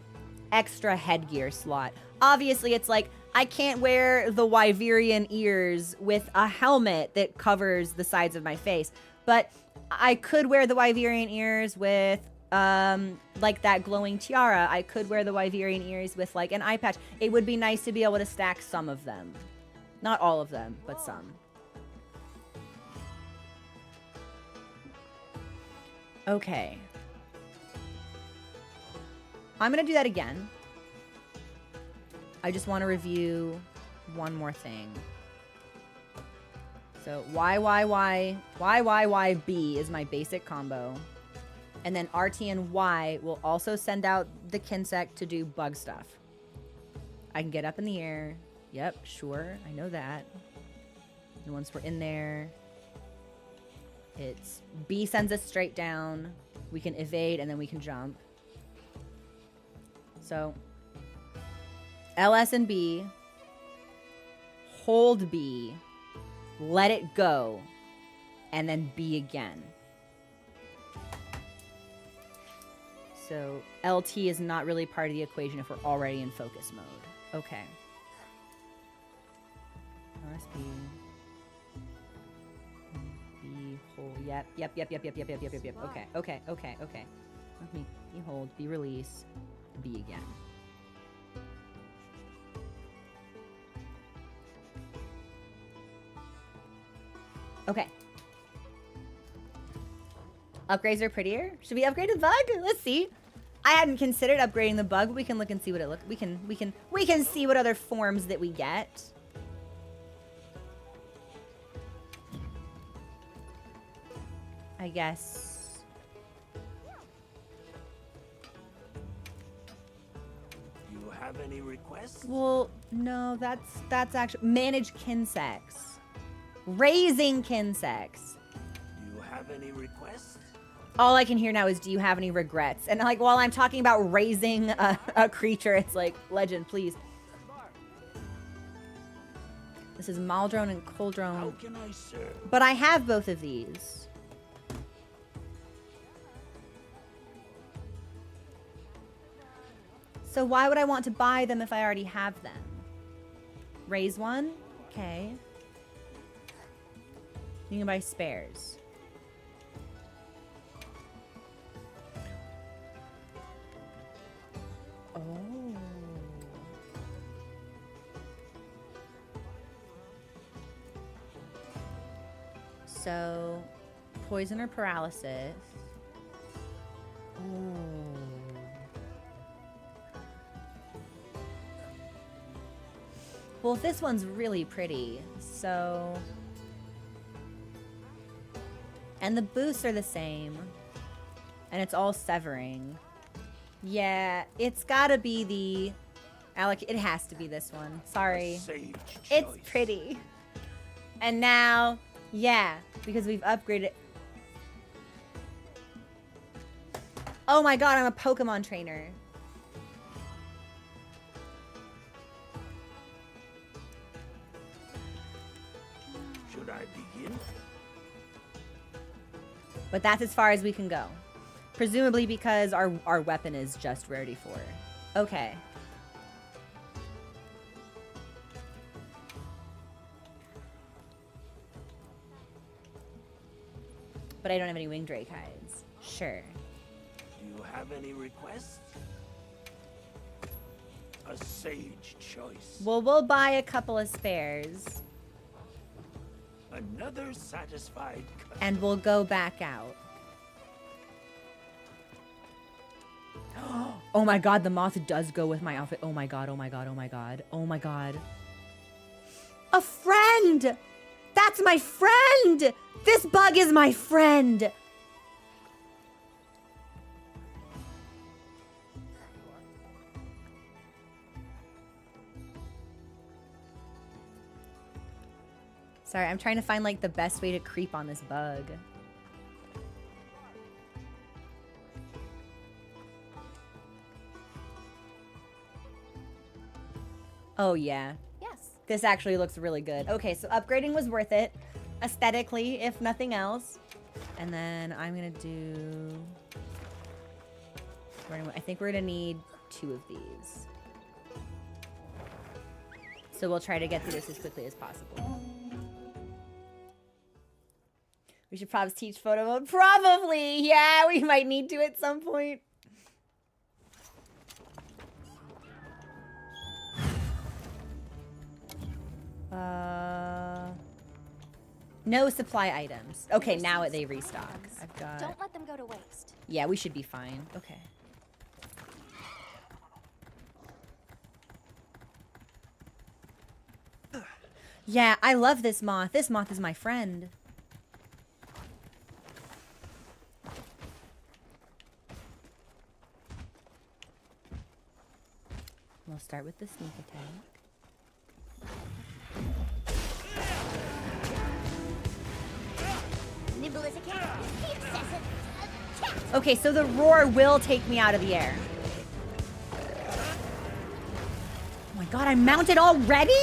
extra headgear slot. Obviously, it's like I can't wear the Wyverian ears with a helmet that covers the sides of my face, but I could wear the Wyverian ears with, like that glowing tiara. I could wear the Wyverian ears with, like, an eye patch. It would be nice to be able to stack some of them. Not all of them, but some. Okay. I'm gonna do that again. I just want to review one more thing. So YYYB is my basic combo. And then RT and Y will also send out the Kinsect to do bug stuff. I can get up in the air. Yep, sure. I know that. And once we're in there, it's B sends us straight down. We can evade and then we can jump. So LS and B, hold B, let it go, and then B again. So LT is not really part of the equation if we're already in focus mode. Okay. LS B. B hold. Yep. Okay. Let me B hold, B release, B again. Okay. Upgrades are prettier. Should we upgrade the bug? Let's see. I hadn't considered upgrading the bug, but we can look and see what it looks. We can see what other forms that we get. I guess. You have any requests? Well, no, that's actually manage Kinsects. Raising Kinsects. Do you have any requests? All I can hear now is, do you have any regrets? And like, while I'm talking about raising a creature, it's like, Legend, please. This is Maldrone and How Coldrone. can I serve? But I have both of these. So why would I want to buy them if I already have them? Raise one? Okay. You can buy spares. Oh. So, poison or paralysis. Oh. Well, this one's really pretty, so... And the boosts are the same. And it's all severing. Yeah, it's gotta be the... It has to be this one. Sorry. Sage It's choice. pretty. And now, yeah, because we've upgraded... Oh my god, I'm a Pokemon trainer. Should I begin? But that's as far as we can go. Presumably because our weapon is just rarity 4. Okay. But I don't have any winged drake hides. Sure. Do you have any requests? A sage choice. Well, we'll buy a couple of spares. Another satisfied customer. And we'll go back out. Oh my god, the moth does go with my outfit. Oh my god, oh my god, oh my god. Oh my god. A friend! That's my friend! This bug is my friend! Sorry, I'm trying to find like the best way to creep on this bug. Oh yeah. Yes. This actually looks really good. Okay, so upgrading was worth it. Aesthetically, if nothing else. And then I'm gonna do... I think we're gonna need 2 of these. So we'll try to get through this as quickly as possible. We should probably teach photo mode. Probably! Yeah, we might need to at some point. No supply items. Okay, now they restock. I've got... Don't let them go to waste. Yeah, we should be fine. Okay. Yeah, I love this moth. This moth is my friend. We'll start with the sneak attack. Nimble as a cat. The excessive attack. Okay, so the roar will take me out of the air. Oh my god, I'm mounted already?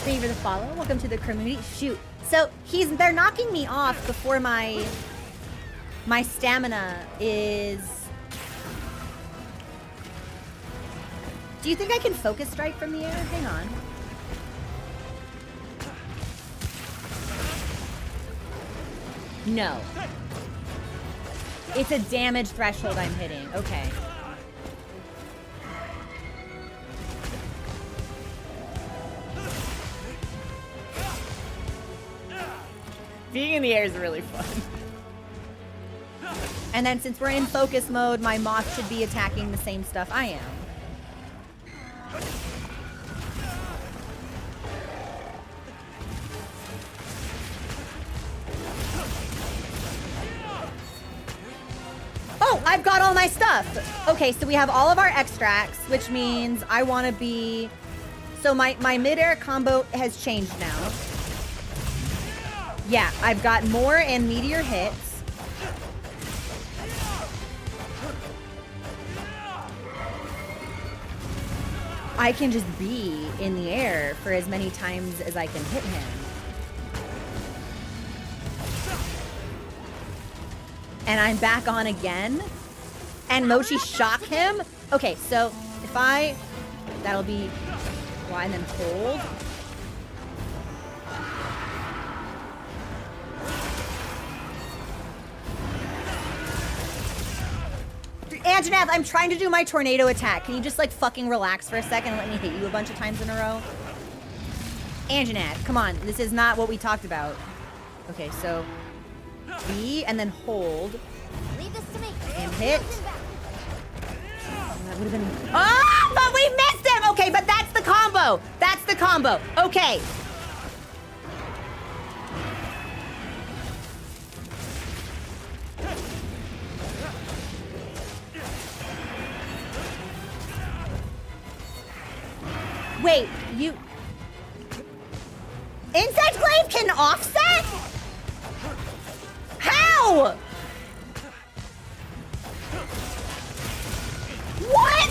Thank you for the follow. Welcome to the community. Shoot. So they're knocking me off before my stamina is... Do you think I can focus strike from the air? Hang on. No. It's a damage threshold I'm hitting. Okay. Being in the air is really fun. And then since we're in focus mode, my moth should be attacking the same stuff I am. Oh, I've got all my stuff. Okay, so we have all of our extracts, which means I want to be... So my mid-air combo has changed now. Yeah, I've got more and meteor hits. I can just be in the air for as many times as I can hit him. And I'm back on again. And Mochi shock him. Okay, so if I... That'll be... Y and then hold. Anjanath, I'm trying to do my tornado attack. Can you just like fucking relax for a second and let me hit you a bunch of times in a row? Anjanath, come on. This is not what we talked about. Okay, so B and then hold. Leave this to me. And hit. That would have been... Oh, but we missed him! Okay, but that's the combo. That's the combo. Okay. Wait, you... Insect Glaive can offset? How? What?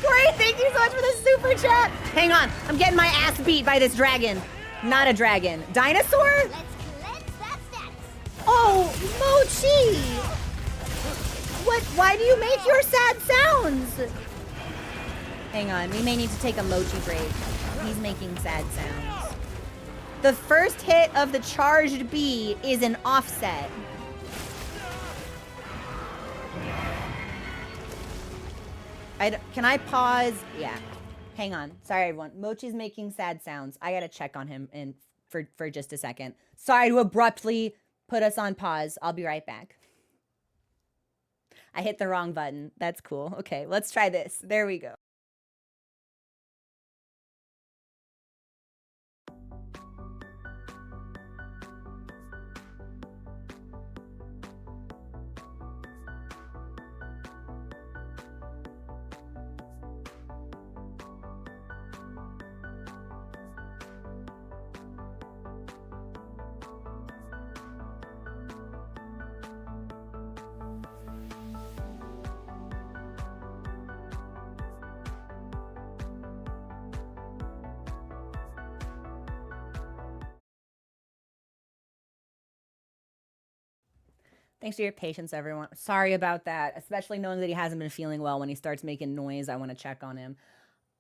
Great, thank you so much for the super chat. Hang on, I'm getting my ass beat by this dragon. Not a dragon. Dinosaur? Let's cleanse that status. Oh, Mochi! What? Why do you make your sad sounds? Hang on, we may need to take a Mochi break. He's making sad sounds. The first hit of the charged bee is an offset. Can I pause? Yeah. Hang on. Sorry, everyone. Mochi's making sad sounds. I gotta check on him for just a second. Sorry to abruptly put us on pause. I'll be right back. I hit the wrong button. That's cool. Okay, let's try this. There we go. Thanks for your patience, everyone. Sorry about that, especially knowing that he hasn't been feeling well. When he starts making noise, I want to check on him.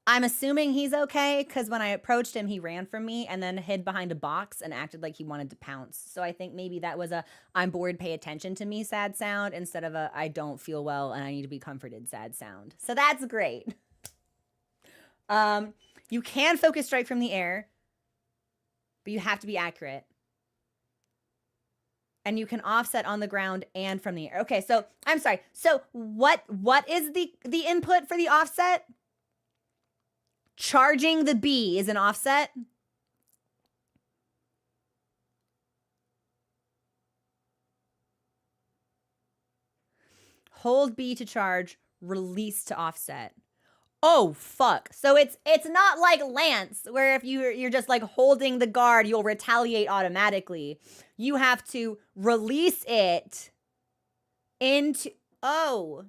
I'm assuming he's okay, because when I approached him, he ran from me and then hid behind a box and acted like he wanted to pounce. So I think maybe that was a I'm bored, pay attention to me sad sound instead of a I don't feel well and I need to be comforted sad sound. So that's great. You can focus strike from the air, but you have to be accurate. And you can offset on the ground and from the air. Okay, so I'm sorry. So what is the input for the offset? Charging the bee is an offset. Hold B to charge, release to offset. Oh, fuck. So it's not like Lance, where if you're just like holding the guard, you'll retaliate automatically. You have to release it into... Oh.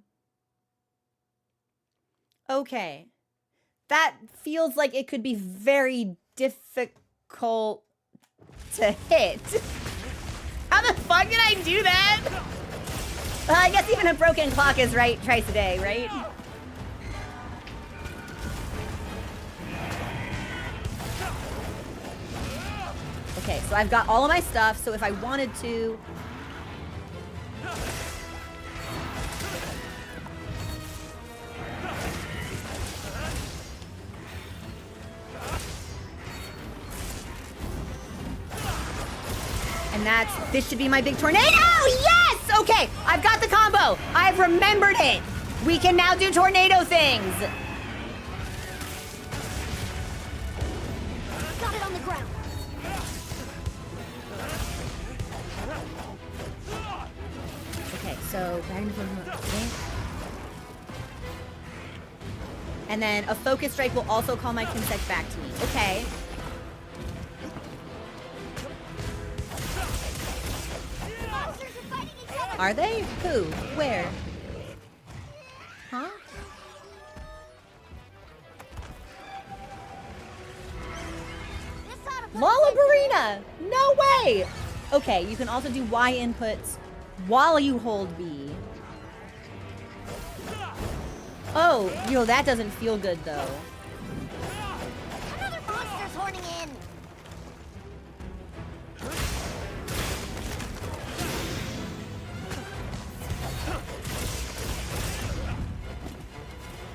Okay. That feels like it could be very difficult to hit. How the fuck did I do that? I guess even a broken clock is right twice a day, right? Okay, so I've got all of my stuff, so if I wanted to... And this should be my big tornado! Yes! Okay, I've got the combo. I've remembered it. We can now do tornado things. Got it on the ground. Okay, So, and then a focus strike will also call my Kinsect back to me. Okay. Monsters are fighting each other. Are they? Who? Where? Huh? This ought to put Lollabarina! No way! Okay, you can also do Y inputs while you hold B. Oh, that doesn't feel good though. another monster's horning in.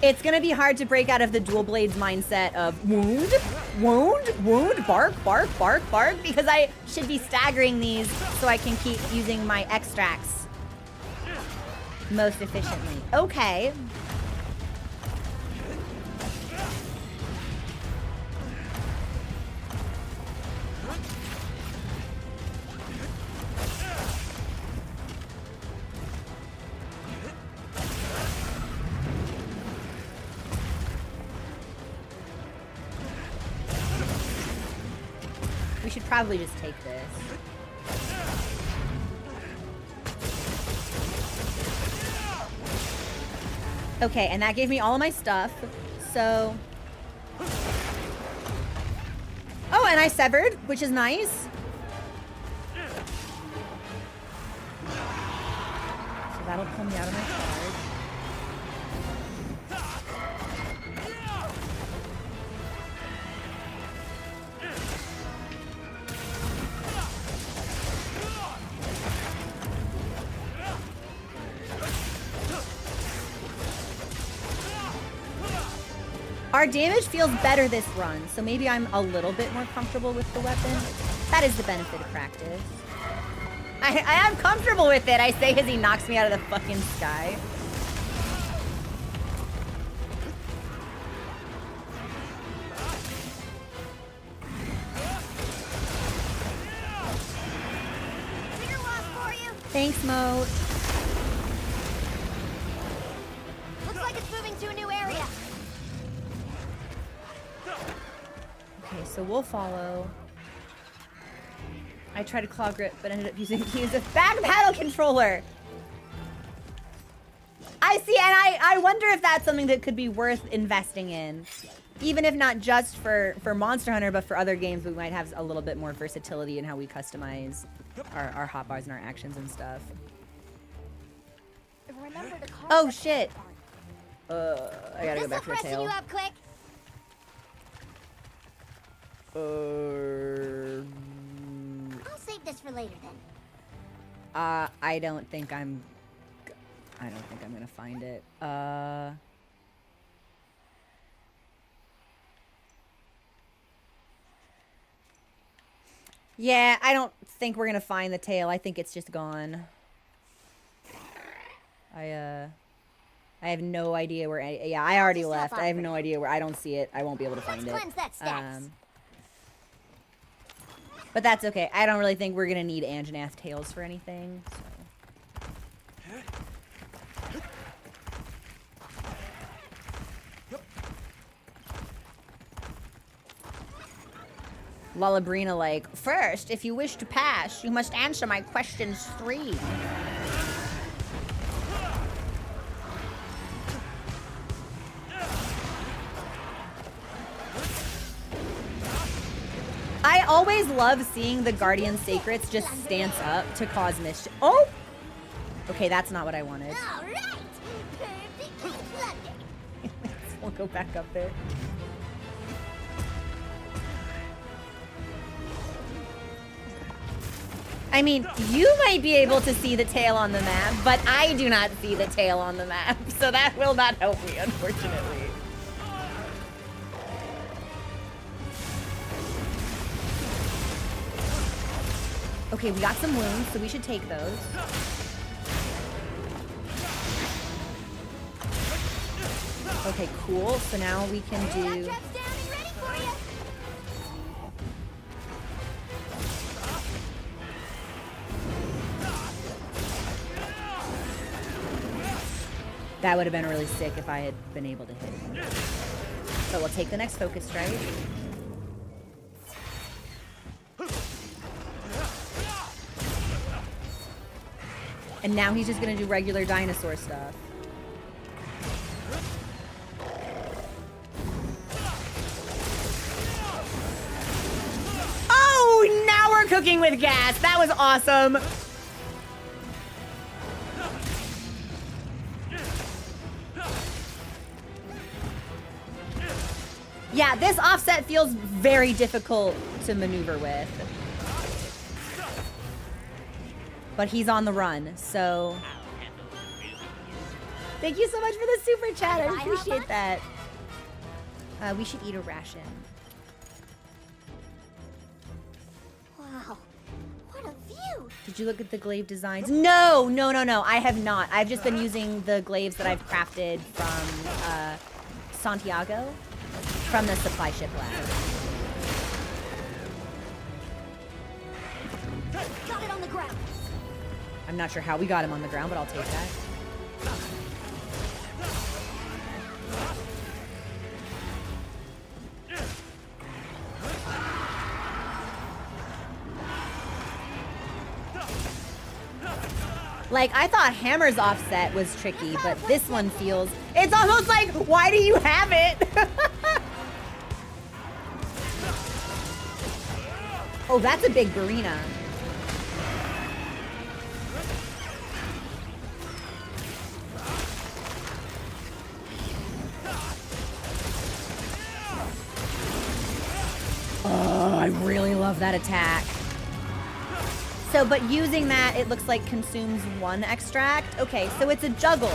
It's gonna be hard to break out of the dual blades mindset of wound, wound, wound, bark, bark, bark, bark, because I should be staggering these so I can keep using my extracts most efficiently. Okay. We should probably just take this. Okay, and that gave me all of my stuff. So... Oh, and I severed, which is nice. So that'll pull me out of my charge. Our damage feels better this run, so maybe I'm a little bit more comfortable with the weapon. That is the benefit of practice. I am comfortable with it, I say as he knocks me out of the fucking sky. Bigger loss for you. Thanks, Mo. Looks like it's moving to a new area. Okay, so we'll follow. I tried to claw grip, but ended up using a back paddle controller. I see, and I wonder if that's something that could be worth investing in. Even if not just for Monster Hunter, but for other games, we might have a little bit more versatility in how we customize our hotbars and our actions and stuff. Remember to call Oh, the shit. part. I gotta go This'll back for a freshen tail. you up quick. I'll save this for later then. I don't think I'm gonna find it. Yeah, I don't think we're gonna find the tail. I think it's just gone. I have no idea where. Yeah, I already Just left. hop I have on. no idea where. I don't see it. I won't be able to Let's find it. cleanse that stacks. But that's okay. I don't really think we're gonna need Anjanath tails for anything. So. Lullabrina like, first, if you wish to pass, you must answer my questions 3. I always love seeing the Guardian Sacrets just stance up to cause mischief. Oh! Okay, that's not what I wanted. All right. Perfect plunder. We'll go back up there. I mean, you might be able to see the tail on the map, but I do not see the tail on the map, so that will not help me, unfortunately. Okay, we got some wounds, so we should take those. Okay, cool. So now we can do... Trap's down and ready for you. That would have been really sick if I had been able to hit him. So we'll take the next focus strike. And now he's just gonna do regular dinosaur stuff. Oh, now we're cooking with gas. That was awesome. Yeah, this offset feels very difficult to maneuver with. But he's on the run, so... Thank you so much for the super chat. I appreciate that. We should eat a ration. Wow, what a view! Did you look at the glaive designs? No, no, no, no. I have not. I've just been using the glaives that I've crafted from Santiago, from the supply ship lab. Got it on the ground. I'm not sure how we got him on the ground, but I'll take that. Like, I thought Hammer's offset was tricky, but this one feels... It's almost like, why do you have it? Oh, that's a big Barina. Oh, I really love that attack. So, but using that, it looks like consumes 1 extract. Okay, so it's a juggle.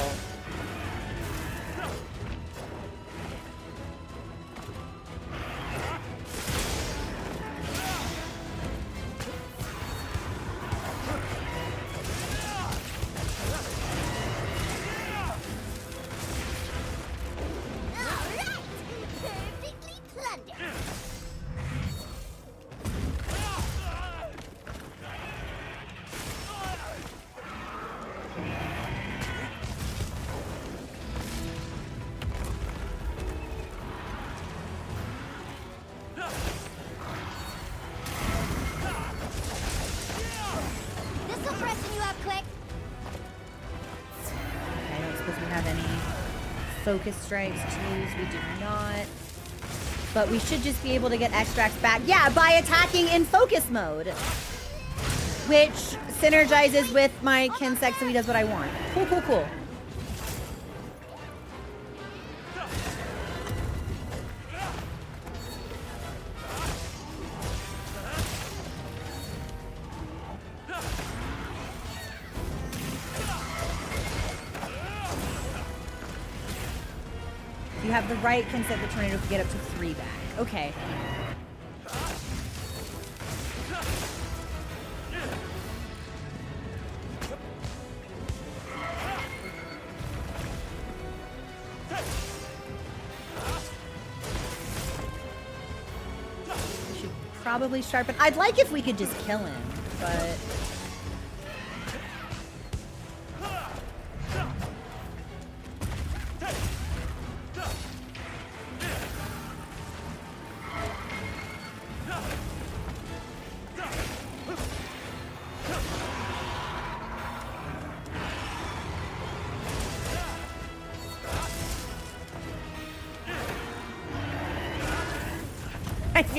Focus strikes to use, we do not. But we should just be able to get extracts back. Yeah, by attacking in focus mode. Which synergizes with my Kinsect, so he does what I want. Cool, cool, cool. You have the right Kinsect, the tornado can get up to 3 back. Okay. We should probably sharpen. I'd like if we could just kill him, but...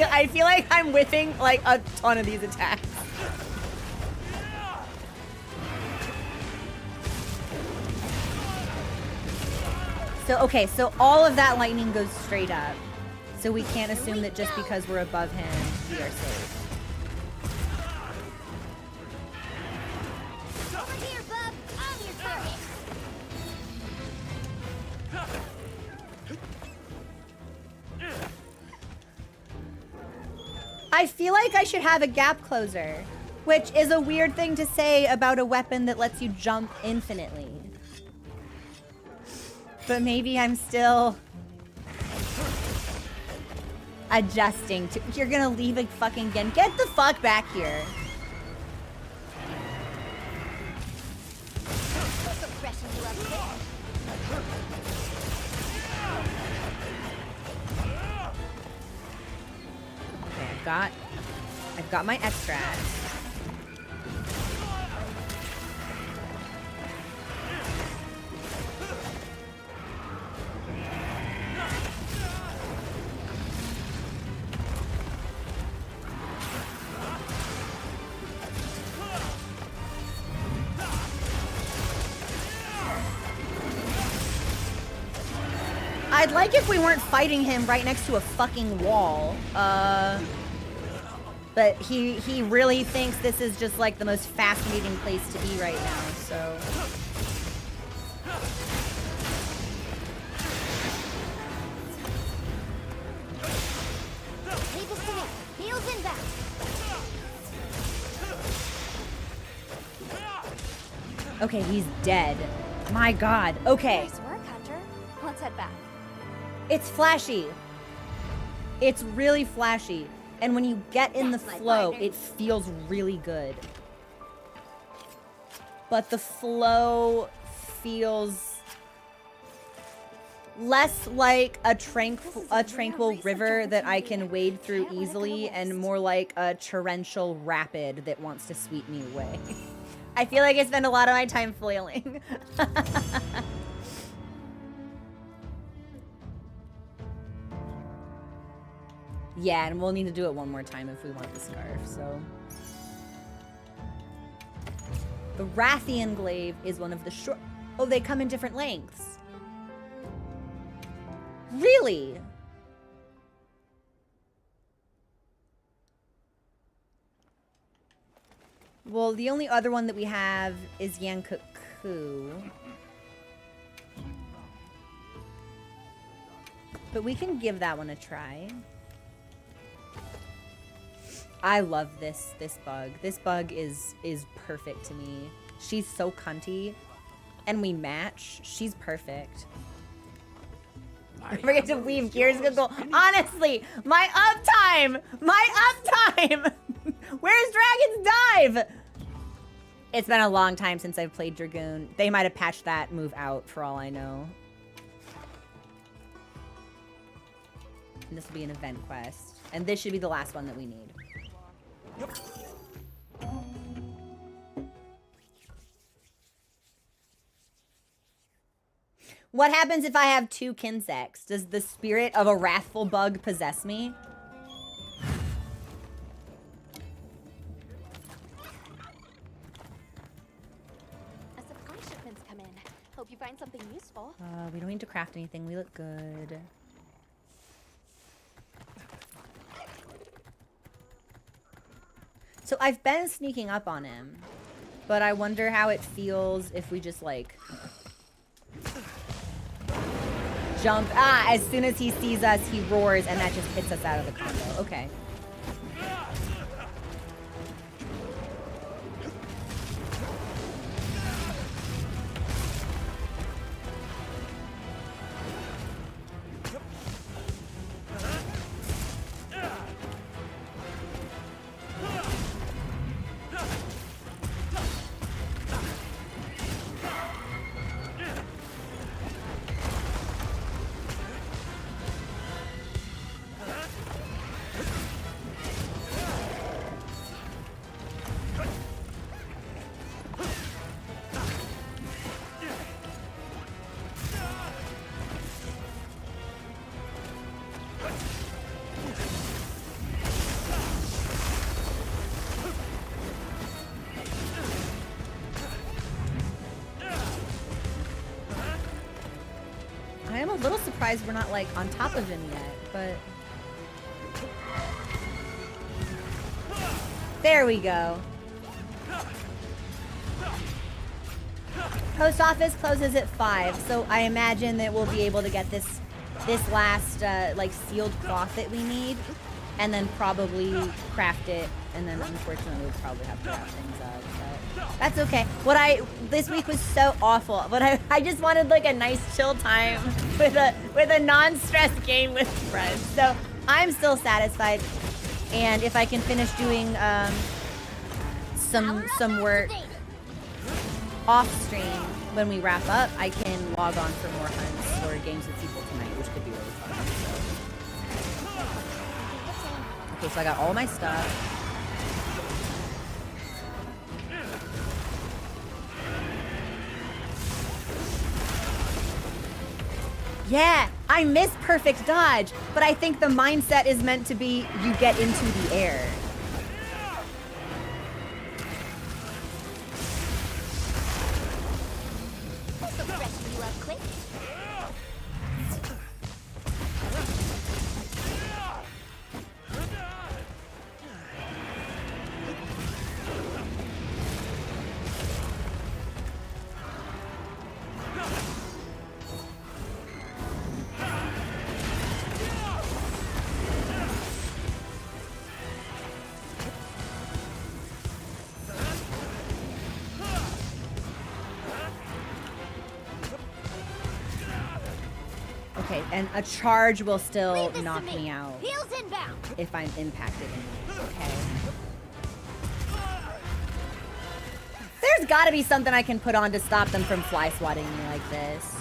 I feel like I'm whiffing like a ton of these attacks. So, okay, so all of that lightning goes straight up. So we can't assume that just because we're above him, we are safe. Over here, bub. I'm your target. I feel like I should have a gap closer, which is a weird thing to say about a weapon that lets you jump infinitely. But maybe I'm still adjusting to... You're gonna leave it fucking again. Get the fuck back here. I've got my extract. I'd like if we weren't fighting him right next to a fucking wall. But he really thinks this is just like the most fascinating place to be right now, so. Leave this to me. Heels in back. Okay, he's dead. My God. Okay. Nice work, Hunter. Let's head back. It's flashy. It's really flashy. And when you get in the That's my flow, partner. it feels really good. But the flow feels less like a tranquil river that I can wade through easily and more like a torrential rapid that wants to sweep me away. I feel like I spend a lot of my time flailing. Yeah, and we'll need to do it one more time if we want the scarf, so. The Rathian Glaive is one of the short... Oh, they come in different lengths. Really? Well, the only other one that we have is Yankuku. But we can give that one a try. I love this bug. This bug is perfect to me. She's so cunty, and we match. She's perfect. I forget to weave gears. Go. Honestly, my uptime. Where's Dragon's Dive? It's been a long time since I've played Dragoon. They might have patched that move out for all I know. And this will be an event quest, and this should be the last one that we need. What happens if I have 2 Kinsects? Does the spirit of a wrathful bug possess me? A supply shipment's come in. Hope you find something useful. We don't need to craft anything. We look good. So I've been sneaking up on him, but I wonder how it feels if we just like jump. As soon as he sees us, he roars and that just hits us out of the combo. Okay. Surprised we're not like on top of him yet, but there we go. Post office closes at 5, so I imagine that we'll be able to get this last like sealed cloth that we need, and then probably craft it, and then unfortunately we'll probably have to wrap things up. But that's okay. This week was so awful, but I just wanted like a nice chill time with a non-stress game with friends. So I'm still satisfied, and if I can finish doing some work off stream when we wrap up, I can log on for more hunts or games with people tonight, which could be really fun. So. Okay, so I got all my stuff. Yeah, I miss perfect dodge, but I think the mindset is meant to be you get into the air. This'll freshen you up quick. Okay, and a charge will still Leave this knock to me out Heels inbound. if I'm impacted in it. Okay. There's gotta be something I can put on to stop them from fly swatting me like this.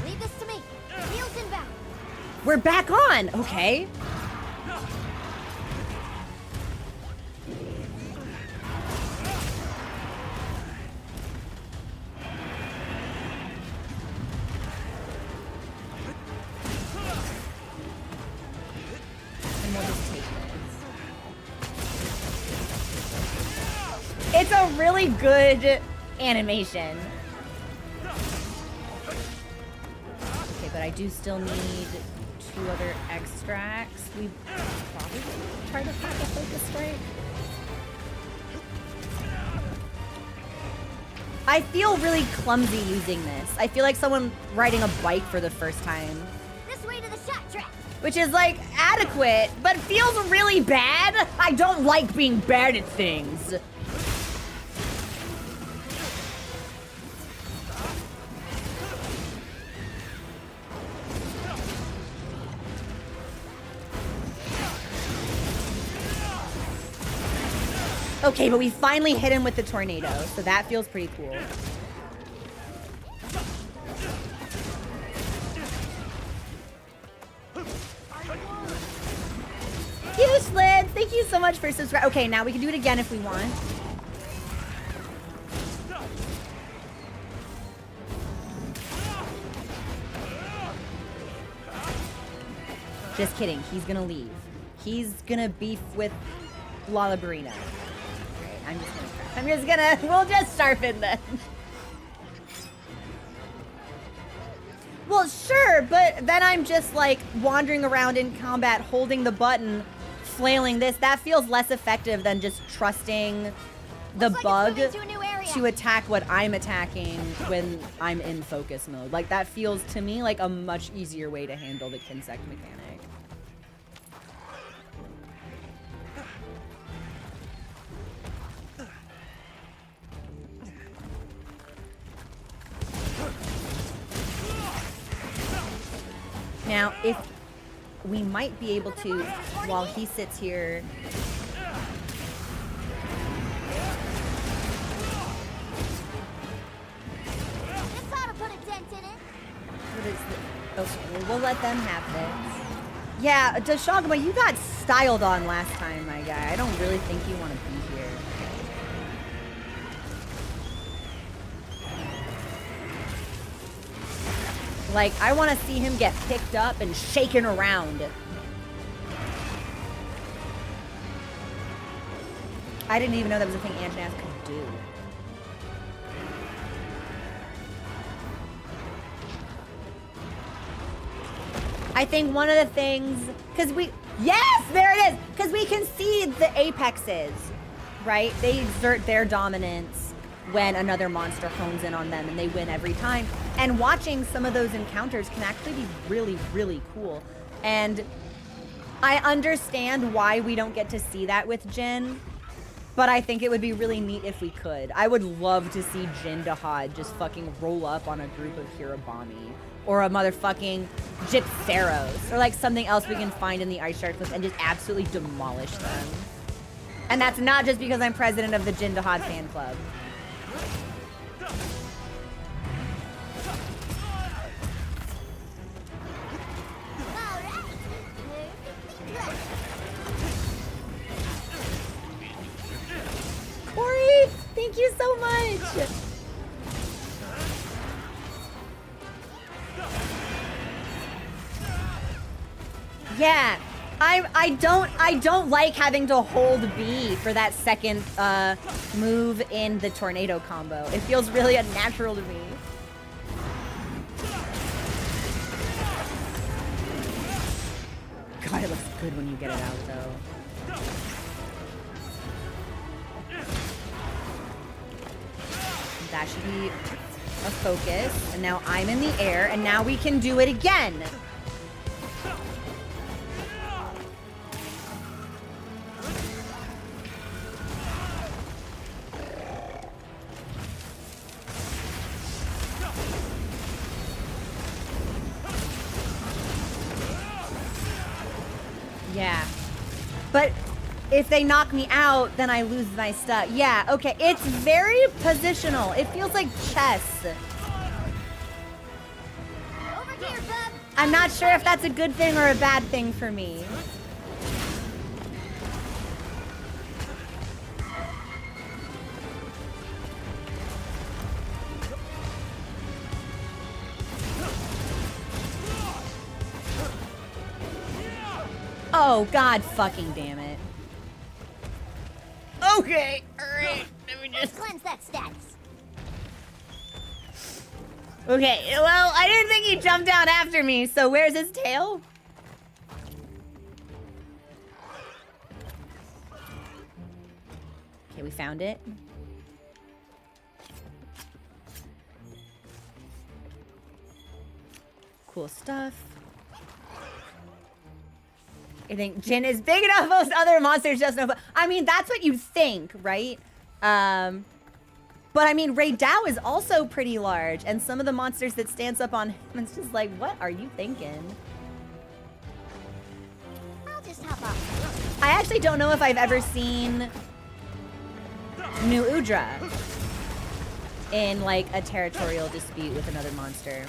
Leave this to me. Heels inbound. We're back on! Okay. And we'll just take this. It's a really good animation. Okay, but I do still need 2 other extracts. We probably try to find a focus strike. I feel really clumsy using this. I feel like someone riding a bike for the first time. This way to the shot track. Which is like adequate, but feels really bad. I don't like being bad at things. Okay, but we finally hit him with the tornado, so that feels pretty cool. Useless! Thank you so much for subscribing. Okay, now we can do it again if we want. Just kidding, he's gonna leave. He's gonna beef with Lalabarina. Alright, I'm just gonna, we'll just sharpen then. Well, sure, but then I'm just like wandering around in combat, holding the button, flailing this. That feels less effective than just trusting the Looks like bug it's moving to a new area. to attack what I'm attacking when I'm in focus mode. Like, that feels to me like a much easier way to handle the Kinsect mechanic. Now, if we might be able to, while he sits here... This ought to put a dent in it. What is the... Okay, we'll let them have this. Yeah, Dashagama, you got styled on last time, my guy. I don't really think you want to be here. Like, I want to see him get picked up and shaken around. I didn't even know that was a thing Anjanath could do. I think one of the things, because we, yes, there it is, because we can see the apexes, right? They exert their dominance when another monster hones in on them and they win every time. And watching some of those encounters can actually be really, really cool. And I understand why we don't get to see that with Jin. But I think it would be really neat if we could. I would love to see Jin Dahad just fucking roll up on a group of Hirabami. Or a motherfucking Jitseros. Or like something else we can find in the Ice Shark Cliff and just absolutely demolish them. And that's not just because I'm president of the Jin Dahad fan club. Corey, thank you so much. Yeah, I don't like having to hold B for that second move in the tornado combo. It feels really unnatural to me. God, it looks good when you get it out though. That should be a focus. And now I'm in the air, and now we can do it again. Yeah. But if they knock me out, then I lose my stuff. Yeah, okay. It's very positional. It feels like chess. Over here, bub. I'm not sure if that's a good thing or a bad thing for me. Oh, God fucking damn it. Okay, alright. Let me just... Cleanse that status. Okay, well, I didn't think he jumped down after me, so where's his tail? Okay, we found it. Cool stuff. I think Jin is big enough, those other monsters just know. I mean, that's what you think, right? But I mean, Ray Dao is also pretty large, and some of the monsters that stands up on him, it's just like, what are you thinking? I'll just hop off. I actually don't know if I've ever seen New Udra in like a territorial dispute with another monster.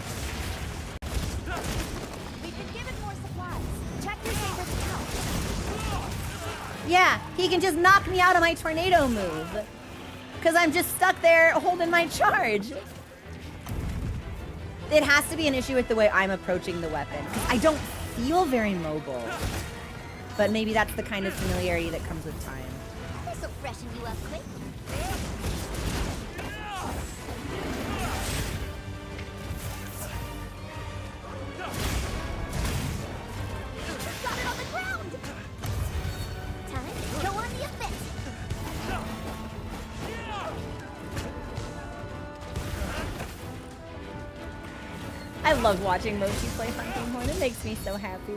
We've been given more supplies. Check your saber's account. Yeah, he can just knock me out of my tornado move. Because I'm just stuck there holding my charge. It has to be an issue with the way I'm approaching the weapon. 'Cause I don't feel very mobile. But maybe that's the kind of familiarity that comes with time. This'll freshen you up quick. Got it on the ground. Time to go on the offensive. I love watching Mochi play Hunting Horn. It makes me so happy.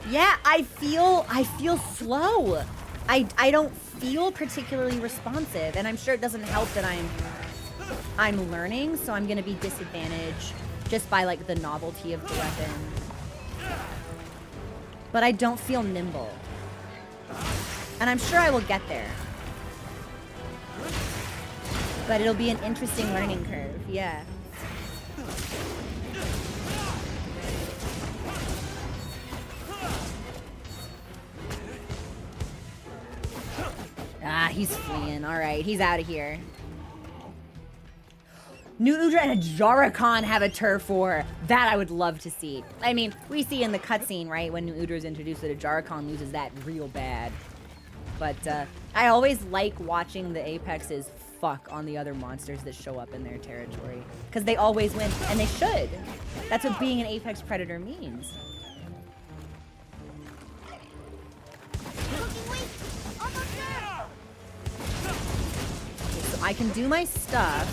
Yeah, I feel slow. I don't feel particularly responsive, and I'm sure it doesn't help that I'm learning, so I'm gonna be disadvantaged just by like the novelty of the weapon. But I don't feel nimble. And I'm sure I will get there. But it'll be an interesting learning curve, yeah. Ah, he's fleeing. All right, he's out of here. New Udra and a Jarakan have a turf war. That I would love to see. I mean, we see in the cutscene, right, when New Udra is introduced that a Jarakan loses that real bad. But I always like watching the Apexes fuck on the other monsters that show up in their territory. Because they always win, and they should. That's what being an Apex Predator means. Looking weak. Almost there. Okay, so I I can do my stuff.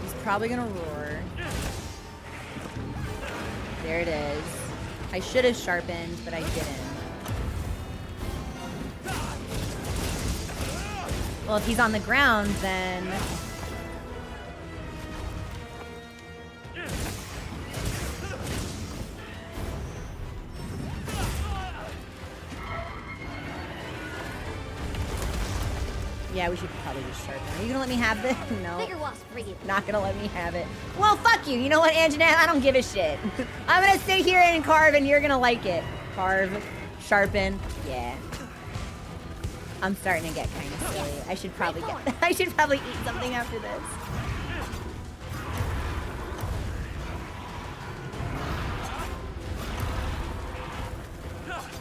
He's probably gonna roar. There it is. I should have sharpened, but I didn't. Well, if he's on the ground, then... Yeah, we should probably just sharpen. Are you gonna let me have this? No. Bigger wasp for you. Not gonna let me have it. Well, fuck you. You know what, Anjanath? I don't give a shit. I'm gonna sit here and carve, and you're gonna like it. Carve, sharpen, yeah. I'm starting to get kind of silly. I should probably I should probably eat something after this.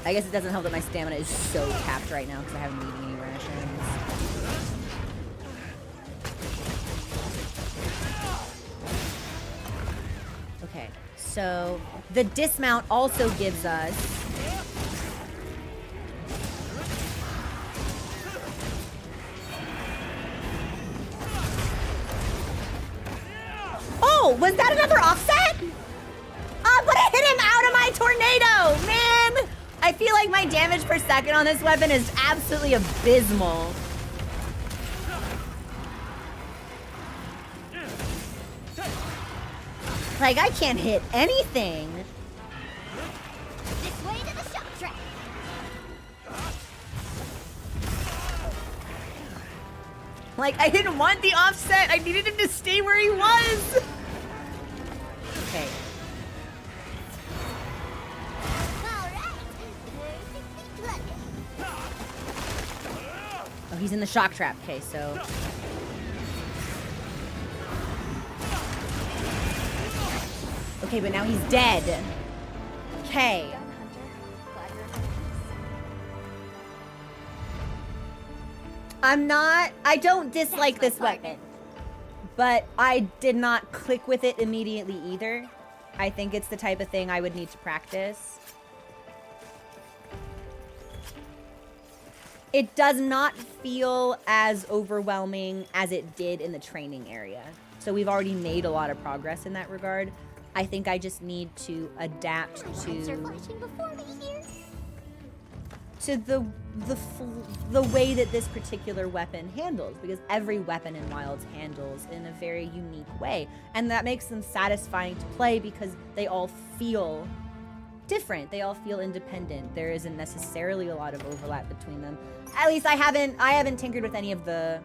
I guess it doesn't help that my stamina is so capped right now because I haven't been eating any rations. Okay, so the dismount also gives us Oh, was that another offset? But I hit him out of my tornado, man! I feel like my damage per second on this weapon is absolutely abysmal. Like, I can't hit anything. This way to the shock track. Like, I didn't want the offset. I needed him to stay where he was. Okay. Oh, he's in the shock trap. Okay, so... Okay, but now he's dead. Okay. I don't dislike this weapon, but I did not click with it immediately either. I think it's the type of thing I would need to practice. It does not feel as overwhelming as it did in the training area. So we've already made a lot of progress in that regard. I think I just need to adapt to the way that this particular weapon handles, because every weapon in Wilds handles in a very unique way, and that makes them satisfying to play because they all feel different. They all feel independent. There isn't necessarily a lot of overlap between them. At least I haven't tinkered with any of the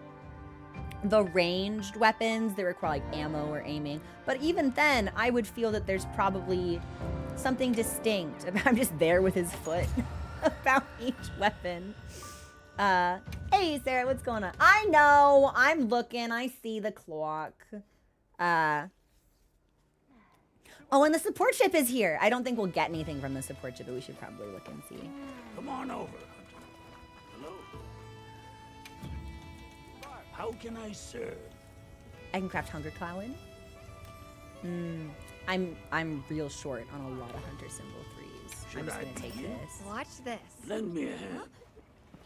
ranged weapons that require like ammo or aiming. But even then, I would feel that there's probably something distinct about I'm just there with his foot about each weapon. Hey Sarah, what's going on? I know, I'm looking, I see the clock. Oh, and the support ship is here. I don't think we'll get anything from the support ship, but we should probably look and see. Come on over. Hello. How can I serve? I can craft Hunger Clown. I'm real short on a lot of Hunter Symbol 3s. I'm just gonna take this. Watch this. Lend me a hand.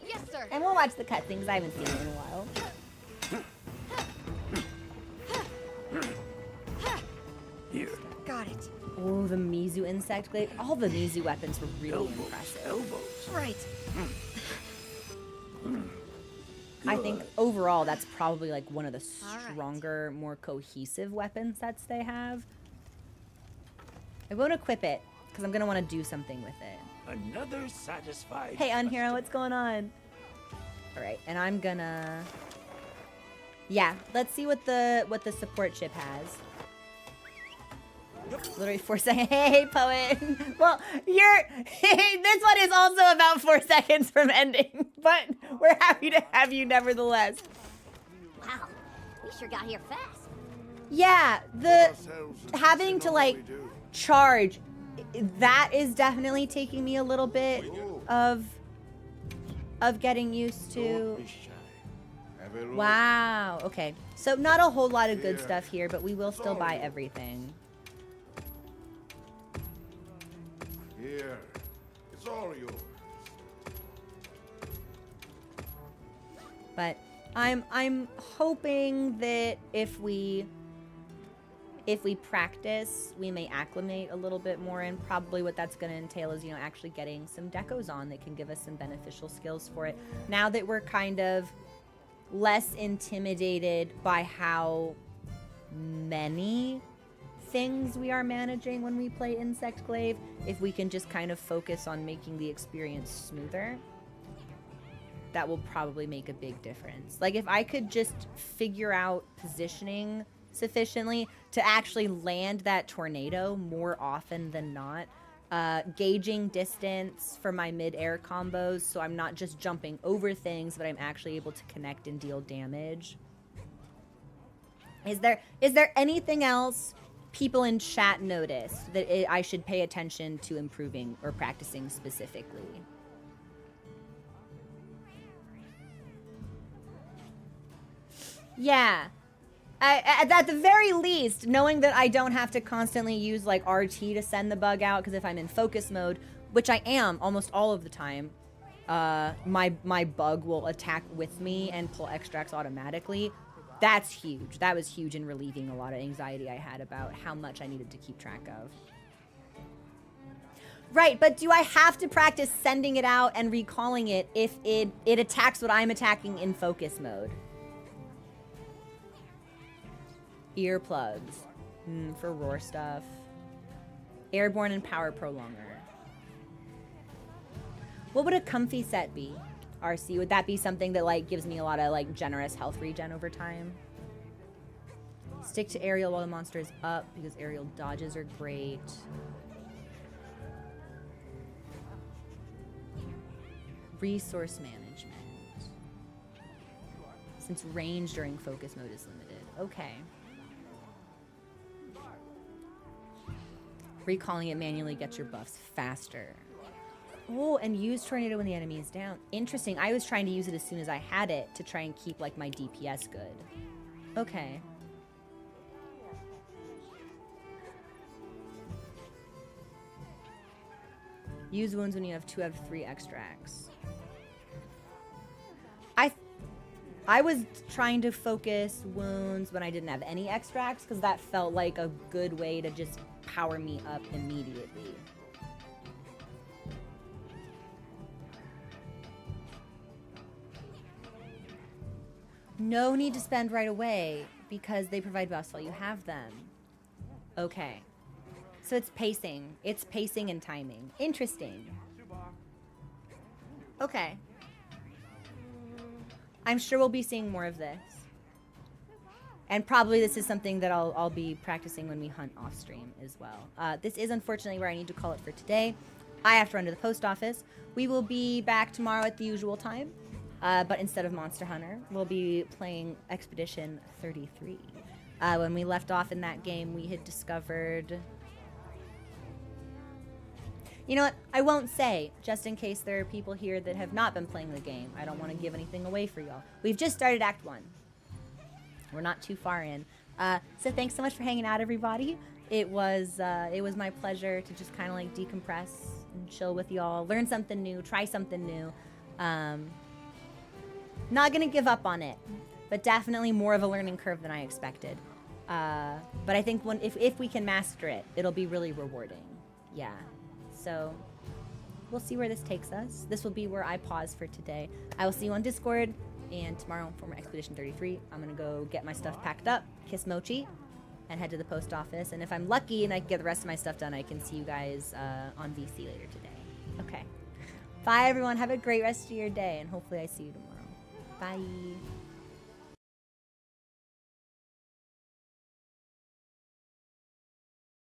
Yes, sir. And we'll watch the cutscenes. I haven't seen it in a while. Here. Got it. Oh, the Mizu insect glaive. All the Mizu weapons were really impressive. Elbows. Right. I think overall that's probably like one of the All right. stronger, more cohesive weapon sets they have. I won't equip it because I'm gonna want to do something with it. Another satisfied. Hey, Unhero, customer. what's going on? All right, and I'm gonna. Yeah, let's see what the support ship has. Literally 4 seconds. Hey, poet. Well, this one is also about 4 seconds from ending, but we're happy to have you nevertheless. Wow. We sure got here fast. Yeah, the having to like charge, that is definitely taking me a little bit of getting used to. Wow. Okay. So not a whole lot of good stuff here, but we will still buy everything. Here, it's all yours. But I'm hoping that if we practice, we may acclimate a little bit more, and probably what that's going to entail is, you know, actually getting some decos on that can give us some beneficial skills for it. Now that we're kind of less intimidated by how many things we are managing when we play Insect Glaive, if we can just kind of focus on making the experience smoother, that will probably make a big difference. Like, if I could just figure out positioning sufficiently to actually land that tornado more often than not, gauging distance for my mid-air combos so I'm not just jumping over things, but I'm actually able to connect and deal damage. Is there anything else people in chat noticed that I should pay attention to improving or practicing specifically? Yeah. At the very least, knowing that I don't have to constantly use like RT to send the bug out, because if I'm in focus mode, which I am almost all of the time, my bug will attack with me and pull extracts automatically. That's huge. That was huge in relieving a lot of anxiety I had about how much I needed to keep track of. Right, but do I have to practice sending it out and recalling it if it attacks what I'm attacking in focus mode? Earplugs. For roar stuff. Airborne and power prolonger. What would a comfy set be? RC, would that be something that like gives me a lot of like generous health regen over time? Stick to aerial while the monster is up because aerial dodges are great. Resource management. Since range during focus mode is limited. Okay. Recalling it manually gets your buffs faster. Oh, and use tornado when the enemy is down. Interesting. I was trying to use it as soon as I had it to try and keep like my DPS good. Okay. Use wounds when you have 2 out of 3 extracts. I was trying to focus wounds when I didn't have any extracts because that felt like a good way to just power me up immediately. No need to spend right away because they provide buffs while you have them. Okay. So it's pacing. It's pacing and timing. Interesting. Okay. I'm sure we'll be seeing more of this. And probably this is something that I'll be practicing when we hunt off stream as well. This is unfortunately where I need to call it for today. I have to run to the post office. We will be back tomorrow at the usual time. But instead of Monster Hunter, we'll be playing Expedition 33. When we left off in that game, we had discovered... You know what? I won't say, just in case there are people here that have not been playing the game. I don't want to give anything away for y'all. We've just started Act 1. We're not too far in. So thanks so much for hanging out, everybody. It was my pleasure to just kind of like decompress and chill with y'all, learn something new, try something new. Not gonna give up on it, but definitely more of a learning curve than I expected. But I think if we can master it, it'll be really rewarding. Yeah. So we'll see where this takes us. This will be where I pause for today. I will see you on Discord, and tomorrow for my Expedition 33, I'm gonna go get my stuff packed up, kiss Mochi, and head to the post office. And if I'm lucky and I can get the rest of my stuff done, I can see you guys on VC later today. Okay. Bye, everyone. Have a great rest of your day, and hopefully I see you tomorrow. Bye.